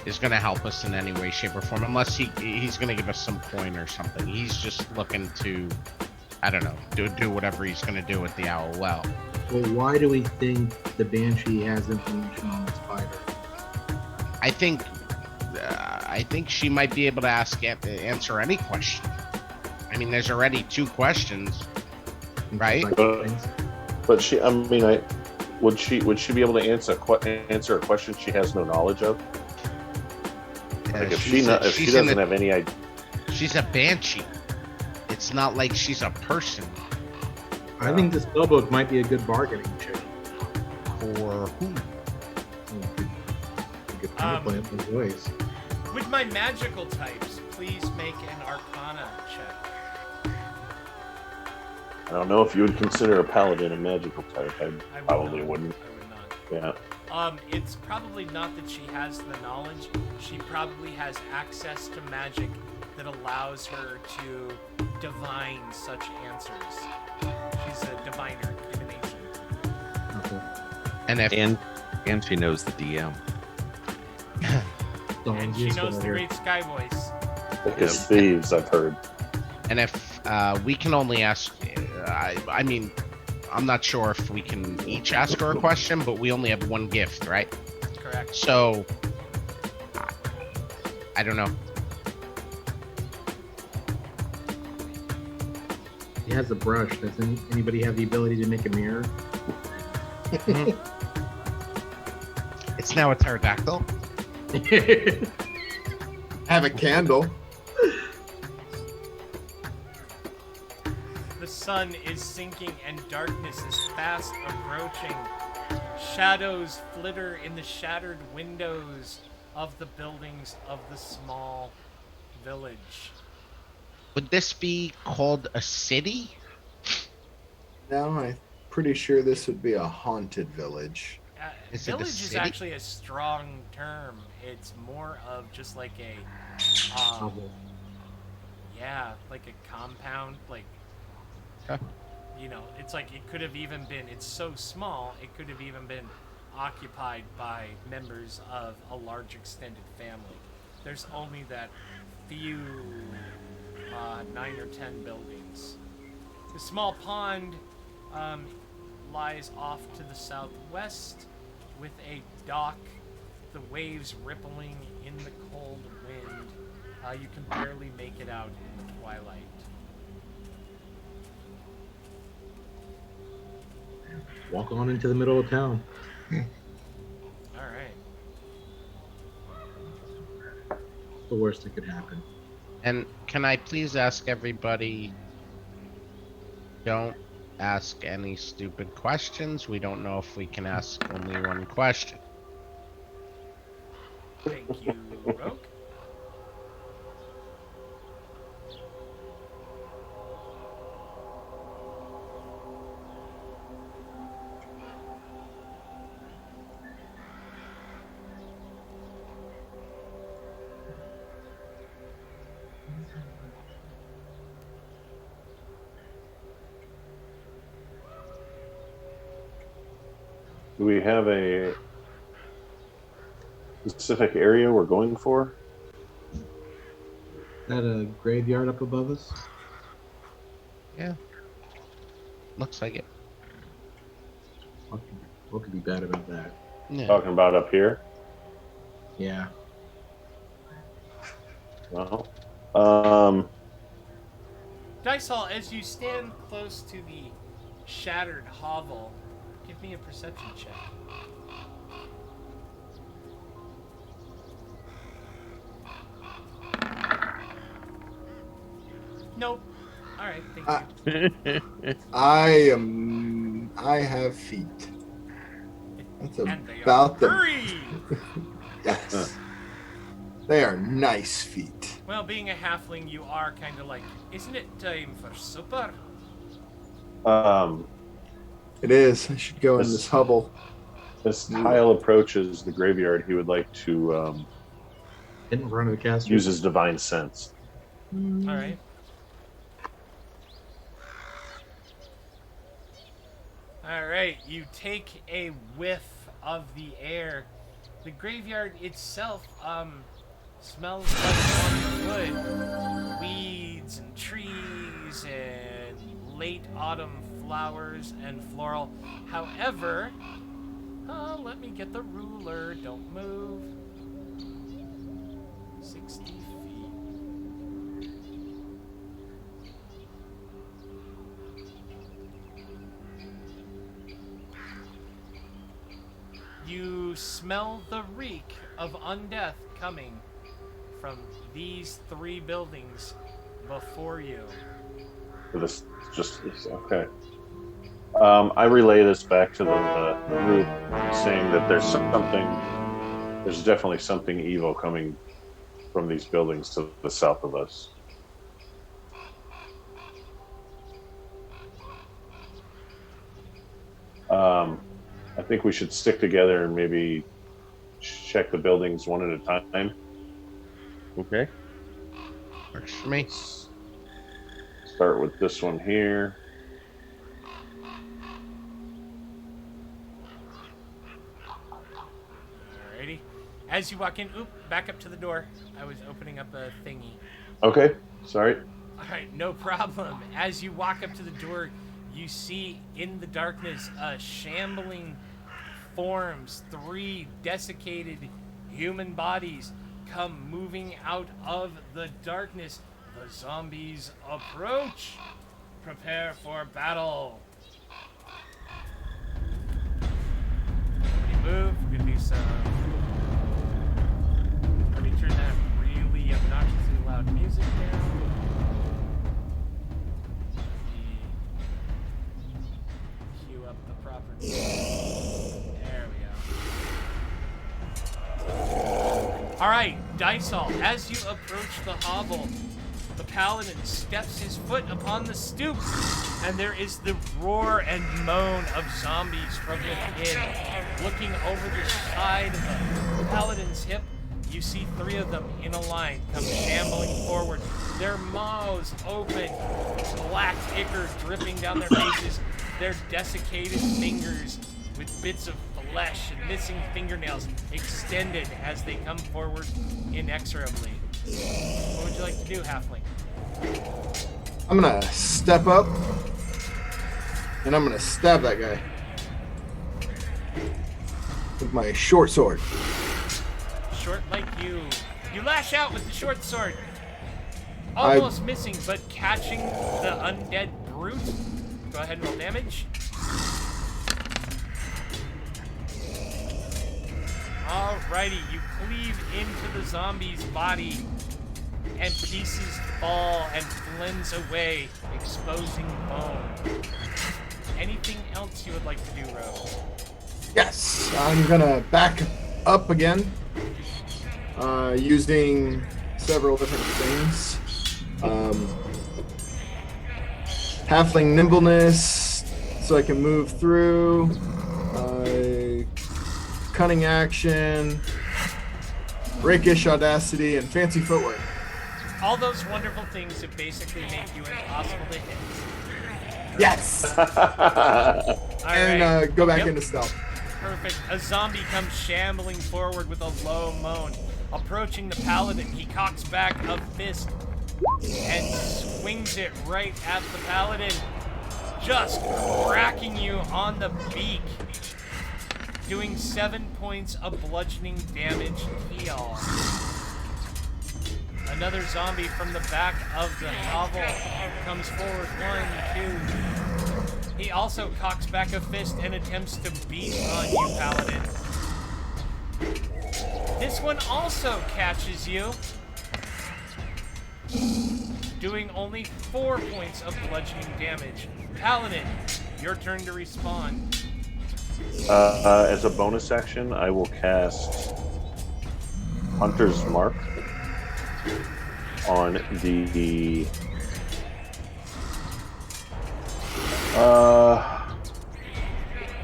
is going to help us in any way, shape, or form, unless he's going to give us some coin or something. He's just looking to, I don't know, do whatever he's going to do with the Owl Well. Well, why do we think the Banshee has information on the spider? I think she might be able to answer any question. I mean, there's already 2 questions, right? But she, I mean, would she be able to answer a question she has no knowledge of? Like if she doesn't have any idea. She's a banshee. It's not like she's a person. I think the spellbook might be a good bargaining chip. For who? You could play it both ways. With my magical types, please make an Arcana check. I don't know if you would consider a paladin a magical type. I would probably not. wouldn't. I would not. Yeah. It's probably not that she has the knowledge. She probably has access to magic that allows her to divine such answers. She is a diviner divination. Okay. And if And she knows the DM. So And she knows the Great Sky Voice. Because thieves, I've heard. And if we can only ask, I mean, I'm not sure if we can each ask her a question, but we only have one gift, right? Correct. So, I don't know. He has a brush. Does anybody have the ability to make a mirror? It's now a pterodactyl. Have a candle. The sun is sinking and darkness is fast approaching. Shadows flitter in the shattered windows of the buildings of the small village. Would this be called a city? No, I'm pretty sure this would be a haunted village. Is it a Village is city? actually a strong term. It's more of just like a, Hovel. yeah, like a compound. Like, Okay. you know, it's like it could have even been. It's so small, it could have even been occupied by members of a large extended family. There's only that few 9 or 10 buildings. The small pond lies off to the southwest with a dock, the waves rippling in the cold wind. You can barely make it out in the twilight. Walk on into the middle of town. All right. The worst that could happen. And can I please ask everybody, don't ask any stupid questions. We don't know if we can ask only one question. Thank you, Rogue. Do we have a specific area we're going for? Is that a graveyard up above us? Yeah. Looks like it. What could be bad about that? Yeah. Talking about up here? Yeah. No. Dysol, as you stand close to the shattered hovel, give me a perception check. Nope. All right, thank you. I have feet. That's And they about are the furry! yes. They are nice feet. Well, being a halfling, you are kind of like, isn't it time for supper? It is. I should go in this hovel. As Kyle approaches the graveyard, he would like to In front of the castle. use his divine sense. All right. All right, you take a whiff of the air. The graveyard itself smells like wood, weeds and trees and late autumn flowers and floral. However, let me get the ruler. Don't move. 60 feet. You smell the reek of undeath coming from these 3 buildings before you. This just okay. I relay this back to the group, saying that there's definitely something evil coming from these buildings to the south of us. I think we should stick together and maybe check the buildings one at a time. Okay. Works for me. Start with this one here. As you walk in, back up to the door. I was opening up a thingy. Okay, sorry. All right, no problem. As you walk up to the door, you see in the darkness shambling forms, 3 desiccated human bodies come moving out of the darkness. The zombies approach. Prepare for battle. Everybody move. We're gonna do some. Let me turn that really obnoxiously loud music down. Cue up the proper. There we go. All right, Dysol. As you approach the hovel, the paladin steps his foot upon the stoop, and there is the roar and moan of zombies from within. Looking over the side of the paladin's hip, you see 3 of them in a line come shambling forward, their mouths open, black ichor dripping down their faces, their desiccated fingers with bits of flesh and missing fingernails extended as they come forward inexorably. What would you like to do, Halfling? I'm gonna step up and I'm gonna stab that guy with my short sword. Short like you. You lash out with the short sword. Almost missing, but catching the undead brute. Go ahead and roll damage. Alrighty, you cleave into the zombie's body, and pieces fall and flings away, exposing bone. Anything else you would like to do, Ro? Yes, I'm gonna back up again, using several different things. Halfling nimbleness, so I can move through. Cunning action, rakish audacity, and fancy footwork. All those wonderful things that basically make you impossible to hit. Yes! All And right. go back Yep. into stealth. Perfect. A zombie comes shambling forward with a low moan. Approaching the paladin, he cocks back a fist and swings it right at the paladin, just cracking you on the beak, doing 7 points of bludgeoning damage heal. Another zombie from the back of the hovel comes forward. 1, 2. He also cocks back a fist and attempts to beat on you, paladin. This one also catches you, doing only 4 points of bludgeoning damage. Paladin, your turn to respond. As a bonus action, I will cast Hunter's Mark on the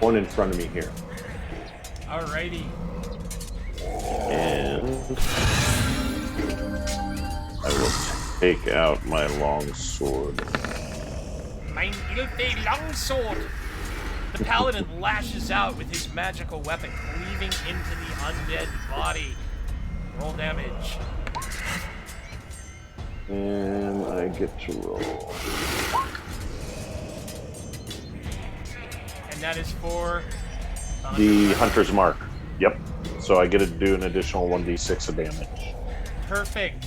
one in front of me here. Alrighty. And I will take out my long sword. Mein Ilfe longsword. The paladin lashes out with his magical weapon, cleaving into the undead body. Roll damage. And I get to roll. And that is for The Hunter's Mark. Yep. So I get to do an additional 1d6 of damage. Perfect.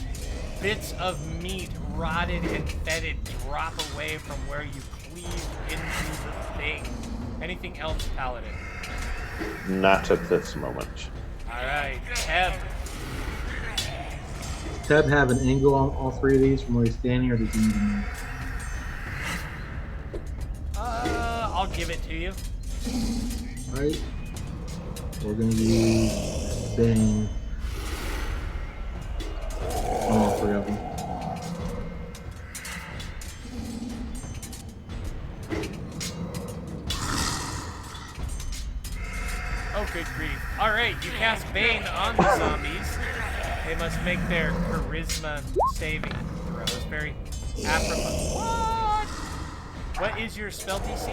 Bits of meat, rotted and fetid, drop away from where you cleave into the thing. Anything else, paladin? Not at this moment. Alright, Teb. Teb have an angle on all 3 of these from where he's standing, or does he need to move? I'll give it to you. Right? We're gonna use Bane on all 3 of them. Oh, good grief. Alright, you cast Bane on the zombies. They must make their charisma saving throws. Very apropos. What is your spell DC?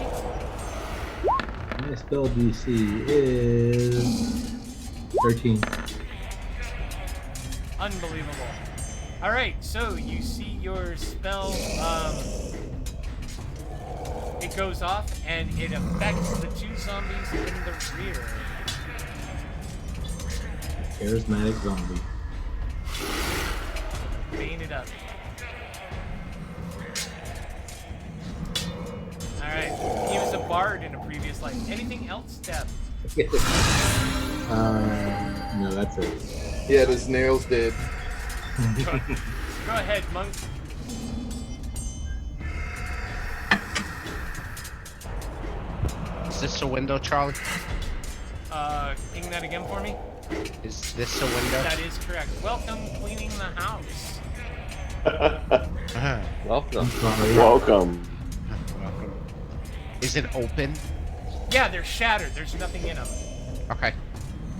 My spell DC is 13. Unbelievable. All right, so you see your spell. It goes off and it affects the 2 zombies in the rear. Charismatic zombie. Bane it up. All right, he was a bard in a previous life. Anything else, Deb? No, that's it. Yeah, his nails did. Go ahead, monk. Is this a window, Charlie? Ping that again for me. Is this a window? That is correct. Welcome, cleaning the house. Welcome. Sorry. Welcome. Welcome. Is it open? Yeah, they're shattered. There's nothing in them. Okay.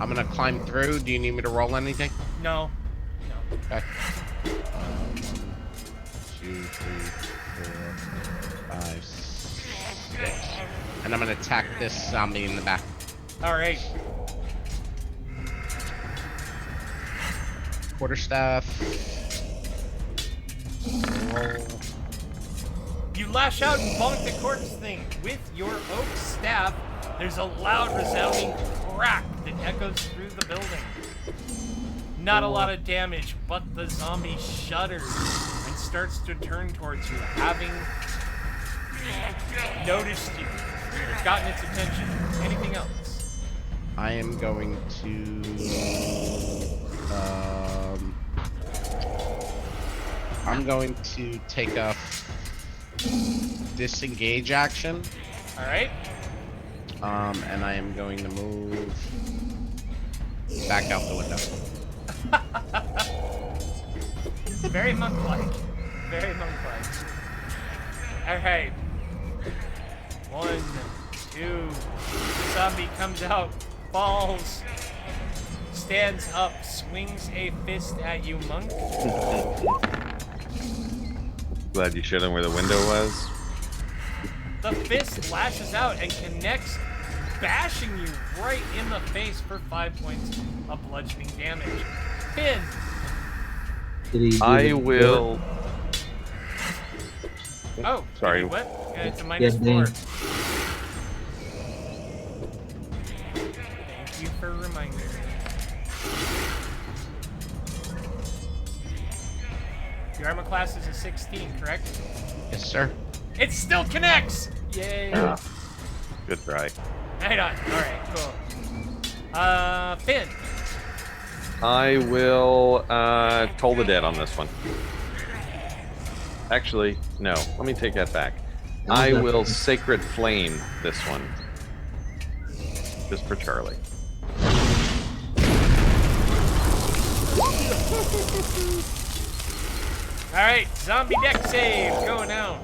I'm gonna climb through. Do you need me to roll anything? No. No. Okay. 1, 2, 3, 4, 5, 6. And I'm gonna attack this zombie in the back. All right. Quarterstaff. Roll. You lash out and bonk the corpse thing with your oak staff. There's a loud, resounding crack that echoes through the building. Not a lot of damage, but the zombie shudders and starts to turn towards you, having noticed you. You've gotten its attention. Anything else? I am going to. I'm going to take a disengage action. All right. And I am going to move back out the window. Very monk-like. Very monk-like. All right. 1, 2. The zombie comes out, falls, stands up, swings a fist at you, monk. Glad you showed him where the window was. The fist lashes out and connects, bashing you right in the face for 5 points of bludgeoning damage. Finn. Did he do I the- will. Oh, Sorry. What? It's a -4. Dane. Thank you for reminding me. Your armor class is a 16, correct? Yes, sir. It still connects! Yay! Good try. Right on. Alright, cool. Finn. I will toll the dead on this one. Actually, no. Let me take that back. I will sacred flame this one. Just for Charlie. Alright, zombie deck save. Go now.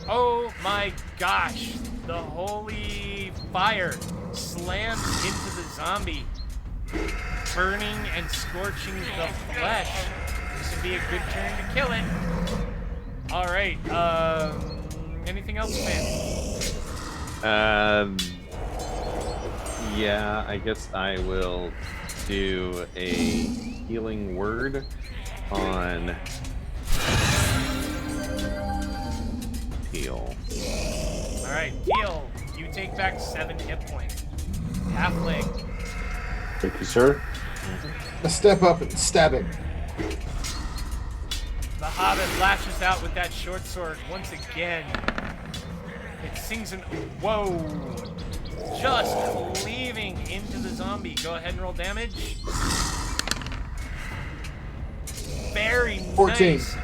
Oh my gosh. The holy fire slams into the zombie, burning and scorching the flesh. This would be a good turn to kill it. Alright, anything else, man? Yeah, I guess I will do a healing word on heal. Alright, heal. You take back 7 hit points. Halfling. Thank you, sir. Let's step up and stab him. The hobbit lashes out with that short sword once again. It sings an whoa. Just cleaving into the zombie. Go ahead and roll damage. Very 14. nice.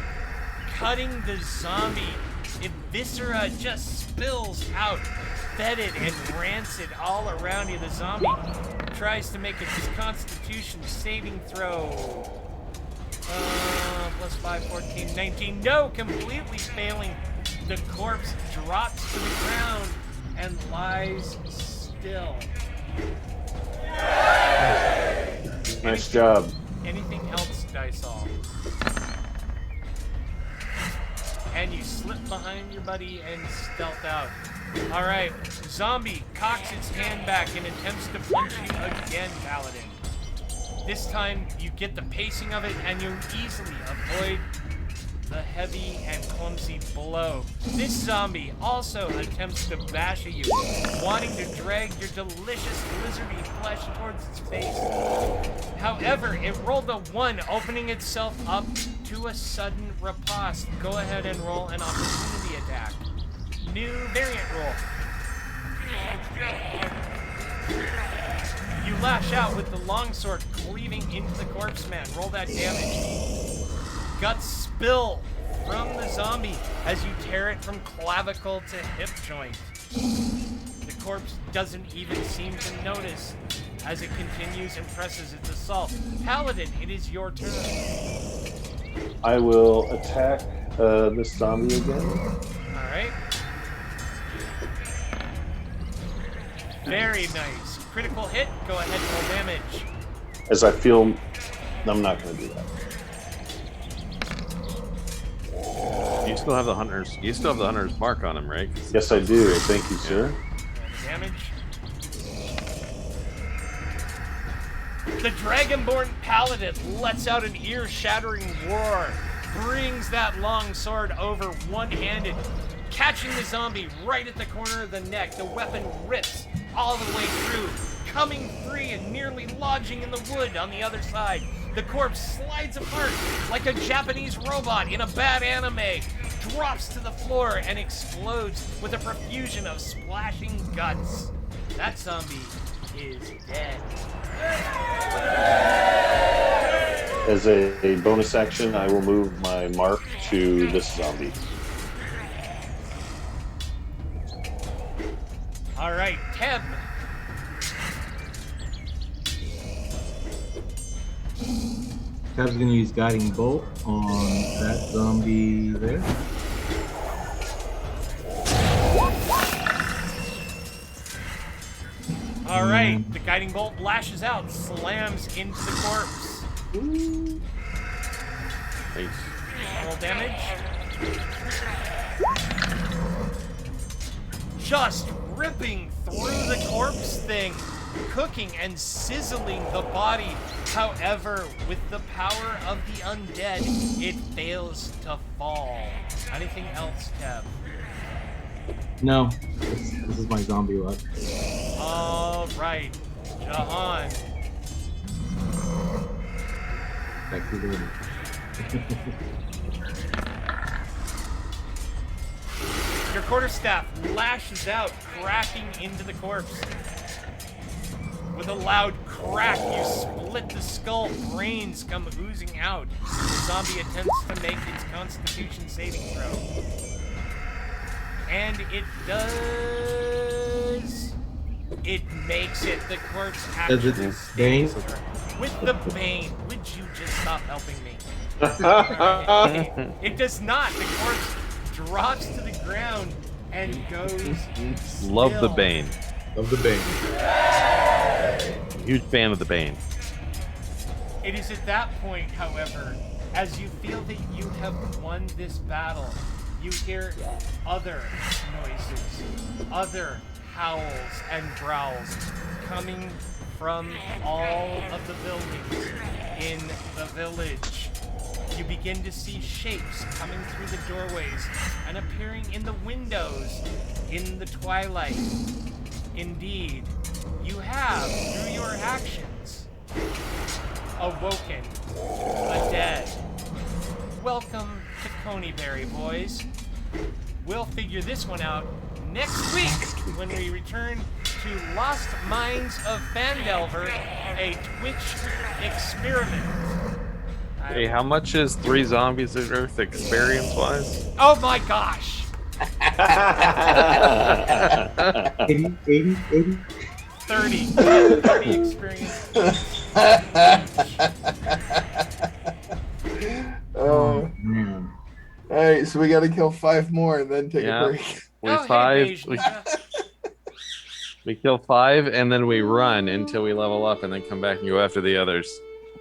Cutting the zombie. Viscera just spills out, fetid and rancid all around you. The zombie tries to make a constitution saving throw. +5, 14, 19. No, completely failing. The corpse drops to the ground and lies still. Nice job. Anything else, Dysol? And you slip behind your buddy and stealth out. Alright, zombie cocks its hand back and attempts to punch you again, Paladin. This time, you get the pacing of it, and you easily avoid the heavy and clumsy blow. This zombie also attempts to bash at you, wanting to drag your delicious lizardy flesh towards its face. However, it rolled a 1, opening itself up to a sudden riposte. Go ahead and roll an opportunity attack. New variant roll. You lash out with the longsword cleaving into the corpse man. Roll that damage. Guts spill from the zombie as you tear it from clavicle to hip joint. The corpse doesn't even seem to notice as it continues and presses its assault. Paladin, it is your turn. I will attack this zombie again. Alright. Very nice. Critical hit. Go ahead and roll damage. As I feel, I'm not going to do that. You still have the hunter's. You still have the hunter's mark on him, right? Yes, I do. Thank you, sir. Roll the damage. The Dragonborn Paladin lets out an ear-shattering roar, brings that long sword over one-handed, catching the zombie right at the corner of the neck. The weapon rips all the way through, coming free and nearly lodging in the wood on the other side. The corpse slides apart like a Japanese robot in a bad anime, drops to the floor, and explodes with a profusion of splashing guts. That zombie is dead. As a bonus action, I will move my mark to this zombie. All right, Teb. Tab's gonna use Guiding Bolt on that zombie there. All right, the guiding bolt lashes out, slams into the corpse. Nice. Roll damage. Just ripping through the corpse thing, cooking and sizzling the body. However, with the power of the undead, it fails to fall. Anything else, Kev? No, this is my zombie luck. All right, Jahan. Back to the room. Your quarterstaff lashes out, cracking into the corpse. With a loud crack, you split the skull, brains come oozing out. The zombie attempts to make its constitution saving throw. And it does. It makes it. The corpse Does it actually bane? stays with the bane. Would you just stop helping me? Alright. It does not. The corpse drops to the ground and goes. Love the still. Bane. Of the Bane. Huge fan of the Bane. It is at that point, however, as you feel that you have won this battle, you hear other noises, other howls and growls coming from all of the buildings in the village. You begin to see shapes coming through the doorways and appearing in the windows in the twilight. Indeed, you have, through your actions, awoken the dead. Welcome to Coneyberry, boys. We'll figure this one out next week when we return to Lost Mines of Phandelver, a Twitch experiment. Hey, how much is 3 zombies at Earth experience-wise? Oh my gosh! 80, 30 experience. man. All right, so we got to kill 5 more and then take Yeah. a break. We Oh, hey, 5. Beige. We kill 5 and then we run until we level up and then come back and go after the others.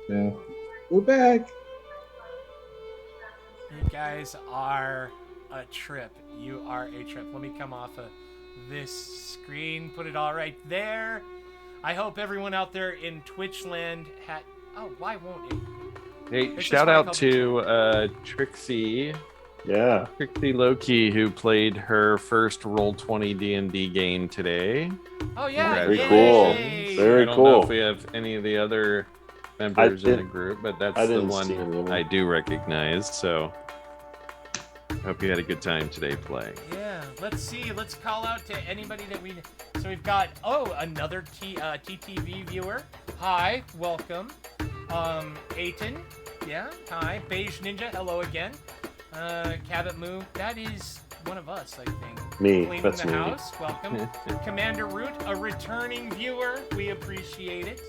Yeah. We're back. You guys are a trip. You are a trip. Let me come off of this screen, put it all right there. I hope everyone out there in Twitch land had Oh, why won't it? Hey, This is shout why I out called to Trixie Lowkey, who played her first Roll20 D&D game today. Oh yeah, Very yay! cool. Very I don't know cool. if we have any of the other members in the didn't- group, but that's I the didn't see any of one them. I do recognize. So, hope you had a good time today playing. Yeah, let's see. Let's call out to anybody that we. So we've got another TTV viewer. Hi, welcome. Aiton, yeah, hi. Beige Ninja, hello again. Cabot Moo, that is one of us, I think. Me, Cleaning that's the me. house, welcome. Commander Root, a returning viewer, we appreciate it.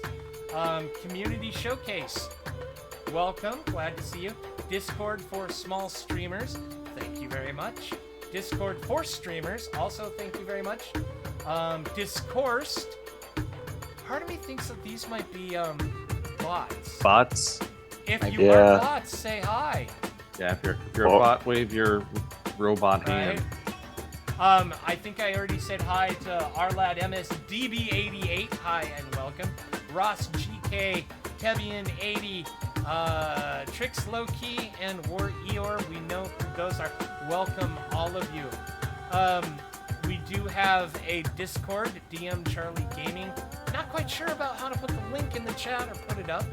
Community Showcase, welcome, glad to see you. Discord for small streamers, thank you very much. Discord for streamers, also thank you very much. Discoursed, part of me thinks that these might be bots. Bots? If you Yeah. are bots, say hi. Yeah, if you're a Oh. bot, wave your robot hand. I think I already said hi to our lad MSDB88. Hi and welcome. Ross GK, Tebian80, Trix Lowkey, and War Eeyore. We know who those are. Welcome, all of you. We do have a Discord, DM Charlie Gaming. Not quite sure about how to put the link in the chat or put it up.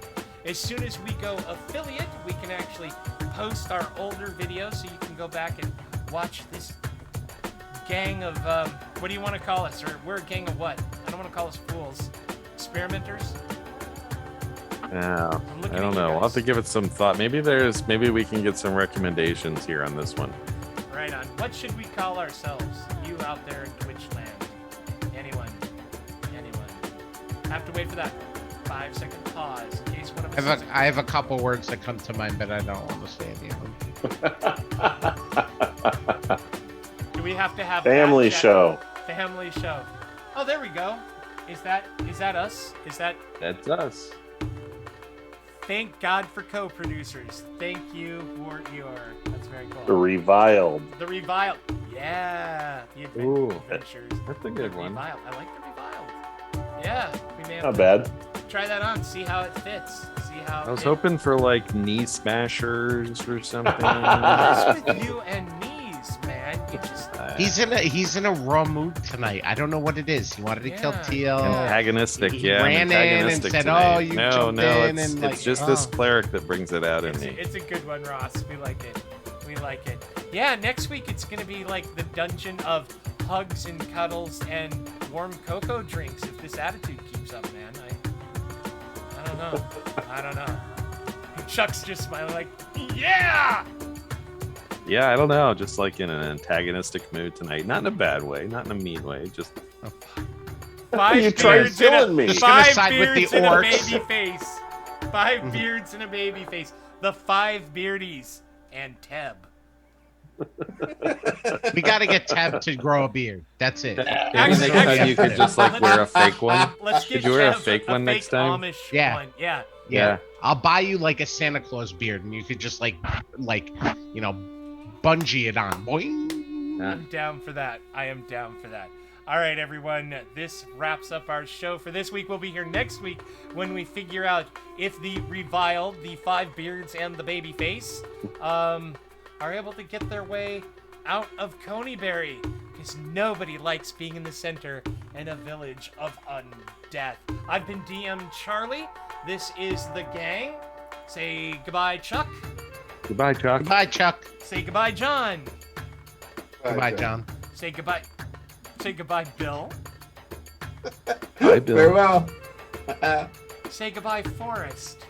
As soon as we go affiliate, we can actually post our older videos so you can go back and watch this gang of, what do you want to call us? Or we're a gang of what? I don't want to call us fools. Experimenters? Yeah, I'm looking I at don't you know. We'll have guys. to give it some thought. Maybe we can get some recommendations here on this one. Right on. What should we call ourselves? You out there in Twitch land. Anyone? Have to wait for that 5-second pause in case one of us. I have a couple words that come to mind, but I don't want to say any of them. Do we have to have Family that chat? show. Family show. Oh, there we go. Is that us? That's us. Thank God for co-producers. Thank you for your. That's very cool. The Reviled. The Reviled. Yeah. The Ooh, Adventures. that's a good one. Reviled. I like the Reviled. Yeah. We may have Not to bad. try that on. See how it fits. See how. I was it- hoping for like knee smashers or something. What's with you and knees, man? You just. He's in a raw mood tonight. I don't know what it is. He wanted to kill Yeah. TL. Antagonistic, He yeah. I'm ran in and antagonistic said, tonight. "Oh, you no, jumped no, in," it's and, like, just this oh. cleric that brings it out in me. It's a good one, Ross. We like it. We like it. Yeah, next week it's gonna be like the dungeon of hugs and cuddles and warm cocoa drinks. If this attitude keeps up, man, I don't know. I don't know. Chuck's just smiling like, yeah. Yeah, I don't know. Just like in an antagonistic mood tonight. Not in a bad way, not in a mean way. Just Five You tried beards and killing me. He's gonna Five side with the beards and a orcs. baby face. 5 beards and a baby face. The 5 beardies and Teb. We got to get Tab to grow a beard. That's it. Actually- next time you could just like wear a fake one. Let's Could get you wear a Chev fake one next time? Amish Yeah. one. Yeah. Yeah. I'll buy you like a Santa Claus beard, and you could just like bungee it on. Boing. I'm down for that. I am down for that. All right, everyone. This wraps up our show for this week. We'll be here next week when we figure out if the Reviled, the 5 beards, and the baby face are able to get their way out of Coneyberry. Because nobody likes being in the center in a village of undeath. I've been DM Charlie. This is the gang. Say goodbye, Chuck. Goodbye, Chuck. Goodbye, Chuck. Say goodbye, John. Goodbye, John. Say goodbye. Say goodbye, Bill. Bye, Bill. Farewell. Say goodbye, Forrest.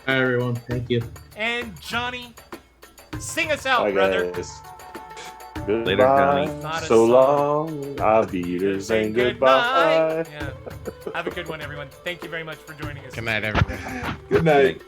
Hi, everyone. Thank you. And Johnny, sing us out, Bye, brother. guys. Goodbye. Later, Johnny. Not a So song. long. I'll be here saying goodbye. Yeah. Have a good one, everyone. Thank you very much for joining us. Good night, everyone. Good night.